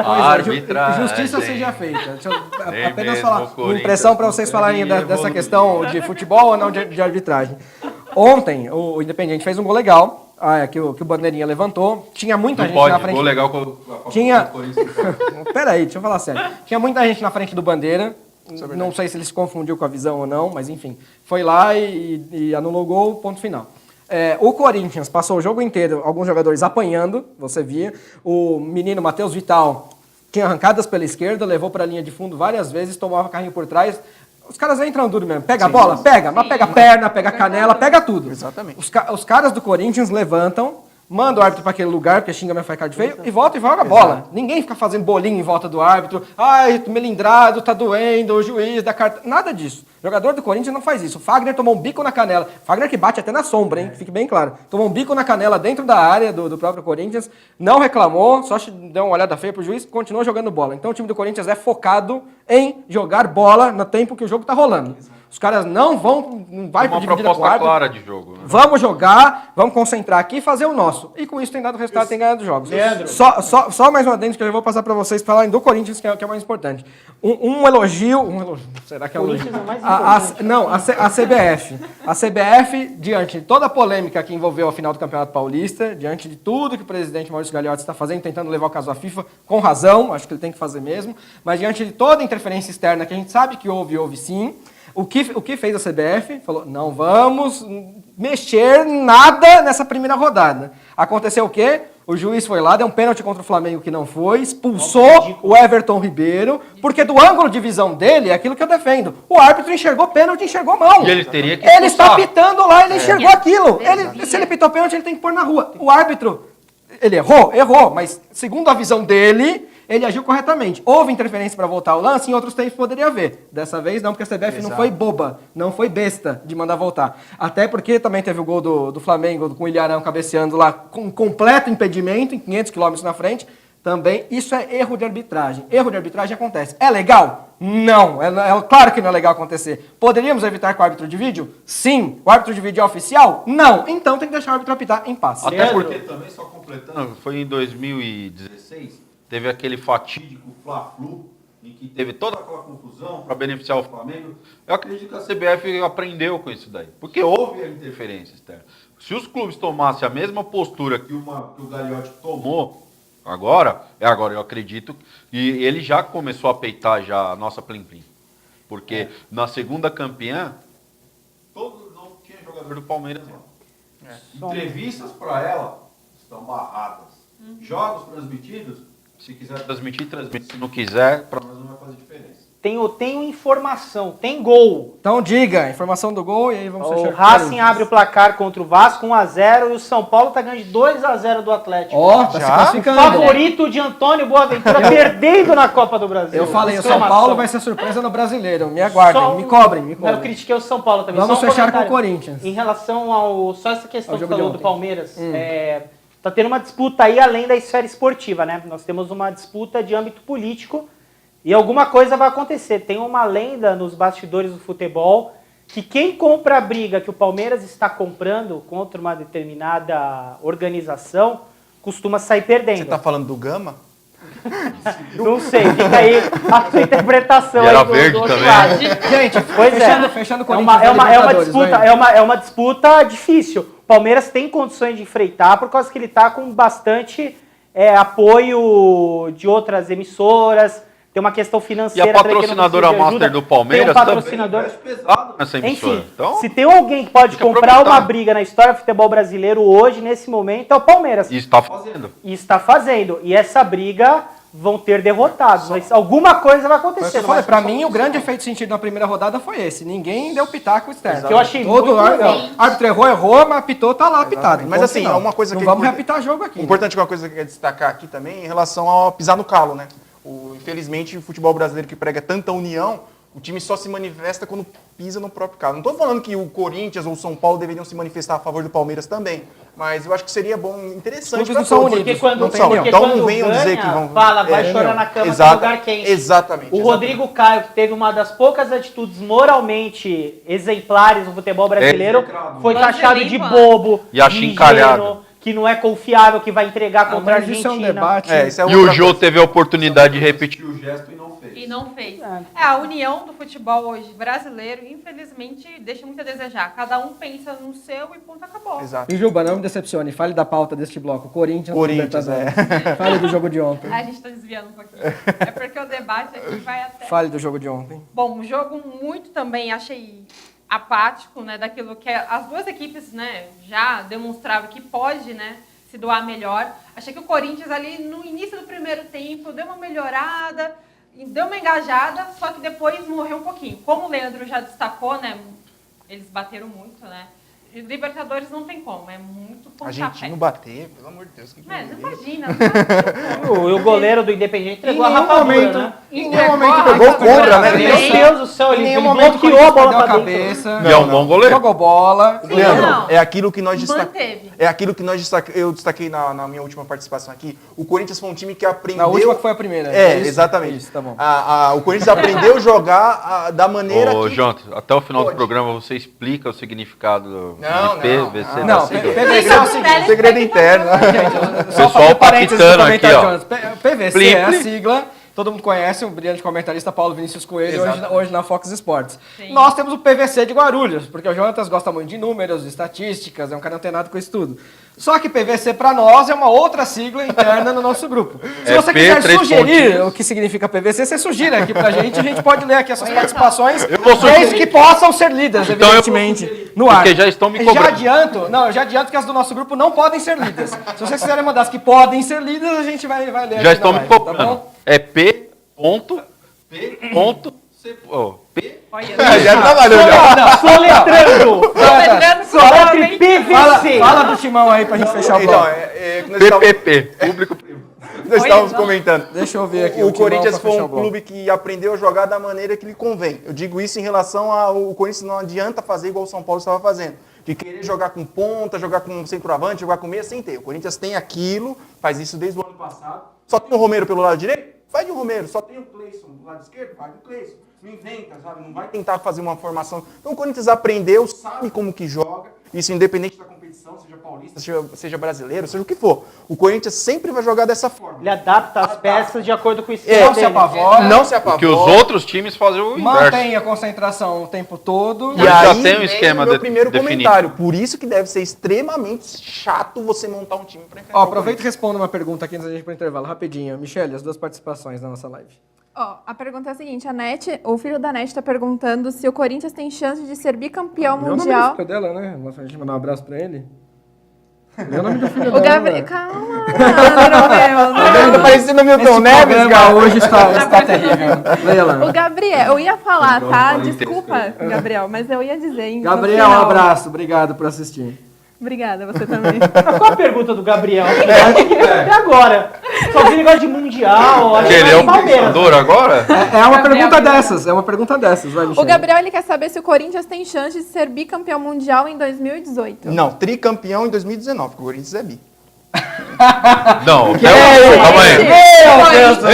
[SPEAKER 4] Arbitragem.
[SPEAKER 1] justiça seja feita. Deixa eu
[SPEAKER 4] Nem
[SPEAKER 1] apenas
[SPEAKER 4] mesmo
[SPEAKER 1] falar
[SPEAKER 4] o Corinthians
[SPEAKER 1] impressão para vocês falarem dessa questão de futebol ou não de arbitragem. Ontem, o Independiente fez um gol legal, que o Bandeirinha levantou. Tinha muita
[SPEAKER 4] Não
[SPEAKER 1] gente
[SPEAKER 4] pode,
[SPEAKER 1] na frente.
[SPEAKER 4] gol legal com a
[SPEAKER 1] Tinha-
[SPEAKER 4] do Corinthians.
[SPEAKER 1] Peraí, deixa eu falar sério. Tinha muita gente na frente do Bandeira. Não sei se ele se confundiu com a visão ou não, mas enfim. Foi lá e anulou o gol, ponto final. O Corinthians passou o jogo inteiro, alguns jogadores apanhando, você via. O menino Matheus Vital tinha arrancadas pela esquerda, levou para a linha de fundo várias vezes, tomava carrinho por trás. Os caras entram duro mesmo. Pega a bola? Pega. Mas pega a perna, pega a canela, pega tudo.
[SPEAKER 7] Exatamente.
[SPEAKER 1] Os caras do Corinthians levantam, manda o árbitro para aquele lugar, porque xinga, mas faz cara de feio, e volta e joga a bola. Ninguém fica fazendo bolinho em volta do árbitro. Ai, melindrado, tá doendo, o juiz da carta. Nada disso. O jogador do Corinthians não faz isso. O Fagner tomou um bico na canela. Fagner que bate até na sombra, hein? Fique bem claro. Tomou um bico na canela dentro da área do próprio Corinthians. Não reclamou, só deu uma olhada feia pro juiz, continuou jogando bola. Então o time do Corinthians é focado em jogar bola no tempo que o jogo tá rolando. Os caras não vai
[SPEAKER 4] Uma
[SPEAKER 1] dividir
[SPEAKER 4] proposta
[SPEAKER 1] com o árbitro.
[SPEAKER 4] clara de jogo. Né?
[SPEAKER 1] Vamos jogar, vamos concentrar aqui e fazer o nosso. E com isso tem dado resultado, tem ganhado jogos.
[SPEAKER 6] Leandro.
[SPEAKER 1] Só mais uma dentro que eu vou passar para vocês falarem do Corinthians, que é o mais importante. Um elogio. Será que é um elogio?
[SPEAKER 6] Corinthians é o mais importante.
[SPEAKER 1] Não, a CBF. A CBF, diante de toda a polêmica que envolveu a final do Campeonato Paulista, diante de tudo que o presidente Maurício Gagliotti está fazendo, tentando levar o caso à FIFA, com razão, acho que ele tem que fazer mesmo, mas diante de toda a interferência externa que a gente sabe que houve sim. O que fez a CBF? Falou, não vamos mexer nada nessa primeira rodada. Aconteceu o quê? O juiz foi lá, deu um pênalti contra o Flamengo que não foi, expulsou o Everton Ribeiro, porque do ângulo de visão dele, é aquilo que eu defendo. O árbitro enxergou pênalti, enxergou mão.
[SPEAKER 4] E ele teria que
[SPEAKER 1] Ele está
[SPEAKER 4] expulsar.
[SPEAKER 1] pitando lá, ele enxergou aquilo. Se ele pitou pênalti, ele tem que pôr na rua. O árbitro, ele errou, mas segundo a visão dele, ele agiu corretamente. Houve interferência para voltar o lance, em outros tempos poderia haver. Dessa vez não, porque a CBF não foi boba, não foi besta de mandar voltar. Até porque também teve o gol do Flamengo com o Ilharão cabeceando lá com completo impedimento, em 500 km na frente. Também isso é erro de arbitragem. Erro de arbitragem acontece. É legal? Não. Claro que não é legal acontecer. Poderíamos evitar com o árbitro de vídeo? Sim. O árbitro de vídeo é oficial? Não. Então tem que deixar o árbitro apitar em paz.
[SPEAKER 4] Até porque também, só completando, foi em 2016... Teve aquele fatídico Fla-Flu, em que teve toda aquela confusão para beneficiar o Flamengo. Eu acredito que a CBF aprendeu com isso daí, porque houve a interferência externa. Se os clubes tomassem a mesma postura que o Gagliotti tomou agora, eu acredito que ele já começou a peitar já a nossa Plim-Plim. Porque na segunda campeã, não tinha jogador do Palmeiras lá. Entrevistas para ela estão barradas. Jogos transmitidos, se quiser transmitir, transmite. Se não quiser, para nós não vai fazer diferença.
[SPEAKER 6] Tenho informação, tem gol.
[SPEAKER 1] Então diga, informação do gol e aí vamos fechar.
[SPEAKER 6] O Racing abre o placar contra o Vasco, 1-0, e o São Paulo tá ganhando de 2-0 do Atlético.
[SPEAKER 1] Ó, tá se classificando.
[SPEAKER 6] Favorito de Antônio Boaventura, perdendo na Copa do Brasil.
[SPEAKER 1] Eu falei, o São Paulo vai ser surpresa no Brasileiro. Me aguardem, me cobrem.
[SPEAKER 6] Eu critiquei o São Paulo também.
[SPEAKER 1] Vamos
[SPEAKER 6] só um
[SPEAKER 1] fechar com o
[SPEAKER 6] comentário.
[SPEAKER 1] Corinthians.
[SPEAKER 6] Em relação só essa questão que falou do Palmeiras, tá tendo uma disputa aí além da esfera esportiva, né? Nós temos uma disputa de âmbito político e alguma coisa vai acontecer. Tem uma lenda nos bastidores do futebol que quem compra a briga que o Palmeiras está comprando contra uma determinada organização costuma sair perdendo.
[SPEAKER 7] Você tá falando do Gama?
[SPEAKER 6] Não sei, fica aí a sua interpretação.
[SPEAKER 4] Era
[SPEAKER 6] aí do
[SPEAKER 4] verde
[SPEAKER 6] outro
[SPEAKER 4] também.
[SPEAKER 6] lado.
[SPEAKER 1] Gente,
[SPEAKER 6] pois
[SPEAKER 1] fechando com
[SPEAKER 6] é uma disputa difícil. O Palmeiras tem condições de enfrentar por causa que ele está com bastante apoio de outras emissoras. Tem uma questão financeira.
[SPEAKER 4] E a patrocinadora master do Palmeiras
[SPEAKER 6] tem um patrocinador
[SPEAKER 4] também pesado nessa emissora.
[SPEAKER 6] Enfim,
[SPEAKER 4] então,
[SPEAKER 6] se tem alguém que pode comprar uma briga na história do futebol brasileiro hoje, nesse momento, é o Palmeiras.
[SPEAKER 4] E está fazendo.
[SPEAKER 6] E essa briga vão ter derrotados. Mas alguma coisa vai acontecer.
[SPEAKER 1] Para mim, o grande efeito sentido na primeira rodada foi esse. Ninguém deu pitaco externo.
[SPEAKER 6] Que eu achei muito legal.
[SPEAKER 1] O árbitro errou, mas apitou, tá lá apitado.
[SPEAKER 7] Mas assim, é uma coisa
[SPEAKER 1] não
[SPEAKER 7] que...
[SPEAKER 1] vamos reapitar jogo aqui.
[SPEAKER 7] Importante, uma coisa que eu quero destacar aqui também, em relação ao pisar no calo, né? Infelizmente, o futebol brasileiro que prega tanta união, o time só se manifesta quando pisa no próprio calo. Não estou falando que o Corinthians ou o São Paulo deveriam se manifestar a favor do Palmeiras também, mas eu acho que seria bom, interessante para todos.
[SPEAKER 6] Porque quando
[SPEAKER 7] então não venham dizer que vão...
[SPEAKER 6] vai chorar na cama no lugar quente.
[SPEAKER 7] Exatamente.
[SPEAKER 6] O Rodrigo Caio, que teve uma das poucas atitudes moralmente exemplares no futebol brasileiro, foi taxado de bobo,
[SPEAKER 4] e achincalhado,
[SPEAKER 6] que não é confiável, que vai entregar contra a Argentina.
[SPEAKER 1] Isso é um debate.
[SPEAKER 4] E o Jô teve a oportunidade de repetir o gesto
[SPEAKER 5] e não fez. A união do futebol hoje brasileiro, infelizmente, deixa muito a desejar. Cada um pensa no seu e ponto, acabou.
[SPEAKER 1] Exato. E Juba, não me decepcione. Fale da pauta deste bloco. Corinthians, Fale do jogo de ontem.
[SPEAKER 5] A gente está desviando um pouquinho. É porque o debate aqui vai até...
[SPEAKER 1] Fale do jogo de ontem.
[SPEAKER 5] Bom, um jogo muito também, achei apático, né, daquilo que as duas equipes, né, já demonstraram que pode, né, se doar melhor. Achei que o Corinthians ali no início do primeiro tempo deu uma melhorada, deu uma engajada, só que depois morreu um pouquinho. Como o Leandro já destacou, né, eles bateram muito, né. Libertadores não tem como, é muito pontapé.
[SPEAKER 7] Argentino bater, pelo amor de Deus.
[SPEAKER 5] Mas imagina.
[SPEAKER 6] O goleiro do Independente entregou a rapadura, né?
[SPEAKER 7] Em nenhum momento pegou contra, né?
[SPEAKER 6] Meu Deus do céu, ele bloqueou a bola pra
[SPEAKER 1] cabeça.
[SPEAKER 4] E é um bom goleiro.
[SPEAKER 1] Jogou bola.
[SPEAKER 7] Leandro, é aquilo que nós
[SPEAKER 5] manteve.
[SPEAKER 7] É aquilo que eu destaquei na minha última participação aqui. O Corinthians foi um time que aprendeu...
[SPEAKER 1] Na última que foi a primeira.
[SPEAKER 7] Exatamente.
[SPEAKER 1] Isso, tá bom.
[SPEAKER 7] O Corinthians aprendeu a jogar da maneira
[SPEAKER 4] Ô,
[SPEAKER 7] que...
[SPEAKER 4] Jonathan, até o final do programa você explica o significado de PVC.
[SPEAKER 1] Não, PVC é o seguinte,
[SPEAKER 7] segredo interno.
[SPEAKER 1] Só fazer parênteses no comentário,
[SPEAKER 4] ó.
[SPEAKER 1] Jonas. PVC é a sigla, todo mundo conhece, o brilhante comentarista Paulo Vinícius Coelho, hoje na Fox Sports. Sim. Nós temos o PVC de Guarulhos, porque o Jonas gosta muito de números, de estatísticas, é um cara antenado com isso tudo. Só que PVC para nós é uma outra sigla interna no nosso grupo. Se
[SPEAKER 4] É
[SPEAKER 1] você
[SPEAKER 4] P,
[SPEAKER 1] quiser
[SPEAKER 4] 3
[SPEAKER 1] sugerir
[SPEAKER 4] pontinhos.
[SPEAKER 1] o que significa PVC, você sugira aqui pra gente. A gente pode ler aqui essas participações,
[SPEAKER 4] vou sugerir.
[SPEAKER 1] desde que possam ser lidas,
[SPEAKER 4] Então eu vou
[SPEAKER 1] evidentemente, no ar.
[SPEAKER 4] Porque já estão me
[SPEAKER 1] Eu
[SPEAKER 4] cobrando.
[SPEAKER 1] já adianto que as do nosso grupo não podem ser lidas. Se vocês quiserem mandar as que podem ser lidas, a gente vai ler
[SPEAKER 4] Já
[SPEAKER 1] aqui
[SPEAKER 4] estão
[SPEAKER 1] na
[SPEAKER 4] me
[SPEAKER 1] live,
[SPEAKER 4] cobrando.
[SPEAKER 1] tá bom?
[SPEAKER 4] É P. P.
[SPEAKER 7] Já trabalhou, já.
[SPEAKER 6] Soletrando! Soletre PVC!
[SPEAKER 1] Fala do Timão aí pra gente fechar o
[SPEAKER 7] Então,
[SPEAKER 1] bloco.
[SPEAKER 4] PPP. Público privado.
[SPEAKER 7] Nós estávamos comentando.
[SPEAKER 1] Deixa eu ver aqui.
[SPEAKER 7] O Corinthians
[SPEAKER 1] Timão pra
[SPEAKER 7] foi
[SPEAKER 1] fechar
[SPEAKER 7] um
[SPEAKER 1] o bloco.
[SPEAKER 7] clube que aprendeu a jogar da maneira que lhe convém. Eu digo isso em relação ao Corinthians não adianta fazer igual o São Paulo estava fazendo. De querer jogar com ponta, jogar com centroavante, jogar com meia sem ter. O Corinthians tem aquilo, faz isso desde o ano passado. Só tem o Romero pelo lado direito? Vai de Romero. Só tem o Cleison do lado esquerdo? Vai do Cleison. Não inventa, sabe? Não vai tentar fazer uma formação. Então o Corinthians aprendeu, sabe como que joga. Isso independente da competição, seja paulista, seja brasileiro, seja o que for. O Corinthians sempre vai jogar dessa forma.
[SPEAKER 6] Ele adapta as peças de acordo com o estilo
[SPEAKER 1] Não se apavora.
[SPEAKER 7] Não se apavora.
[SPEAKER 4] Que os outros times fazem o inverso.
[SPEAKER 1] Mantém a concentração o tempo todo.
[SPEAKER 7] E
[SPEAKER 4] Já
[SPEAKER 7] aí
[SPEAKER 4] tem um
[SPEAKER 7] vem
[SPEAKER 4] esquema
[SPEAKER 7] o meu
[SPEAKER 4] de-
[SPEAKER 7] primeiro
[SPEAKER 4] definido.
[SPEAKER 7] comentário. Por isso que deve ser extremamente chato você montar um time para enfrentar
[SPEAKER 1] Ó,
[SPEAKER 7] o
[SPEAKER 1] aproveita e responda uma pergunta aqui antes da gente ir pro intervalo, rapidinho. Michele, as duas participações na nossa live.
[SPEAKER 2] Ó, a pergunta é a seguinte, o filho da Nete está perguntando se o Corinthians tem chance de ser bicampeão
[SPEAKER 1] Meu
[SPEAKER 2] mundial.
[SPEAKER 1] nome é dela, né? Nossa, a gente mandar um abraço pra ele. Meu nome do filho
[SPEAKER 2] O
[SPEAKER 1] dela.
[SPEAKER 2] Gabriel, calma, não.
[SPEAKER 7] Tá parecendo o Milton
[SPEAKER 1] Esse
[SPEAKER 7] Neves,
[SPEAKER 1] programa
[SPEAKER 7] cara.
[SPEAKER 1] hoje está terrível. Leia lá.
[SPEAKER 2] O Gabriel, eu ia falar, tá? Desculpa, Gabriel, mas eu ia dizer em
[SPEAKER 1] Gabriel, um abraço. Obrigado por assistir.
[SPEAKER 2] Obrigada, você também.
[SPEAKER 6] Qual a pergunta do Gabriel? Até agora. Só vi negócio de mundial. Acho que
[SPEAKER 4] Ele é um
[SPEAKER 6] Palmeiras.
[SPEAKER 4] pensador agora?
[SPEAKER 1] É uma pergunta dessas, vai, Michele.
[SPEAKER 2] O Gabriel, ele quer saber se o Corinthians tem chance de ser bicampeão mundial em 2018.
[SPEAKER 7] Não, tricampeão em 2019, porque o Corinthians é bi.
[SPEAKER 4] Não,
[SPEAKER 1] calma aí. Meu Deus do céu.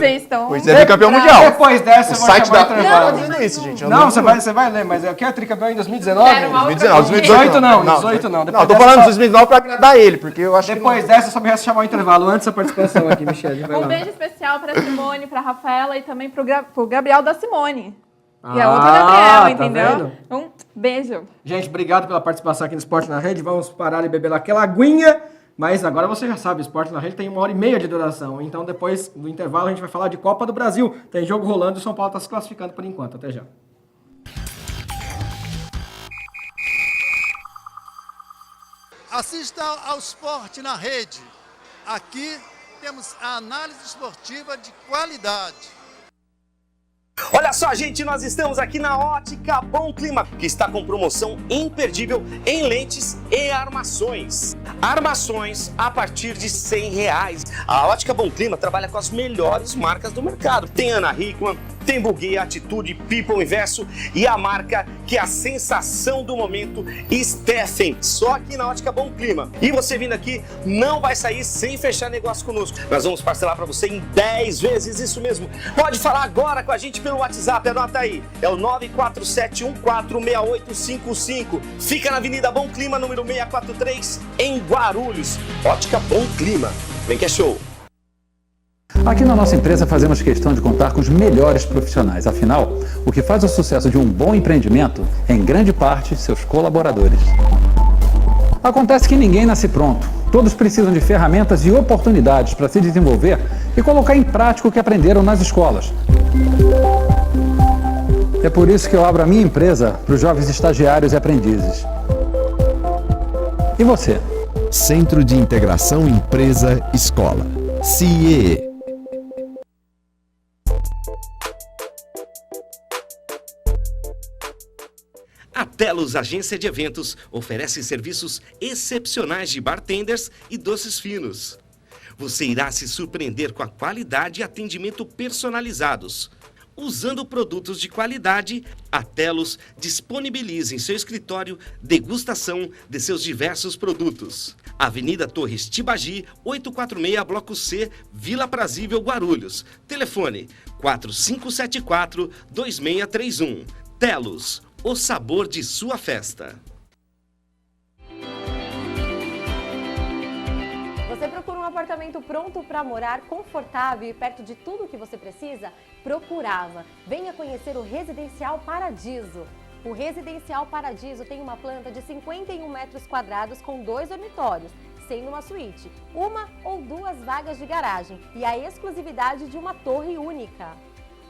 [SPEAKER 2] Vocês estão...
[SPEAKER 7] O Corinthians é bicampeão mundial.
[SPEAKER 1] Depois dessa,
[SPEAKER 7] O
[SPEAKER 1] eu vou
[SPEAKER 7] site
[SPEAKER 1] chamar
[SPEAKER 7] da...
[SPEAKER 1] o intervalo.
[SPEAKER 7] Não, tá dizendo isso, gente. Eu
[SPEAKER 1] Não, você vai ler, mas eu quero tricampeão em 2019?
[SPEAKER 2] Quero uma outra
[SPEAKER 7] 2019,
[SPEAKER 1] 18 não, 18 não.
[SPEAKER 7] Não, eu tô falando de 2019 pra agradar ele, porque eu acho
[SPEAKER 1] Depois
[SPEAKER 7] que...
[SPEAKER 1] dessa, eu só me resta chamar o intervalo. Antes da participação aqui, Michele. Vai
[SPEAKER 2] Um
[SPEAKER 1] lá.
[SPEAKER 2] beijo especial pra Simone, pra Rafaela e também pro Gabriel da Simone. Que é outro Gabriel,
[SPEAKER 1] tá
[SPEAKER 2] entendeu?
[SPEAKER 1] vendo?
[SPEAKER 2] Um beijo.
[SPEAKER 1] Gente, obrigado pela participação aqui no Esporte na Rede. Vamos parar e beber lá aquela aguinha. Mas agora você já sabe, o Esporte na Rede tem 1h30 de duração. Então depois do intervalo a gente vai falar de Copa do Brasil. Tem jogo rolando e o São Paulo está se classificando por enquanto. Até já.
[SPEAKER 9] Assista ao Esporte na Rede. Aqui temos a análise esportiva de qualidade.
[SPEAKER 13] Olha só, gente, nós estamos aqui na Ótica Bom Clima, que está com promoção imperdível em lentes e armações. Armações a partir de R$100. A Ótica Bom Clima trabalha com as melhores marcas do mercado. Tem Ana Hickman, tem Bugatti, Atitude, People Inverso e a marca que é a sensação do momento, Steffen. Só aqui na Ótica Bom Clima. E você vindo aqui não vai sair sem fechar negócio conosco. Nós vamos parcelar para você em 10 vezes, isso mesmo. Pode falar agora com a gente pelo WhatsApp, anota aí. É o 947146855. Fica na Avenida Bom Clima, número 643, em Guarulhos. Ótica Bom Clima. Vem que é show.
[SPEAKER 11] Aqui na nossa empresa fazemos questão de contar com os melhores profissionais. Afinal, o que faz o sucesso de um bom empreendimento é, em grande parte, seus colaboradores. Acontece que ninguém nasce pronto. Todos precisam de ferramentas e oportunidades para se desenvolver e colocar em prática o que aprenderam nas escolas. É por isso que eu abro a minha empresa para os jovens estagiários e aprendizes. E você?
[SPEAKER 12] Centro de Integração Empresa-Escola. CIEE.
[SPEAKER 13] A Telos Agência de Eventos oferece serviços excepcionais de bartenders e doces finos. Você irá se surpreender com a qualidade e atendimento personalizados. Usando produtos de qualidade, a Telos disponibiliza em seu escritório degustação de seus diversos produtos. Avenida Torres Tibagi, 846, Bloco C, Vila Prazível, Guarulhos. Telefone 4574-2631. Telos, o sabor de sua festa.
[SPEAKER 16] Você procura um apartamento pronto para morar, confortável e perto de tudo o que você precisa? Procurava. Venha conhecer o Residencial Paradiso. O Residencial Paradiso tem uma planta de 51 metros quadrados com 2 dormitórios, sendo uma suíte, uma ou 2 vagas de garagem e a exclusividade de uma torre única.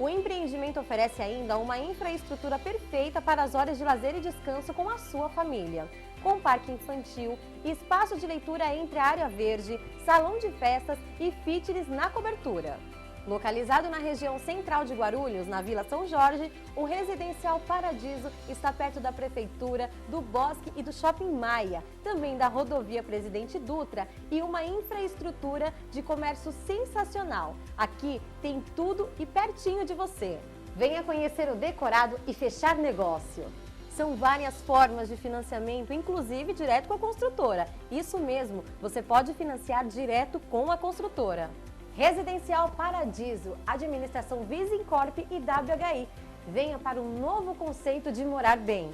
[SPEAKER 16] O empreendimento oferece ainda uma infraestrutura perfeita para as horas de lazer e descanso com a sua família, com parque infantil, espaço de leitura entre a área verde, salão de festas e fitness na cobertura. Localizado na região central de Guarulhos, na Vila São Jorge, o Residencial Paradiso está perto da Prefeitura, do Bosque e do Shopping Maia, também da Rodovia Presidente Dutra e uma infraestrutura de comércio sensacional. Aqui tem tudo e pertinho de você. Venha conhecer o decorado e fechar negócio. São várias formas de financiamento, inclusive direto com a construtora. Isso mesmo, você pode financiar direto com a construtora. Residencial Paradiso, administração Visincorp e WHI. Venha para um novo conceito de morar bem.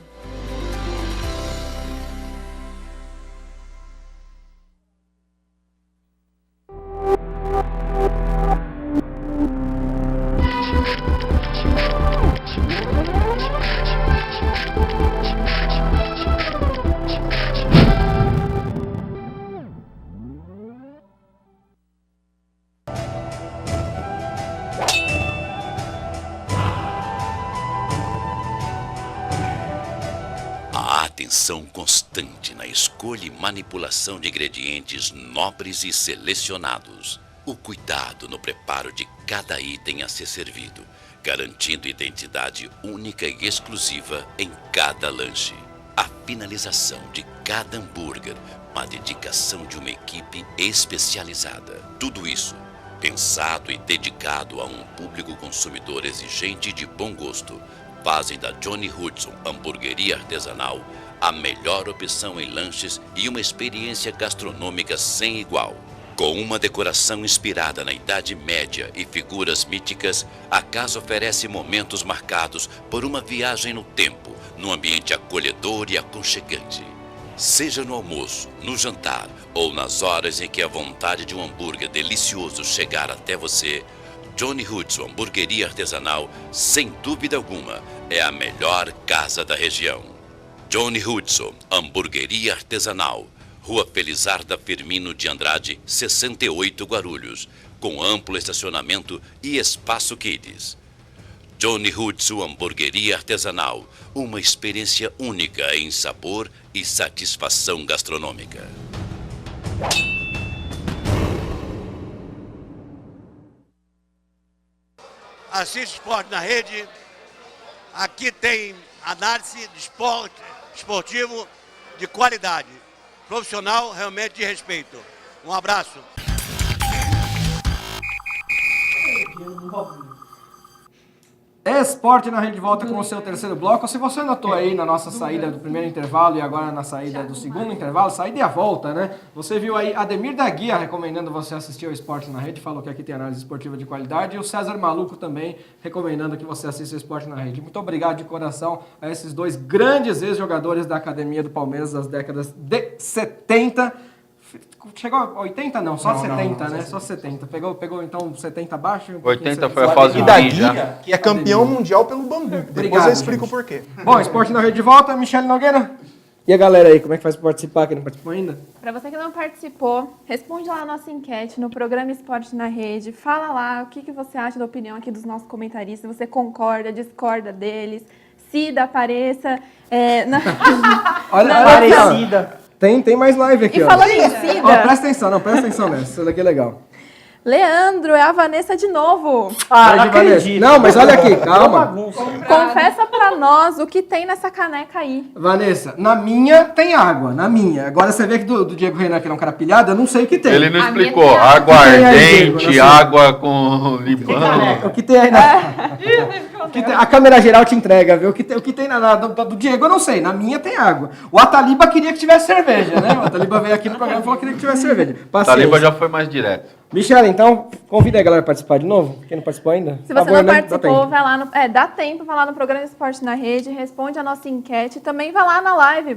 [SPEAKER 10] Atenção constante na escolha e manipulação de ingredientes nobres e selecionados. O cuidado no preparo de cada item a ser servido, garantindo identidade única e exclusiva em cada lanche. A finalização de cada hambúrguer, a dedicação de uma equipe especializada. Tudo isso pensado e dedicado a um público consumidor exigente e de bom gosto, fazem da Johnny Hudson Hamburgueria Artesanal a melhor opção em lanches e uma experiência gastronômica sem igual. Com uma decoração inspirada na Idade Média e figuras míticas, a casa oferece momentos marcados por uma viagem no tempo, num ambiente acolhedor e aconchegante. Seja no almoço, no jantar ou nas horas em que a vontade de um hambúrguer delicioso chegar até você, Johnny Hudson Hamburgueria Artesanal, sem dúvida alguma, é a melhor casa da região. Johnny Hudson Hamburgueria Artesanal, Rua Felizarda Firmino de Andrade, 68 Guarulhos, com amplo estacionamento e espaço kids. Johnny Hudson Hamburgueria Artesanal, uma experiência única em sabor e satisfação gastronômica.
[SPEAKER 15] Assiste Esporte na Rede. Aqui tem análise de esportivo de qualidade, profissional, realmente de respeito. Um abraço.
[SPEAKER 1] Esporte na Rede volta com o seu terceiro bloco. Se você notou aí na nossa saída do primeiro intervalo e agora na saída do segundo intervalo, saída e a volta, né? Você viu aí Ademir da Guia recomendando você assistir ao Esporte na Rede, falou que aqui tem análise esportiva de qualidade, e o César Maluco também recomendando que você assista ao Esporte na Rede. Muito obrigado de coração a esses dois grandes ex-jogadores da Academia do Palmeiras das décadas de 70. Chegou a 80 não, só 70, né? Só 70. Pegou então 70 abaixo.
[SPEAKER 4] 80 foi a fase
[SPEAKER 7] E da
[SPEAKER 4] ruim já.
[SPEAKER 7] Guia, que é campeão mundial pelo Bangu. Depois eu explico o porquê.
[SPEAKER 1] Bom, Esporte na Rede de volta, Michele Nogueira. E a galera aí, como é que faz para participar, que não participou ainda?
[SPEAKER 2] Para você que não participou, responde lá a nossa enquete no programa Esporte na Rede. Fala lá o que você acha da opinião aqui dos nossos comentaristas. Você concorda, discorda deles? Cida, apareça.
[SPEAKER 1] Olha,
[SPEAKER 6] Parecida.
[SPEAKER 1] Tem mais live aqui,
[SPEAKER 2] E
[SPEAKER 1] ó.
[SPEAKER 2] falando em Cida...
[SPEAKER 1] Ó, presta atenção nessa, essa daqui é legal.
[SPEAKER 2] Leandro, é a Vanessa de novo.
[SPEAKER 6] Ah, não
[SPEAKER 1] Beijo, Vanessa.
[SPEAKER 6] acredito.
[SPEAKER 1] Não, mas olha aqui, calma.
[SPEAKER 2] Confessa pra nós o que tem nessa caneca aí.
[SPEAKER 1] Vanessa, na minha tem água, na minha. Agora você vê que do Diego Renan, que é um cara pilhado, eu não sei o que tem.
[SPEAKER 4] Ele não
[SPEAKER 2] A minha
[SPEAKER 4] explicou.
[SPEAKER 2] tem água.
[SPEAKER 4] Água
[SPEAKER 1] O que tem aí, Diego,
[SPEAKER 4] ardente,
[SPEAKER 1] na sua?
[SPEAKER 4] água com limão.
[SPEAKER 1] O que tem aí na... O que tem- a câmera geral te entrega, viu? O que tem do Diego eu não sei, na minha tem água. O Ataliba queria que tivesse cerveja, né? O Ataliba veio aqui no programa e falou que queria que tivesse cerveja.
[SPEAKER 4] Taliba já foi mais direto.
[SPEAKER 1] Michele, então, convida a galera a participar de novo, quem não participou ainda.
[SPEAKER 2] Se você não participou, vai lá dá tempo, vai lá no programa Esporte na Rede, responde a nossa enquete, também vai lá na live,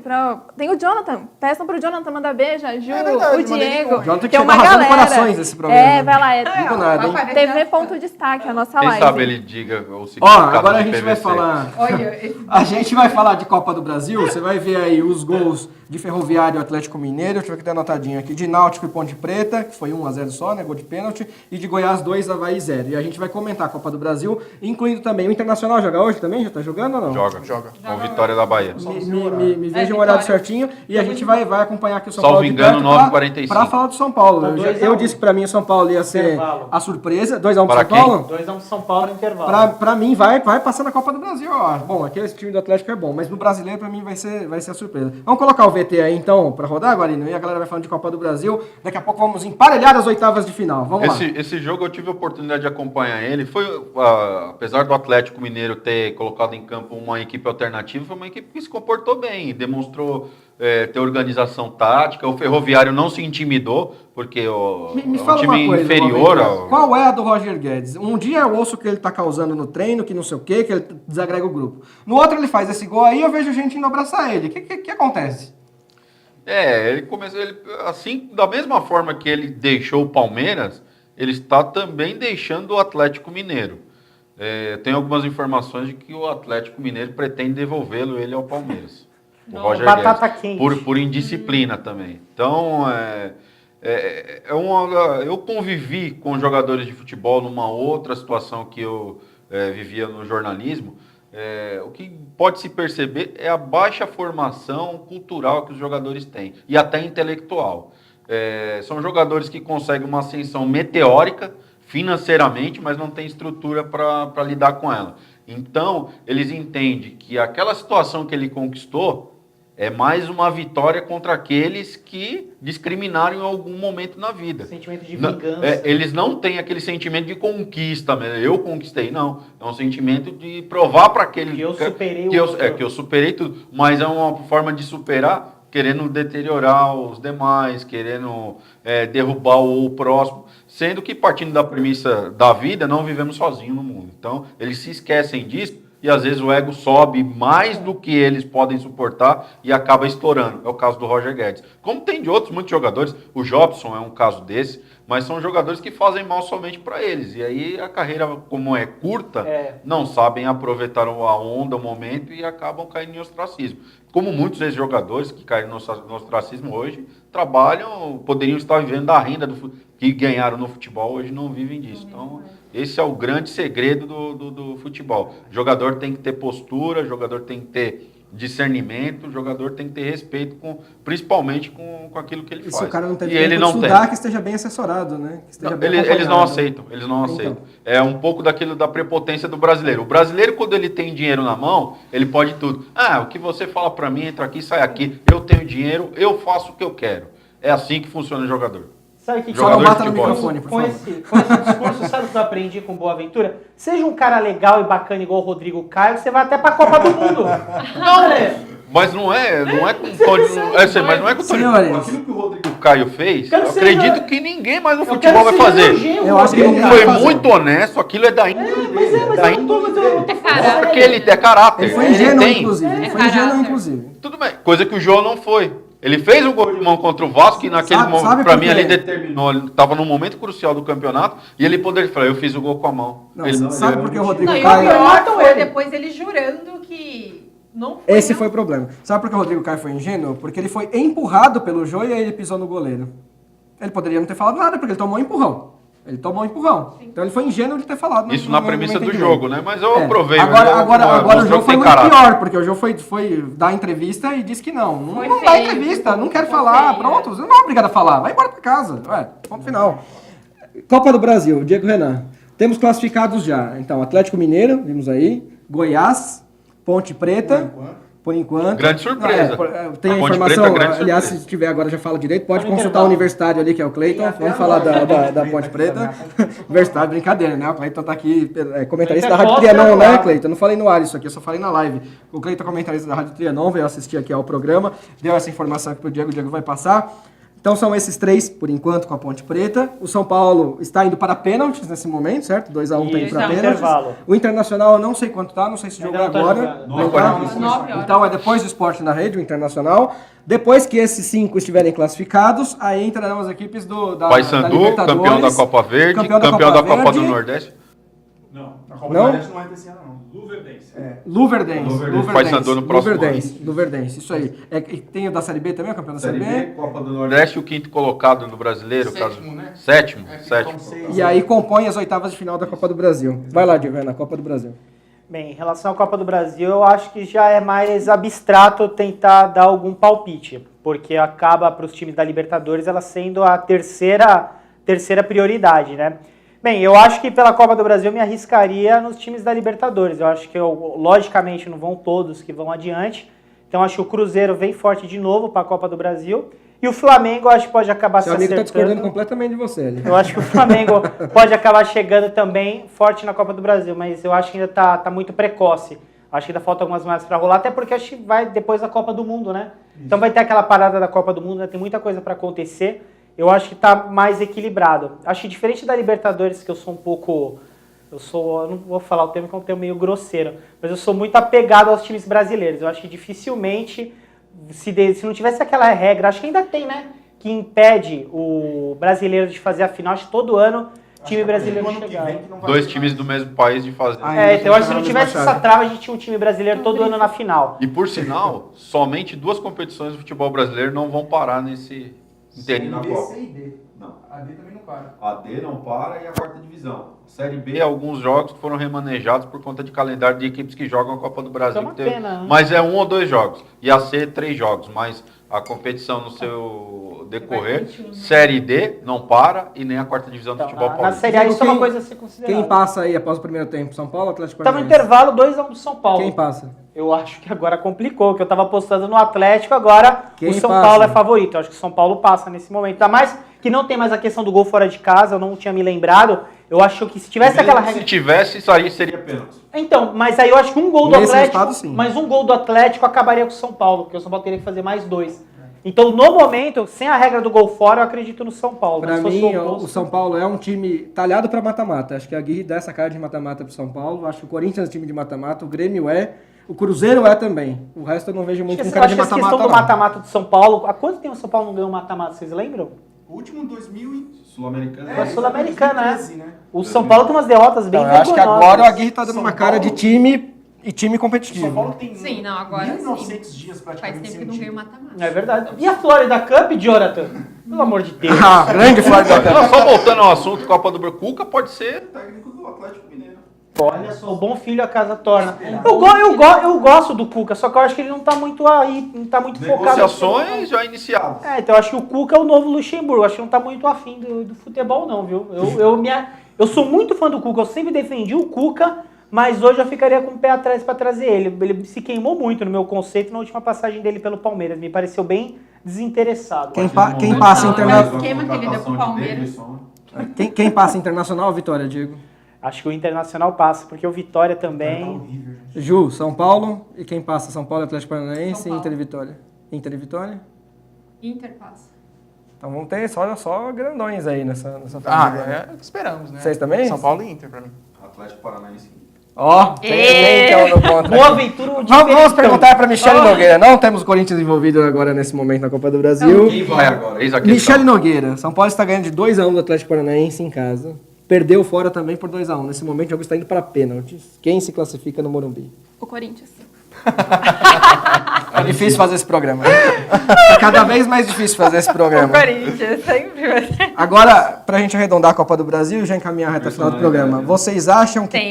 [SPEAKER 2] tem o Jonathan, peçam pro Jonathan mandar beijo, a Ju, o Diego,
[SPEAKER 1] Jonathan
[SPEAKER 2] tem uma galera.
[SPEAKER 1] Corações esse programa.
[SPEAKER 2] Vai lá,
[SPEAKER 1] Digo nada, hein?
[SPEAKER 2] TV Ponto Destaque, a nossa
[SPEAKER 4] Quem
[SPEAKER 2] live.
[SPEAKER 4] sabe ele diga o
[SPEAKER 1] Ó,
[SPEAKER 4] significado
[SPEAKER 1] agora a
[SPEAKER 4] de
[SPEAKER 1] gente vai
[SPEAKER 4] PVC.
[SPEAKER 1] falar. A gente vai falar de Copa do Brasil. Você vai ver aí os gols de Ferroviário e Atlético Mineiro. Deixa eu ver que tá anotadinho aqui. De Náutico e Ponte Preta, que foi 1-0 só, né? Gol de pênalti. E de Goiás 2, Avaí 0. E a gente vai comentar a Copa do Brasil, incluindo também o Internacional. Joga hoje também? Já tá jogando ou não?
[SPEAKER 4] Joga. Com vitória da Bahia.
[SPEAKER 1] Me vejam um olhado certinho. E a gente vai acompanhar aqui o São
[SPEAKER 4] Salvo
[SPEAKER 1] Paulo.
[SPEAKER 4] engano, 9h45.
[SPEAKER 1] Pra falar do São Paulo. Eu disse que pra mim o São Paulo ia ser a surpresa. 2-1 pro São Paulo?
[SPEAKER 6] 2-1 pro São Paulo no intervalo.
[SPEAKER 1] Pra mim, vai passar na Copa do Brasil, ó. Bom, aquele time do Atlético é bom, mas no brasileiro, pra mim, vai ser a surpresa. Vamos colocar o VT aí, então, pra rodar, Guarino? E a galera vai falando de Copa do Brasil. Daqui a pouco vamos emparelhar as oitavas de final. Vamos lá.
[SPEAKER 4] Esse jogo eu tive a oportunidade de acompanhar ele. Foi, apesar do Atlético Mineiro ter colocado em campo uma equipe alternativa, foi uma equipe que se comportou bem, demonstrou ter organização tática. O Ferroviário não se intimidou, porque é um time inferior ao...
[SPEAKER 1] Qual é a do Roger Guedes? Um dia eu ouço que ele tá causando no treino, que não sei o quê, que ele desagrega o grupo. No outro ele faz esse gol aí, eu vejo gente indo abraçar ele. O que acontece?
[SPEAKER 4] Ele começou, assim, da mesma forma que ele deixou o Palmeiras, ele está também deixando o Atlético Mineiro. Tem algumas informações de que o Atlético Mineiro pretende devolvê-lo ele ao Palmeiras. O Roger Guedes, por indisciplina também. Então, eu convivi com jogadores de futebol numa outra situação que eu vivia no jornalismo. O que pode se perceber é a baixa formação cultural que os jogadores têm, e até intelectual. São jogadores que conseguem uma ascensão meteórica financeiramente, mas não têm estrutura para lidar com ela. Então, eles entendem que aquela situação que ele conquistou é mais uma vitória contra aqueles que discriminaram em algum momento na vida.
[SPEAKER 6] Sentimento de vingança.
[SPEAKER 4] Eles não têm aquele sentimento de conquista, eu conquistei, não. É um sentimento de provar para aquele...
[SPEAKER 6] Que eu superei
[SPEAKER 4] que eu superei tudo. Mas é uma forma de superar, querendo deteriorar os demais, querendo derrubar o próximo. Sendo que, partindo da premissa da vida, não vivemos sozinhos no mundo. Então, eles se esquecem disso. E às vezes o ego sobe mais do que eles podem suportar e acaba estourando. É o caso do Roger Guedes. Como tem de outros muitos jogadores, o Jobson é um caso desse, mas são jogadores que fazem mal somente para eles. E aí a carreira, como é curta, não sabem aproveitar a onda, o momento e acabam caindo em ostracismo. Como muitos ex-jogadores que caíram no ostracismo hoje, trabalham, poderiam estar vivendo da renda que ganharam no futebol, hoje não vivem disso. Então, esse é o grande segredo do futebol. O jogador tem que ter postura, o jogador tem que ter discernimento, o jogador tem que ter respeito, principalmente com aquilo que ele faz.
[SPEAKER 1] Se o cara não tem
[SPEAKER 4] tempo de
[SPEAKER 1] estudar, que esteja bem assessorado, né? Que esteja bem
[SPEAKER 4] eles não aceitam. Então. É um pouco daquilo da prepotência do brasileiro. O brasileiro, quando ele tem dinheiro na mão, ele pode tudo. O que você fala pra mim, entra aqui, sai aqui. Eu tenho dinheiro, eu faço o que eu quero. É assim que funciona o jogador.
[SPEAKER 6] Sabe o que
[SPEAKER 1] só não bata no microfone, por favor.
[SPEAKER 6] Com esse discurso, sabe o que eu aprendi com Boa Aventura? Seja um cara legal e bacana igual o Rodrigo Caio, você vai até pra Copa do Mundo.
[SPEAKER 4] Mas não é com o Tony. Mas não é com o Tony. Aquilo que o Rodrigo Caio fez, eu acredito que ninguém mais no futebol vai fazer.
[SPEAKER 1] Eu acho que ele
[SPEAKER 4] foi muito honesto, aquilo é da índole. Porque ele é caráter.
[SPEAKER 1] Ele foi ingênuo, inclusive.
[SPEAKER 4] Tudo bem, coisa que o João não foi. Ele fez um gol de mão contra o Vasco e naquele momento, pra mim, ali determinou. Ele estava num momento crucial do campeonato e ele poderia falar, eu fiz o gol com a mão.
[SPEAKER 1] Sabe por que o Rodrigo
[SPEAKER 5] Caio...
[SPEAKER 1] Caio...
[SPEAKER 5] E o pior foi depois ele jurando que não foi...
[SPEAKER 1] Esse foi o problema. Sabe por que o Rodrigo Caio foi ingênuo? Porque ele foi empurrado pelo Jô e aí ele pisou no goleiro. Ele poderia não ter falado nada, porque ele tomou um empurrão. Então ele foi ingênuo de ter falado.
[SPEAKER 4] Isso na premissa do jogo, né? Mas eu aprovei.
[SPEAKER 1] Agora o jogo foi muito pior, porque o jogo foi dar entrevista e disse que não dá entrevista, não quer falar, pronto, você não é obrigado a falar, vai embora pra casa. Ponto final. Copa do Brasil, Diego Renan. Temos classificados já. Então, Atlético Mineiro, vimos aí, Goiás, Ponte Preta. Por enquanto.
[SPEAKER 4] Grande surpresa.
[SPEAKER 1] Tem a informação, aliás, se tiver agora já fala direito, pode consultar o universitário ali, que é o Cleiton. Vamos falar da Ponte Preta. Universitário, brincadeira, né? O Cleiton tá aqui, comentarista da Rádio Trianon, né, Cleiton? Não falei no ar isso aqui, eu só falei na live. O Cleiton é comentarista da Rádio Trianon, veio assistir aqui ao programa, deu essa informação aqui pro Diego, o Diego vai passar. Então são esses 3, por enquanto, com a Ponte Preta. O São Paulo está indo para pênaltis nesse momento, certo? 2-1 tá indo para pênaltis.
[SPEAKER 6] Intervalo.
[SPEAKER 1] O Internacional eu não sei quanto tá, não sei se jogou agora. Não tá? Então é depois do Esporte na Rede, o Internacional. Depois que esses 5 estiverem classificados, aí entrarão as equipes da
[SPEAKER 4] Paysandu, campeão da Copa Verde, campeão da Copa do Nordeste.
[SPEAKER 3] Não, a Copa do Nordeste não é desse ano, não. Luverdense.
[SPEAKER 4] Paysandu no próximo ano.
[SPEAKER 1] Luverdense, isso aí. E tem o da Série B também, o campeão da Série B?
[SPEAKER 4] Copa do Nordeste, o 5º colocado no Brasileiro.
[SPEAKER 3] Sétimo, né?
[SPEAKER 4] Sétimo.
[SPEAKER 1] E aí compõe as oitavas de final da Copa do Brasil. Vai lá, Diego, na Copa do Brasil.
[SPEAKER 6] Bem, em relação à Copa do Brasil, eu acho que já é mais abstrato tentar dar algum palpite, porque acaba para os times da Libertadores ela sendo a terceira prioridade, né? Bem, eu acho que pela Copa do Brasil eu me arriscaria nos times da Libertadores. Eu acho que, logicamente, não vão todos que vão adiante. Então, acho que o Cruzeiro vem forte de novo para a Copa do Brasil. E o Flamengo, eu acho que pode acabar se acertando.
[SPEAKER 1] Seu amigo está discordando completamente de você ali.
[SPEAKER 6] Eu acho que o Flamengo pode acabar chegando também forte na Copa do Brasil, mas eu acho que ainda tá muito precoce. Acho que ainda falta algumas mais para rolar, até porque acho que vai depois da Copa do Mundo, né? Então vai ter aquela parada da Copa do Mundo, né? Tem muita coisa para acontecer. Eu acho que tá mais equilibrado. Acho que diferente da Libertadores, que eu sou um pouco... Eu não vou falar o termo que é um termo meio grosseiro, mas eu sou muito apegado aos times brasileiros. Eu acho que dificilmente, se não tivesse aquela regra, acho que ainda tem, né? Que impede o brasileiro de fazer a final. Acho que todo ano time brasileiro chegar.
[SPEAKER 4] 2 times do mesmo país de fazer.
[SPEAKER 6] Então eu acho que se não tivesse essa trava, a gente tinha um time brasileiro todo ano na final.
[SPEAKER 4] E por sinal, somente 2 competições do futebol brasileiro não vão parar nesse inteirinho na Copa.
[SPEAKER 3] C e D. Não. A D também não para.
[SPEAKER 8] A D não para e a 4ª divisão.
[SPEAKER 4] Série B, alguns jogos foram remanejados por conta de calendário de equipes que jogam a Copa do Brasil.
[SPEAKER 6] É uma pena, né?
[SPEAKER 4] Mas é 1 ou 2 jogos. E a C, 3 jogos. Mas a competição no seu decorrer, Série D não para e nem a 4ª divisão do futebol paulista.
[SPEAKER 6] Na Série A isso é uma coisa a ser considerada.
[SPEAKER 1] Quem passa aí após o primeiro tempo? São Paulo ou Atlético
[SPEAKER 6] Tava
[SPEAKER 1] Paranaense?
[SPEAKER 6] no intervalo 2-1 do São Paulo.
[SPEAKER 1] Quem passa?
[SPEAKER 6] Eu acho que agora complicou, que eu tava apostando no Atlético, agora
[SPEAKER 1] Quem
[SPEAKER 6] o São
[SPEAKER 1] passa?
[SPEAKER 6] Paulo é favorito. Eu acho que o São Paulo passa nesse momento. Ainda mais que não tem mais a questão do gol fora de casa, eu não tinha me lembrado. Eu acho que se tivesse aquela regra...
[SPEAKER 4] Se tivesse, isso aí seria pênalti.
[SPEAKER 6] Então, mas aí eu acho que um gol do
[SPEAKER 1] Nesse
[SPEAKER 6] Atlético,
[SPEAKER 1] resultado, sim.
[SPEAKER 6] mas um gol do Atlético acabaria com o São Paulo, porque o São Paulo teria que fazer mais 2. Então, no momento, sem a regra do gol fora, eu acredito no São Paulo.
[SPEAKER 1] Pra mim, o São Paulo é um time talhado para mata-mata. Acho que a Aguirre dá essa cara de mata-mata pro São Paulo. Acho que o Corinthians é um time de mata-mata, o Grêmio é, o Cruzeiro é também. O resto eu não vejo muito com cara de mata-mata.
[SPEAKER 6] A questão do mata-mata do São Paulo, há quanto tempo o São Paulo não ganhou mata-mata, vocês lembram?
[SPEAKER 3] O último 2000 e...
[SPEAKER 8] Sul-Americana.
[SPEAKER 6] Foi a Sul-Americana,
[SPEAKER 3] 2013,
[SPEAKER 6] né? O São Paulo tem umas derrotas bem
[SPEAKER 1] Eu acho que agora o Aguirre tá dando uma cara de time e time competitivo.
[SPEAKER 3] São Paulo tem
[SPEAKER 5] Sim, não, agora
[SPEAKER 3] 1900
[SPEAKER 5] sim.
[SPEAKER 3] dias
[SPEAKER 5] Faz
[SPEAKER 3] praticamente
[SPEAKER 5] tempo que não ganha mata-mata.
[SPEAKER 6] É verdade. E a Florida Cup, Jonathan? Pelo amor de Deus.
[SPEAKER 1] Ah, grande Florida Cup.
[SPEAKER 4] Não, só voltando ao assunto, Copa do Brasil, Cuca pode ser
[SPEAKER 8] Técnico do Atlético Mineiro.
[SPEAKER 6] Olha só, o bom filho a casa torna. Eu gosto do Cuca, só que eu acho que ele não tá muito aí, não tá muito focado.
[SPEAKER 4] negociações já iniciadas.
[SPEAKER 6] Então eu acho que o Cuca é o novo Luxemburgo. Acho que não tá muito afim do futebol, não, viu? Eu sou muito fã do Cuca, eu sempre defendi o Cuca, mas hoje eu ficaria com o pé atrás para trazer ele. Ele se queimou muito no meu conceito na última passagem dele pelo Palmeiras. Me pareceu bem desinteressado.
[SPEAKER 1] Quem passa internacional?
[SPEAKER 5] esquema que ele deu pro Palmeiras.
[SPEAKER 1] Quem passa internacional, Vitória, Diego?
[SPEAKER 6] Acho que o Internacional passa, porque o Vitória também...
[SPEAKER 1] Ju, São Paulo. E quem passa? São Paulo, Atlético Paranaense
[SPEAKER 5] São
[SPEAKER 1] e
[SPEAKER 5] Paulo.
[SPEAKER 1] Inter e Vitória. Inter e Vitória?
[SPEAKER 5] Inter passa.
[SPEAKER 1] Então vamos ter só grandões aí nessa fase.
[SPEAKER 7] É o que esperamos, né?
[SPEAKER 1] Vocês também?
[SPEAKER 7] São Paulo e Inter, pra mim.
[SPEAKER 8] Atlético Paranaense.
[SPEAKER 1] Ó, tem então no ponto.
[SPEAKER 6] Boa aventura.
[SPEAKER 1] Vamos perguntar para Michele Nogueira. Não temos o Corinthians envolvido agora nesse momento na Copa do Brasil.
[SPEAKER 4] Quem vai agora? Eis a questão.
[SPEAKER 1] Michele Nogueira. São Paulo está ganhando de 2-1 do Atlético Paranaense em casa. Perdeu fora também por 2-1. Nesse momento o jogo está indo para pênaltis. Quem se classifica no Morumbi?
[SPEAKER 2] O Corinthians.
[SPEAKER 1] É difícil fazer esse programa. Cada vez mais difícil fazer esse programa.
[SPEAKER 5] O Corinthians, sempre vai ser.
[SPEAKER 1] Agora, pra gente arredondar a Copa do Brasil e já encaminhar a reta final do programa, vocês acham que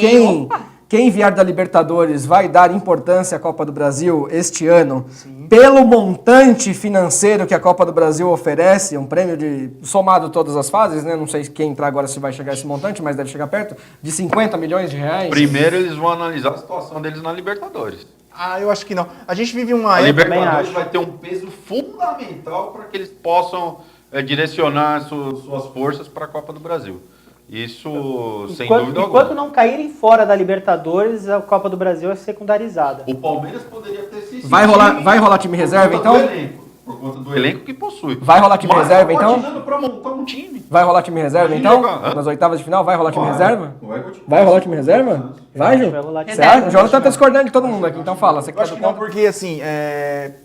[SPEAKER 1] quem vier da Libertadores vai dar importância à Copa do Brasil este ano? Sim. Pelo montante financeiro que a Copa do Brasil oferece, um prêmio de, somado todas as fases, né? Não sei quem entrar agora se vai chegar a esse montante, mas deve chegar perto, de 50 milhões de reais?
[SPEAKER 4] Primeiro eles vão analisar a situação deles na Libertadores.
[SPEAKER 7] Ah, eu acho que não. A gente vive uma
[SPEAKER 4] A
[SPEAKER 7] época...
[SPEAKER 4] Libertadores vai ter um peso fundamental para que eles possam direcionar suas forças para a Copa do Brasil. Isso, sem dúvida alguma.
[SPEAKER 6] Enquanto não caírem fora da Libertadores, a Copa do Brasil é secundarizada.
[SPEAKER 4] O Palmeiras poderia ter se...
[SPEAKER 1] Vai rolar time reserva, então?
[SPEAKER 4] por conta do elenco que possui.
[SPEAKER 1] Vai rolar time
[SPEAKER 4] Mas
[SPEAKER 1] reserva,
[SPEAKER 4] tá
[SPEAKER 1] então?
[SPEAKER 4] cotinando pra montar um time.
[SPEAKER 1] Vai rolar time reserva,
[SPEAKER 4] Imagina
[SPEAKER 1] então?
[SPEAKER 4] jogar, hã?
[SPEAKER 1] Nas oitavas de final, vai rolar time reserva?
[SPEAKER 4] Vai continuar.
[SPEAKER 1] Vai rolar time reserva? Vai, Ju?
[SPEAKER 6] Vai rolar time
[SPEAKER 1] Você acha?
[SPEAKER 6] reserva.
[SPEAKER 1] O Jonathan tá discordando de todo mundo aqui, então fala. Você que
[SPEAKER 7] Eu
[SPEAKER 1] tá
[SPEAKER 7] acho
[SPEAKER 1] do
[SPEAKER 7] que não,
[SPEAKER 1] contra.
[SPEAKER 7] porque assim,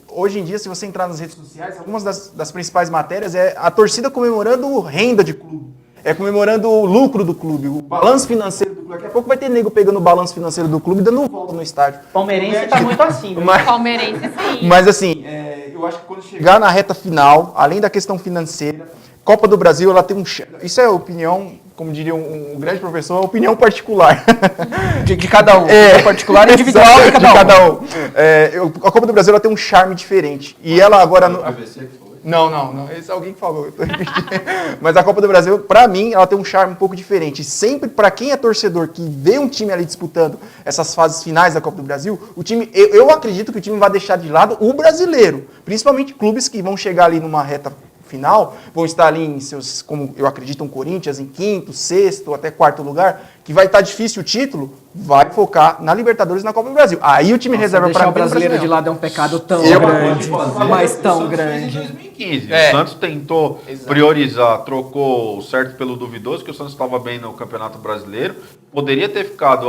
[SPEAKER 7] hoje em dia, se você entrar nas redes sociais, algumas das principais matérias é a torcida comemorando renda de clube. Comemorando o lucro do clube, o balanço financeiro do clube. Daqui a pouco vai ter nego pegando o balanço financeiro do clube e dando volta no estádio.
[SPEAKER 6] Palmeirense tá muito assim. Viu?
[SPEAKER 5] Palmeirense, sim.
[SPEAKER 7] Mas assim, eu acho que quando chegar na reta final, além da questão financeira, Copa do Brasil, ela tem um... Isso é opinião, como diria um grande professor, opinião particular.
[SPEAKER 1] De cada um. Particular e individual de cada um.
[SPEAKER 7] A Copa do Brasil, ela tem um charme diferente. E ela agora... Não. Esse é alguém que falou. Eu tô repetindo. Mas a Copa do Brasil, pra mim, ela tem um charme um pouco diferente. E sempre, pra quem é torcedor, que vê um time ali disputando essas fases finais da Copa do Brasil, o time, eu acredito que o time vai deixar de lado o brasileiro. Principalmente clubes que vão chegar ali numa reta final, vão estar ali em seus, como eu acredito, um Corinthians em quinto, sexto, até quarto lugar, que vai estar difícil o título, vai focar na Libertadores e na Copa do Brasil. Aí o time reserva para
[SPEAKER 1] o brasileiro de lado é um pecado tão grande, mas tão grande.
[SPEAKER 4] Em 2015, o Santos tentou priorizar, trocou o certo pelo duvidoso, que o Santos estava bem no Campeonato Brasileiro, poderia ter ficado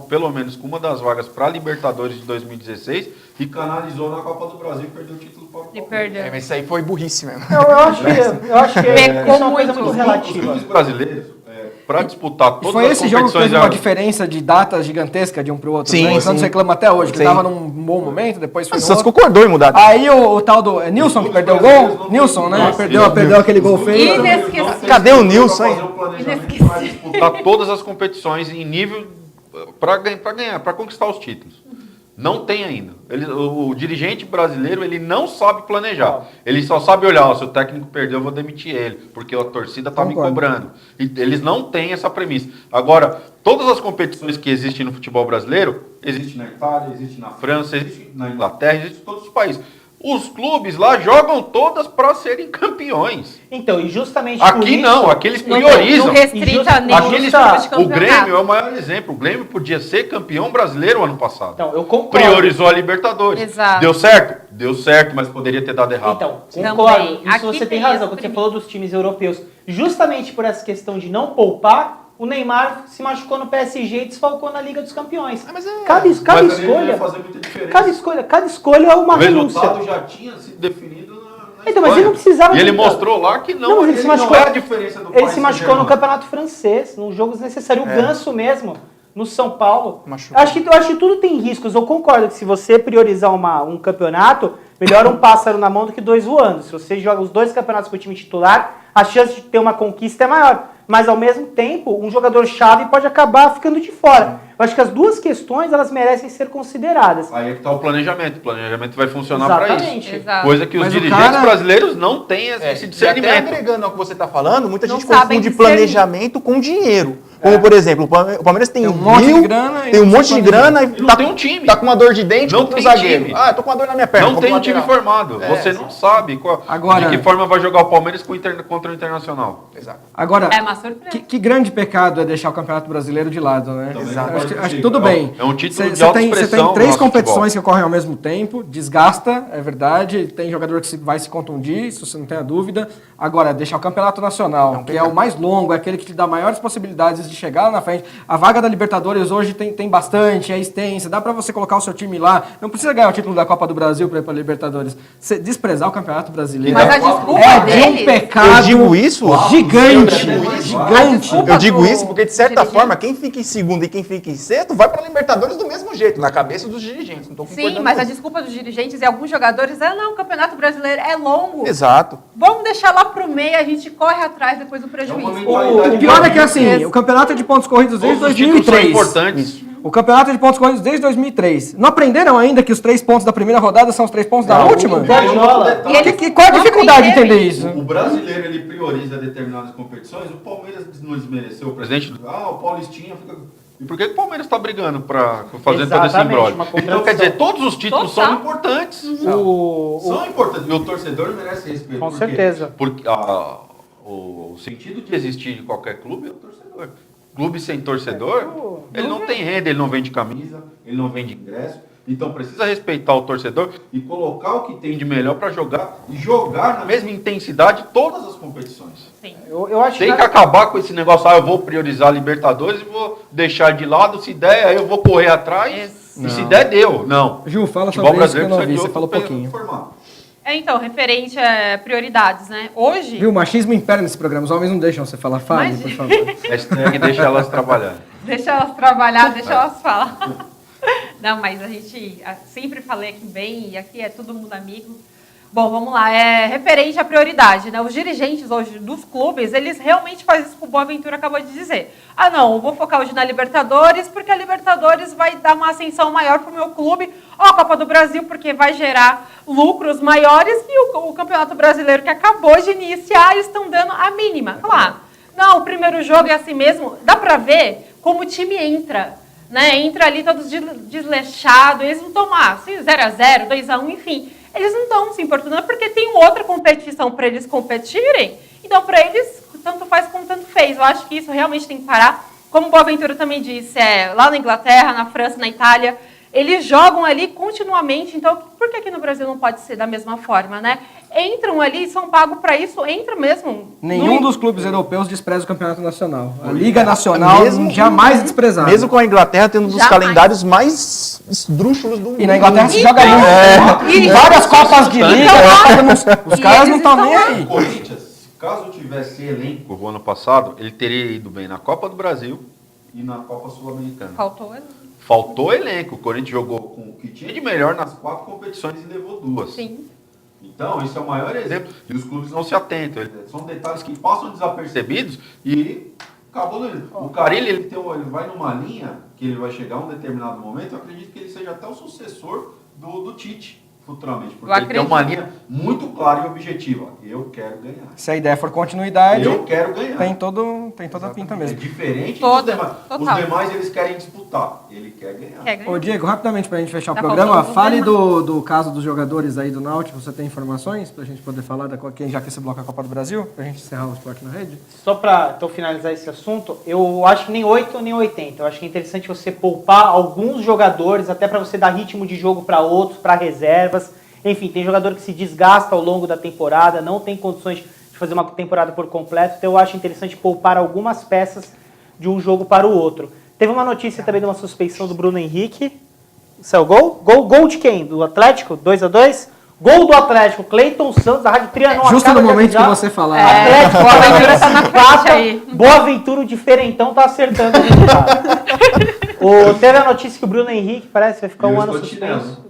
[SPEAKER 4] pelo menos com uma das vagas para a Libertadores de 2016 e canalizou na Copa do Brasil e perdeu o título para o Palmeiras.
[SPEAKER 7] Mas isso aí foi burrice mesmo.
[SPEAKER 6] Eu acho que é uma coisa muito relativa.
[SPEAKER 4] Os clubes brasileiros, para disputar todas
[SPEAKER 1] Foi
[SPEAKER 4] as
[SPEAKER 1] esse jogo que
[SPEAKER 4] competições...
[SPEAKER 1] teve uma diferença de data gigantesca de um pro outro,
[SPEAKER 7] Sim,
[SPEAKER 1] né? O Santos
[SPEAKER 7] sim.
[SPEAKER 1] reclama até hoje, que
[SPEAKER 7] Sim.
[SPEAKER 1] estava num bom momento, depois foi
[SPEAKER 7] O
[SPEAKER 1] no
[SPEAKER 7] Santos
[SPEAKER 1] outro.
[SPEAKER 7] concordou em mudar.
[SPEAKER 1] Aí o tal do Nilson que perdeu o gol, Nilson, né? Perdeu aquele gol feio.
[SPEAKER 7] Cadê o Nilson, hein?
[SPEAKER 4] Para disputar todas as competições em nível para ganhar, para conquistar os títulos. Não tem ainda. O dirigente brasileiro, ele não sabe planejar. Ele só sabe olhar, se o técnico perdeu, eu vou demitir ele, porque a torcida está me cobrando. E eles não têm essa premissa. Agora, todas as competições que existem no futebol brasileiro, existe na Itália, existe na França, existe na Inglaterra, existe em todos os países. Os clubes lá jogam todas para serem campeões.
[SPEAKER 6] Então, e justamente
[SPEAKER 4] aqui
[SPEAKER 6] por isso,
[SPEAKER 4] não, aqui eles priorizam.
[SPEAKER 5] Não restrita nenhum tipo de campeonato.
[SPEAKER 4] O Grêmio é o maior exemplo. O Grêmio podia ser campeão brasileiro ano passado.
[SPEAKER 6] Então, eu concordo.
[SPEAKER 4] Priorizou a Libertadores.
[SPEAKER 5] Exato.
[SPEAKER 4] Deu certo? Deu certo, mas poderia ter dado errado.
[SPEAKER 6] Então, concordo.
[SPEAKER 5] Também.
[SPEAKER 6] Isso
[SPEAKER 5] Aqui
[SPEAKER 6] você tem
[SPEAKER 5] tem
[SPEAKER 6] razão,
[SPEAKER 5] essa
[SPEAKER 6] quando você
[SPEAKER 5] premissa.
[SPEAKER 6] falou dos times europeus. Justamente por essa questão de não poupar, o Neymar se machucou no PSG e desfalcou na Liga dos Campeões. Cada escolha é uma
[SPEAKER 4] o
[SPEAKER 6] renúncia.
[SPEAKER 4] resultado já tinha sido definido na
[SPEAKER 6] Então, mas ele não precisava...
[SPEAKER 4] E ele
[SPEAKER 6] de-
[SPEAKER 4] mostrou lá que não,
[SPEAKER 6] mas ele se machucou,
[SPEAKER 4] não é a diferença do
[SPEAKER 6] ele
[SPEAKER 4] país
[SPEAKER 6] se machucou no
[SPEAKER 4] Saint-Germain.
[SPEAKER 6] Campeonato Francês, num jogo desnecessário. O Ganso mesmo, no São Paulo.
[SPEAKER 7] Machucou.
[SPEAKER 6] Eu acho que tudo tem riscos. Eu concordo que se você priorizar um campeonato, melhor um pássaro na mão do que dois voando. Se você joga os dois campeonatos com o time titular, a chance de ter uma conquista é maior. Mas, ao mesmo tempo, um jogador-chave pode acabar ficando de fora. Eu acho que as duas questões, elas merecem ser consideradas.
[SPEAKER 4] Aí é que está o planejamento. O planejamento vai funcionar para isso.
[SPEAKER 6] Exatamente.
[SPEAKER 5] Exato.
[SPEAKER 4] Coisa que os
[SPEAKER 1] Mas o
[SPEAKER 4] dirigentes
[SPEAKER 1] cara-
[SPEAKER 4] brasileiros não têm esse
[SPEAKER 7] E até
[SPEAKER 4] discernimento.
[SPEAKER 7] agregando ao que você está falando, muita
[SPEAKER 5] Não
[SPEAKER 7] gente
[SPEAKER 5] sabem
[SPEAKER 7] confunde
[SPEAKER 5] discernir.
[SPEAKER 7] planejamento com dinheiro. Como, por exemplo, o Palmeiras tem
[SPEAKER 1] Tem um monte de grana e
[SPEAKER 7] tem um
[SPEAKER 1] não
[SPEAKER 7] monte
[SPEAKER 1] sabe
[SPEAKER 7] de grana e
[SPEAKER 4] não tem um time.
[SPEAKER 7] tá com uma dor de dente
[SPEAKER 4] Não
[SPEAKER 7] contra o
[SPEAKER 4] tem
[SPEAKER 7] zagueiro.
[SPEAKER 4] time.
[SPEAKER 7] Tô com uma dor na minha perna.
[SPEAKER 4] Não
[SPEAKER 7] vou
[SPEAKER 4] tem
[SPEAKER 7] pro
[SPEAKER 4] um time
[SPEAKER 7] lateral.
[SPEAKER 4] formado. Você não sabe
[SPEAKER 1] Agora-
[SPEAKER 4] de que forma vai jogar o Palmeiras contra o Internacional.
[SPEAKER 7] Exato.
[SPEAKER 1] Agora,
[SPEAKER 5] É uma surpresa.
[SPEAKER 1] que grande pecado é deixar o Campeonato Brasileiro de lado, né?
[SPEAKER 4] Exato.
[SPEAKER 1] Acho que tudo bem.
[SPEAKER 4] É um título de
[SPEAKER 1] Você
[SPEAKER 4] alta
[SPEAKER 1] tem
[SPEAKER 4] expressão no
[SPEAKER 1] três
[SPEAKER 4] nosso
[SPEAKER 1] competições que ocorrem ao mesmo tempo, desgasta, é verdade, tem jogador que vai se contundir, isso você não tem a dúvida. Agora, deixar o Campeonato Nacional, que é o mais longo, é aquele que te dá maiores possibilidades de chegar lá na frente. A vaga da Libertadores hoje tem bastante, é extensa, dá pra você colocar o seu time lá. Não precisa ganhar o título da Copa do Brasil pra ir pra Libertadores. Você desprezar o Campeonato Brasileiro
[SPEAKER 5] Mas a desculpa
[SPEAKER 1] é de
[SPEAKER 5] deles-
[SPEAKER 1] um pecado
[SPEAKER 7] Eu digo isso?
[SPEAKER 1] gigante.
[SPEAKER 7] Eu digo isso?
[SPEAKER 1] Gigante.
[SPEAKER 7] Eu digo isso porque, de certa forma, quem fica em segundo e quem fica em sexto vai pra Libertadores do mesmo jeito, na cabeça dos dirigentes. Não tô concordando
[SPEAKER 5] Sim, mas
[SPEAKER 7] com
[SPEAKER 5] a
[SPEAKER 7] isso.
[SPEAKER 5] desculpa dos dirigentes e alguns jogadores é não, o Campeonato Brasileiro é longo.
[SPEAKER 7] Exato.
[SPEAKER 5] Vamos deixar lá pro meio, a gente corre atrás depois do prejuízo.
[SPEAKER 1] O pior é que assim, o campeonato é de pontos corridos desde
[SPEAKER 4] Todos os títulos são
[SPEAKER 1] 2003.
[SPEAKER 4] importantes.
[SPEAKER 1] O campeonato é de pontos corridos desde 2003. Não aprenderam ainda que os 3 pontos da primeira rodada são os 3 pontos da última?
[SPEAKER 6] Guardiola.
[SPEAKER 1] Qual a dificuldade de entender isso?
[SPEAKER 4] O brasileiro ele prioriza determinadas competições. O Palmeiras não desmereceu o presidente. O Paulistinha fica. E por que o Palmeiras está brigando para fazer todo esse
[SPEAKER 6] Exatamente,
[SPEAKER 4] embrólio?
[SPEAKER 6] uma
[SPEAKER 4] Então,
[SPEAKER 6] contradição.
[SPEAKER 4] quer dizer, todos os títulos
[SPEAKER 5] Total.
[SPEAKER 4] são importantes. São importantes. E o torcedor merece respeito.
[SPEAKER 6] Com
[SPEAKER 4] Por quê?
[SPEAKER 6] certeza.
[SPEAKER 4] Porque o sentido de existir de qualquer clube é o torcedor. Clube sem torcedor, ele não tem renda, ele não vende camisa, ele não vende ingresso. Então precisa respeitar o torcedor e colocar o que tem de melhor para jogar e jogar na mesma intensidade todas as competições.
[SPEAKER 5] Sim.
[SPEAKER 6] Eu acho
[SPEAKER 4] Tem que acabar com esse negócio, eu vou priorizar a Libertadores e vou deixar de lado, se der, aí eu vou correr atrás, e se der, deu. Não.
[SPEAKER 1] Ju, fala
[SPEAKER 4] Futebol
[SPEAKER 1] sobre isso que eu
[SPEAKER 4] brasileiro
[SPEAKER 1] não
[SPEAKER 4] precisa
[SPEAKER 1] vi,
[SPEAKER 4] de
[SPEAKER 1] você
[SPEAKER 4] outro
[SPEAKER 1] falou pouquinho.
[SPEAKER 4] formato.
[SPEAKER 5] Então, referente a prioridades, né? Hoje...
[SPEAKER 1] Viu, o machismo impera nesse programa, os homens não deixam você falar. Fale, por favor.
[SPEAKER 4] Hashtag deixa elas trabalhar.
[SPEAKER 5] Deixa elas trabalhar, deixa elas falar. Não, mas a gente sempre falei aqui bem, e aqui é todo mundo amigo. Bom, vamos lá. É referente à prioridade, né? Os dirigentes hoje dos clubes, eles realmente fazem isso que o Boaventura acabou de dizer. Ah, não, eu vou focar hoje na Libertadores, porque a Libertadores vai dar uma ascensão maior para o meu clube. Ó, a Copa do Brasil, porque vai gerar lucros maiores, e o Campeonato Brasileiro, que acabou de iniciar, estão dando a mínima. Claro. Não, o primeiro jogo é assim mesmo. Dá para ver como o time entra, né? Entra ali todos desleixados, eles não estão lá, 0-0, 2-1, enfim. Eles não estão se importando porque tem outra competição para eles competirem. Então, para eles, tanto faz como tanto fez. Eu acho que isso realmente tem que parar. Como o Boaventura também disse, lá na Inglaterra, na França, na Itália, eles jogam ali continuamente. Então, por que aqui no Brasil não pode ser da mesma forma, né? Entram ali, são pagos para isso, entra mesmo.
[SPEAKER 1] Nenhum dos clubes europeus despreza o campeonato nacional. A Liga Nacional jamais desprezada.
[SPEAKER 7] Mesmo com a Inglaterra tendo um dos calendários mais esdrúxulos do mundo.
[SPEAKER 1] E na Inglaterra se joga muito. Várias Copas de Liga. Os caras não estão nem aí.
[SPEAKER 4] Corinthians, caso tivesse elenco o ano passado, ele teria ido bem na Copa do Brasil e na Copa Sul-Americana. Faltou elenco. O Corinthians jogou com o que tinha de melhor nas 4 competições e levou 2.
[SPEAKER 5] Sim.
[SPEAKER 4] Então, esse é o maior exemplo. E os clubes não se atentam. São detalhes que passam desapercebidos e acabou. O Carille, ele vai numa linha que ele vai chegar a um determinado momento. Eu acredito que ele seja até o sucessor do Tite, futuramente. Porque ele tem uma linha muito clara e objetiva. Eu quero ganhar.
[SPEAKER 1] Se a ideia for continuidade,
[SPEAKER 4] eu quero ganhar.
[SPEAKER 1] Tem toda a pinta mesmo.
[SPEAKER 4] É diferente dos demais. Os demais, eles querem disputar. Ele quer ganhar.
[SPEAKER 1] Ô, Diego, rapidamente pra gente fechar o
[SPEAKER 5] Tá
[SPEAKER 1] programa,
[SPEAKER 5] faltando
[SPEAKER 1] fale
[SPEAKER 5] um
[SPEAKER 1] do caso dos jogadores aí do Náutico. Você tem informações pra gente poder falar quem já que esse bloco é a Copa do Brasil? Pra gente encerrar o Esporte na Rede?
[SPEAKER 6] Só para então, finalizar esse assunto, eu acho que nem 8 nem 80. Eu acho que é interessante você poupar alguns jogadores, até para você dar ritmo de jogo para outros, para reservas. Enfim, tem jogador que se desgasta ao longo da temporada, não tem condições de fazer uma temporada por completo, então eu acho interessante poupar algumas peças de um jogo para o outro. Teve uma notícia também de uma suspeição do Bruno Henrique. Saiu gol? Gol de quem? Do Atlético? 2-2? Gol do Atlético, Cleiton Santos, da Rádio Trianon.
[SPEAKER 1] Justo no momento que você falar.
[SPEAKER 6] Atlético, Boaventura tá na frente aí. Boaventura, o diferentão, tá acertando o resultado. Teve a notícia que o Bruno Henrique parece vai ficar um ano suspenso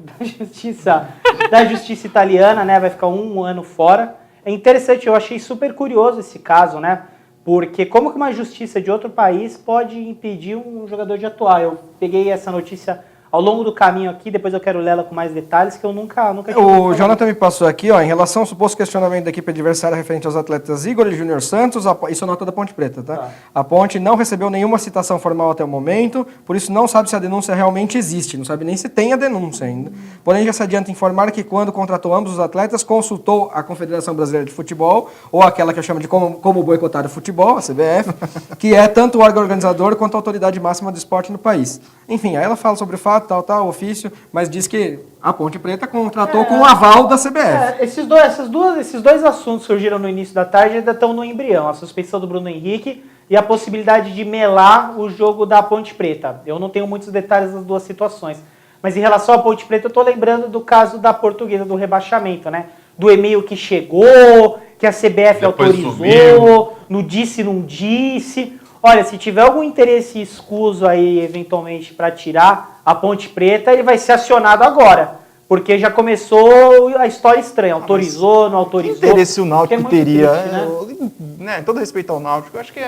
[SPEAKER 6] da justiça italiana, né? Vai ficar um ano fora. É interessante, eu achei super curioso esse caso, né? Porque como que uma justiça de outro país pode impedir um jogador de atuar? Eu peguei essa notícia ao longo do caminho aqui, depois eu quero lê-la com mais detalhes, que eu nunca tinha
[SPEAKER 1] O Jonathan me passou aqui, em relação ao suposto questionamento da equipe adversária referente aos atletas Igor e Júnior Santos, isso é nota da Ponte Preta, tá? A Ponte não recebeu nenhuma citação formal até o momento, por isso não sabe se a denúncia realmente existe, não sabe nem se tem a denúncia ainda. Porém, já se adianta informar que quando contratou ambos os atletas, consultou a Confederação Brasileira de Futebol, ou aquela que eu chamo de como boicotar o futebol, a CBF, que é tanto o órgão organizador quanto a autoridade máxima do esporte no país. Enfim, aí ela fala sobre o fato, tal, ofício, mas diz que a Ponte Preta contratou com o aval da CBF.
[SPEAKER 6] Esses dois assuntos surgiram no início da tarde e ainda estão no embrião. A suspeição do Bruno Henrique e a possibilidade de melar o jogo da Ponte Preta. Eu não tenho muitos detalhes das duas situações. Mas em relação à Ponte Preta, eu estou lembrando do caso da Portuguesa, do rebaixamento, né? Do e-mail que chegou, que a CBF autorizou, no disse, não disse. Olha, se tiver algum interesse escuso aí, eventualmente, para tirar a Ponte Preta, ele vai ser acionado agora. Porque já começou a história estranha. Autorizou, não autorizou.
[SPEAKER 7] Que interesse o Náutico teria?
[SPEAKER 6] Triste,
[SPEAKER 7] né? Todo respeito ao Náutico, eu acho que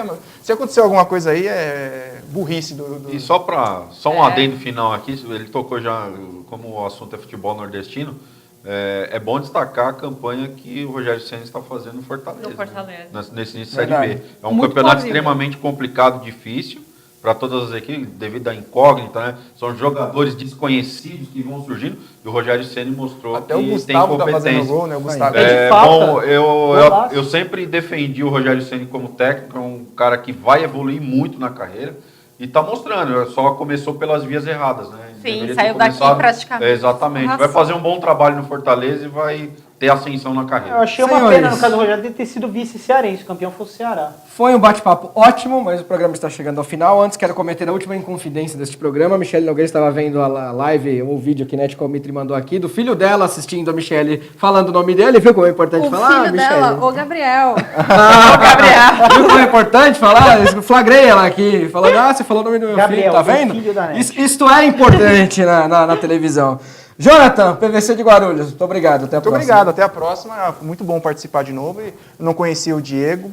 [SPEAKER 7] se acontecer alguma coisa aí, é burrice do...
[SPEAKER 4] E só um adendo final aqui, ele tocou já, como o assunto é futebol nordestino, é bom destacar a campanha que o Rogério Ceni está fazendo no Fortaleza. Nesse início de Série B. É um campeonato extremamente complicado, difícil para todas as equipes, devido à incógnita, né? São jogadores desconhecidos que vão surgindo e o Rogério Ceni mostrou
[SPEAKER 7] até
[SPEAKER 4] que
[SPEAKER 7] o Gustavo
[SPEAKER 4] tem competência.
[SPEAKER 7] Tá fazendo gol, né? O Gustavo.
[SPEAKER 4] Bom, eu sempre defendi o Rogério Ceni como técnico, é um cara que vai evoluir muito na carreira. E está mostrando, só começou pelas vias erradas, né?
[SPEAKER 5] Sim,
[SPEAKER 4] deveria
[SPEAKER 5] saiu
[SPEAKER 4] ter
[SPEAKER 5] daqui
[SPEAKER 4] começado-
[SPEAKER 5] praticamente.
[SPEAKER 4] Exatamente. Vai fazer um bom trabalho no Fortaleza e vai ter ascensão na carreira.
[SPEAKER 6] Eu achei uma
[SPEAKER 1] Senhores.
[SPEAKER 6] pena, no caso do Rogério, de ter sido vice cearense, o campeão fosse o Ceará.
[SPEAKER 1] Foi um bate-papo ótimo, mas o programa está chegando ao final. Antes, quero cometer a última inconfidência deste programa. A Michelle Nogueira estava vendo a live, o vídeo que Net Comitri mandou aqui, do filho dela assistindo a Michelle falando o nome dele. Viu como é importante
[SPEAKER 2] O
[SPEAKER 1] falar,
[SPEAKER 2] filho
[SPEAKER 1] Michelle?
[SPEAKER 2] dela, o Gabriel.
[SPEAKER 1] Viu como é importante falar? Eu flagrei ela aqui, falando, você falou o nome do meu
[SPEAKER 6] Gabriel,
[SPEAKER 1] filho, tá
[SPEAKER 6] o
[SPEAKER 1] vendo?
[SPEAKER 6] filho da Net.
[SPEAKER 1] Isto é importante na televisão. Jonathan, PVC de Guarulhos, muito obrigado, até a
[SPEAKER 7] Muito
[SPEAKER 1] próxima.
[SPEAKER 7] obrigado, até a próxima. Muito bom participar de novo. E não conhecia o Diego.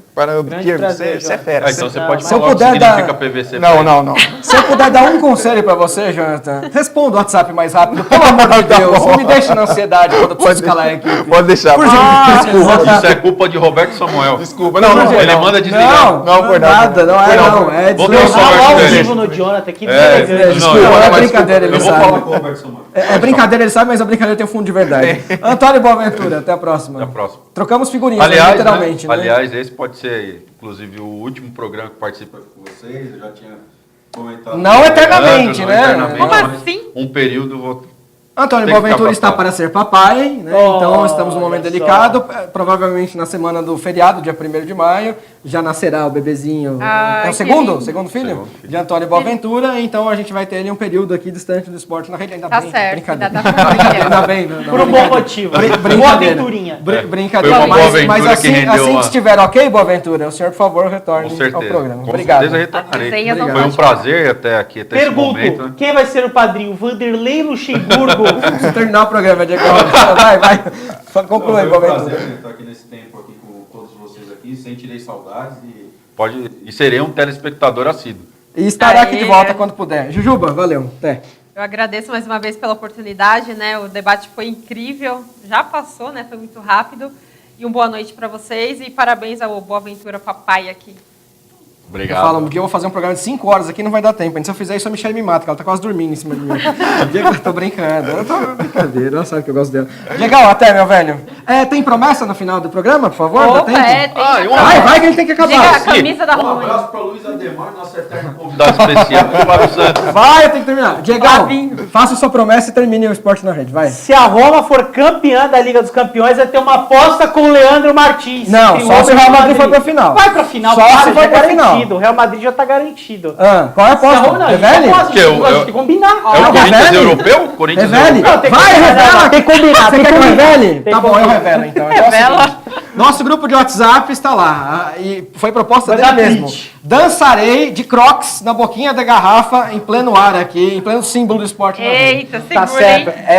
[SPEAKER 7] Diego,
[SPEAKER 6] prazer,
[SPEAKER 7] você é fera.
[SPEAKER 4] Então você pode
[SPEAKER 1] Se eu
[SPEAKER 4] falar o que
[SPEAKER 1] puder dar-
[SPEAKER 4] significa PVC.
[SPEAKER 7] Não.
[SPEAKER 1] Se eu puder dar um conselho pra você, Jonathan, responda o WhatsApp mais rápido, pelo amor de Deus. Não me deixe na ansiedade quando eu preciso escalar a equipe.
[SPEAKER 7] Pode deixar.
[SPEAKER 1] Por gentileza.
[SPEAKER 4] Isso é culpa de Roberto Samuel.
[SPEAKER 7] Desculpa. Não foi
[SPEAKER 4] Ele
[SPEAKER 7] não.
[SPEAKER 4] manda desligar.
[SPEAKER 7] Não foi
[SPEAKER 1] nada, não é não. É
[SPEAKER 4] Vou ter
[SPEAKER 1] desleal.
[SPEAKER 4] sorte
[SPEAKER 6] Ao
[SPEAKER 4] dele.
[SPEAKER 6] vivo no Jonathan, que
[SPEAKER 4] É,
[SPEAKER 6] deselegante.
[SPEAKER 1] Desculpa,
[SPEAKER 4] Não,
[SPEAKER 1] é
[SPEAKER 4] mas
[SPEAKER 1] brincadeira, ele
[SPEAKER 4] eu vou
[SPEAKER 1] sabe.
[SPEAKER 4] falar com o Roberto Samuel.
[SPEAKER 1] É brincadeira, ele sabe, mas a brincadeira tem um fundo de verdade. Antônio Boaventura, até a próxima.
[SPEAKER 4] Até a próxima.
[SPEAKER 1] Trocamos figurinhas,
[SPEAKER 4] Aliás,
[SPEAKER 1] literalmente, né?
[SPEAKER 4] Aliás, esse pode ser, inclusive, o último programa que participa com vocês. Eu já tinha comentado.
[SPEAKER 1] Não eternamente,
[SPEAKER 4] Não
[SPEAKER 1] né?
[SPEAKER 4] eternamente,
[SPEAKER 5] Como
[SPEAKER 4] mas
[SPEAKER 5] assim?
[SPEAKER 4] Um período vou...
[SPEAKER 1] Antônio
[SPEAKER 4] Tem que
[SPEAKER 1] Boaventura
[SPEAKER 4] ficar
[SPEAKER 1] está
[SPEAKER 4] papai.
[SPEAKER 1] para ser papai, né? Então estamos num momento
[SPEAKER 6] olha
[SPEAKER 1] delicado. Provavelmente na semana do feriado, dia 1º de maio, já nascerá o bebezinho.
[SPEAKER 5] Ai,
[SPEAKER 1] É o
[SPEAKER 5] que
[SPEAKER 1] segundo
[SPEAKER 5] lindo.
[SPEAKER 1] filho?
[SPEAKER 4] Segundo filho.
[SPEAKER 1] De Antônio Boaventura. Então a gente vai ter ali um período aqui distante do esporte na rede. Ainda
[SPEAKER 5] Tá
[SPEAKER 1] bem,
[SPEAKER 5] certo,
[SPEAKER 1] brincadeira.
[SPEAKER 5] ainda dá pra
[SPEAKER 1] Ainda bem. não,
[SPEAKER 6] Por um bom
[SPEAKER 1] brincadeira.
[SPEAKER 6] motivo. Boa
[SPEAKER 1] Brincadeira.
[SPEAKER 6] aventurinha.
[SPEAKER 1] Brincadeira.
[SPEAKER 4] Foi o Boaventura
[SPEAKER 1] Mas
[SPEAKER 4] que
[SPEAKER 1] assim,
[SPEAKER 4] rendeu
[SPEAKER 1] assim que
[SPEAKER 4] uma-
[SPEAKER 1] estiver ok, Boaventura, o senhor, por favor, retorne
[SPEAKER 4] Com certeza.
[SPEAKER 1] ao programa.
[SPEAKER 4] Com
[SPEAKER 1] Obrigado.
[SPEAKER 4] certeza retornarei.
[SPEAKER 5] Resenhas
[SPEAKER 1] Obrigado.
[SPEAKER 4] Foi um prazer até aqui, até esse
[SPEAKER 6] Pergunto,
[SPEAKER 4] momento. Né?
[SPEAKER 6] quem vai ser o padrinho? Vanderlei Luxemburgo?
[SPEAKER 1] Preciso terminar o programa, Diego. Vai. Só conclui,
[SPEAKER 8] Foi um
[SPEAKER 1] Boaventura.
[SPEAKER 8] prazer estar aqui nesse tempo aqui com todos vocês aqui, sentirei saudades
[SPEAKER 4] E serei um telespectador assíduo.
[SPEAKER 1] E estará aqui
[SPEAKER 5] Aê.
[SPEAKER 1] de volta quando puder. Jujuba, valeu. Até.
[SPEAKER 5] Eu agradeço mais uma vez pela oportunidade, né? O debate foi incrível, já passou, né? Foi muito rápido. E uma boa noite para vocês e parabéns ao Boaventura Papai aqui.
[SPEAKER 4] Obrigado.
[SPEAKER 1] Eu falo que eu vou fazer um programa de 5 horas aqui, não vai dar tempo. Se eu fizer isso, a Michelle me mata, que ela tá quase dormindo em cima de mim. Diego, eu tô brincando. Eu tô brincadeira, ela sabe que eu gosto dela. Legal, até, meu velho. Tem promessa no final do programa, por favor? Dá
[SPEAKER 5] Opa,
[SPEAKER 1] tempo?
[SPEAKER 5] tem.
[SPEAKER 1] Vai que a gente tem que acabar.
[SPEAKER 5] Diga a camisa da
[SPEAKER 8] Um
[SPEAKER 5] Roma.
[SPEAKER 8] abraço para Luiz Ademar, nosso eterno convidado.
[SPEAKER 4] Convidado especial do Fábio Santos.
[SPEAKER 1] Vai, eu tenho que terminar. Diegão,
[SPEAKER 5] Flavinho.
[SPEAKER 1] faça sua promessa e termine o esporte na rede, vai.
[SPEAKER 6] Se a Roma for campeã da Liga dos Campeões, vai ter uma aposta com o Leandro Martins.
[SPEAKER 1] Não,
[SPEAKER 6] Entre
[SPEAKER 1] só se o Real Madrid for pra final.
[SPEAKER 6] Vai pra final,
[SPEAKER 1] Só
[SPEAKER 6] claro,
[SPEAKER 1] se
[SPEAKER 6] já
[SPEAKER 1] for
[SPEAKER 6] é
[SPEAKER 1] pra final.
[SPEAKER 6] garantido. O Real Madrid já tá garantido.
[SPEAKER 1] Qual é a
[SPEAKER 6] Se a Roma
[SPEAKER 1] aposta?
[SPEAKER 6] não, a gente
[SPEAKER 1] Revele?
[SPEAKER 6] aposta,
[SPEAKER 4] Que
[SPEAKER 6] a gente
[SPEAKER 4] eu-
[SPEAKER 6] gosta de combinar.
[SPEAKER 4] É o Corinthians
[SPEAKER 1] revele.
[SPEAKER 4] europeu? Corinthians
[SPEAKER 1] Revele.
[SPEAKER 4] europeu?
[SPEAKER 6] Não, tem que
[SPEAKER 1] Vai,
[SPEAKER 6] combinar,
[SPEAKER 1] revela.
[SPEAKER 6] tem que combinar,
[SPEAKER 1] Você
[SPEAKER 6] tem
[SPEAKER 1] quer que eu
[SPEAKER 6] que combinar.
[SPEAKER 1] revele?
[SPEAKER 6] Tem
[SPEAKER 1] Tá
[SPEAKER 6] que
[SPEAKER 1] bom, eu
[SPEAKER 6] combinar.
[SPEAKER 1] revelo então. Então é o
[SPEAKER 5] Revela.
[SPEAKER 1] seguinte, nosso grupo de WhatsApp está lá. E foi proposta
[SPEAKER 6] Vai
[SPEAKER 1] dele
[SPEAKER 6] dar
[SPEAKER 1] mesmo.
[SPEAKER 6] print.
[SPEAKER 1] Dançarei de crocs na boquinha da garrafa em pleno ar aqui, em pleno símbolo do esporte na rede.
[SPEAKER 5] Eita, segura,
[SPEAKER 6] Tá certo.
[SPEAKER 5] hein?
[SPEAKER 1] É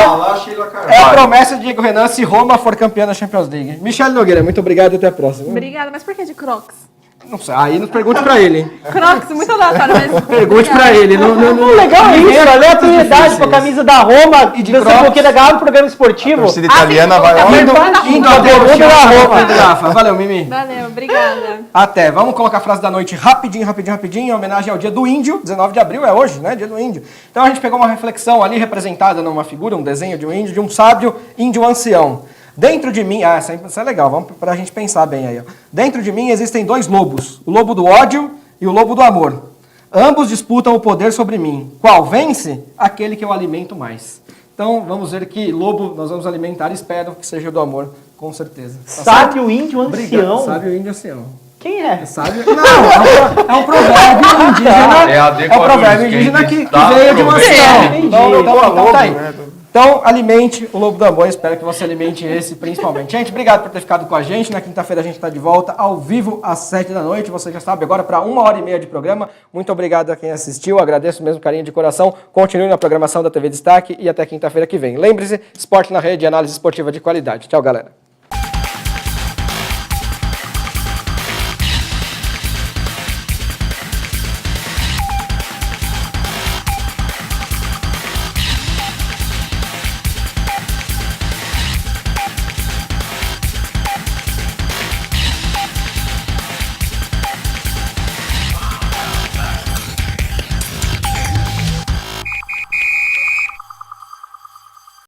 [SPEAKER 8] Alá, Sheila Carvalho.
[SPEAKER 1] É a promessa de Diego Renan se Roma for campeã da Champions League. Michele Nogueira, muito obrigado e até a próxima.
[SPEAKER 2] Obrigada, mas por que de Crocs?
[SPEAKER 1] Não sei, aí nos pergunte pra ele.
[SPEAKER 2] Crocs, muito aleatório, mas...
[SPEAKER 1] Pergunte pra ele. Não,
[SPEAKER 6] O legal é isso, aleatoriedade com a camisa da Roma
[SPEAKER 1] E de
[SPEAKER 6] dançando
[SPEAKER 1] Crocs.
[SPEAKER 6] um pouquinho da garrafa no programa esportivo.
[SPEAKER 7] Torcida italiana vai lá.
[SPEAKER 1] Indo a pergunta da Roma. Rafa, valeu, Mimi.
[SPEAKER 2] Valeu, obrigada.
[SPEAKER 1] Até. Vamos colocar a frase da noite rapidinho, em homenagem ao dia do índio. 19 de abril é hoje, né? Dia do índio. Então a gente pegou uma reflexão ali representada numa figura, um desenho de um índio, de um sábio índio ancião. Dentro de mim, isso é legal, vamos pra gente pensar bem aí. Ó. Dentro de mim existem dois lobos, o lobo do ódio e o lobo do amor. Ambos disputam o poder sobre mim. Qual vence? Aquele que eu alimento mais. Então vamos ver que lobo nós vamos alimentar, espero que seja do amor, com certeza. Tá
[SPEAKER 6] Sábio índio
[SPEAKER 1] Obrigado.
[SPEAKER 6] ancião.
[SPEAKER 1] Sábio índio ancião.
[SPEAKER 6] Quem é?
[SPEAKER 1] Sábio? Não, é um provérbio indígena.
[SPEAKER 4] É a
[SPEAKER 1] É um provérbio indígena que
[SPEAKER 4] tá
[SPEAKER 1] veio de uma ancião.
[SPEAKER 6] Entendi.
[SPEAKER 1] Então tá aí. Então, alimente o Lobo do Amor. Espero que você alimente esse principalmente. Gente, obrigado por ter ficado com a gente. Na quinta-feira a gente está de volta ao vivo às 7 da noite. Você já sabe, agora para 1h30 de programa. Muito obrigado a quem assistiu. Agradeço mesmo carinho de coração. Continue na programação da TV Destaque e até quinta-feira que vem. Lembre-se, Esporte na Rede, análise esportiva de qualidade. Tchau, galera.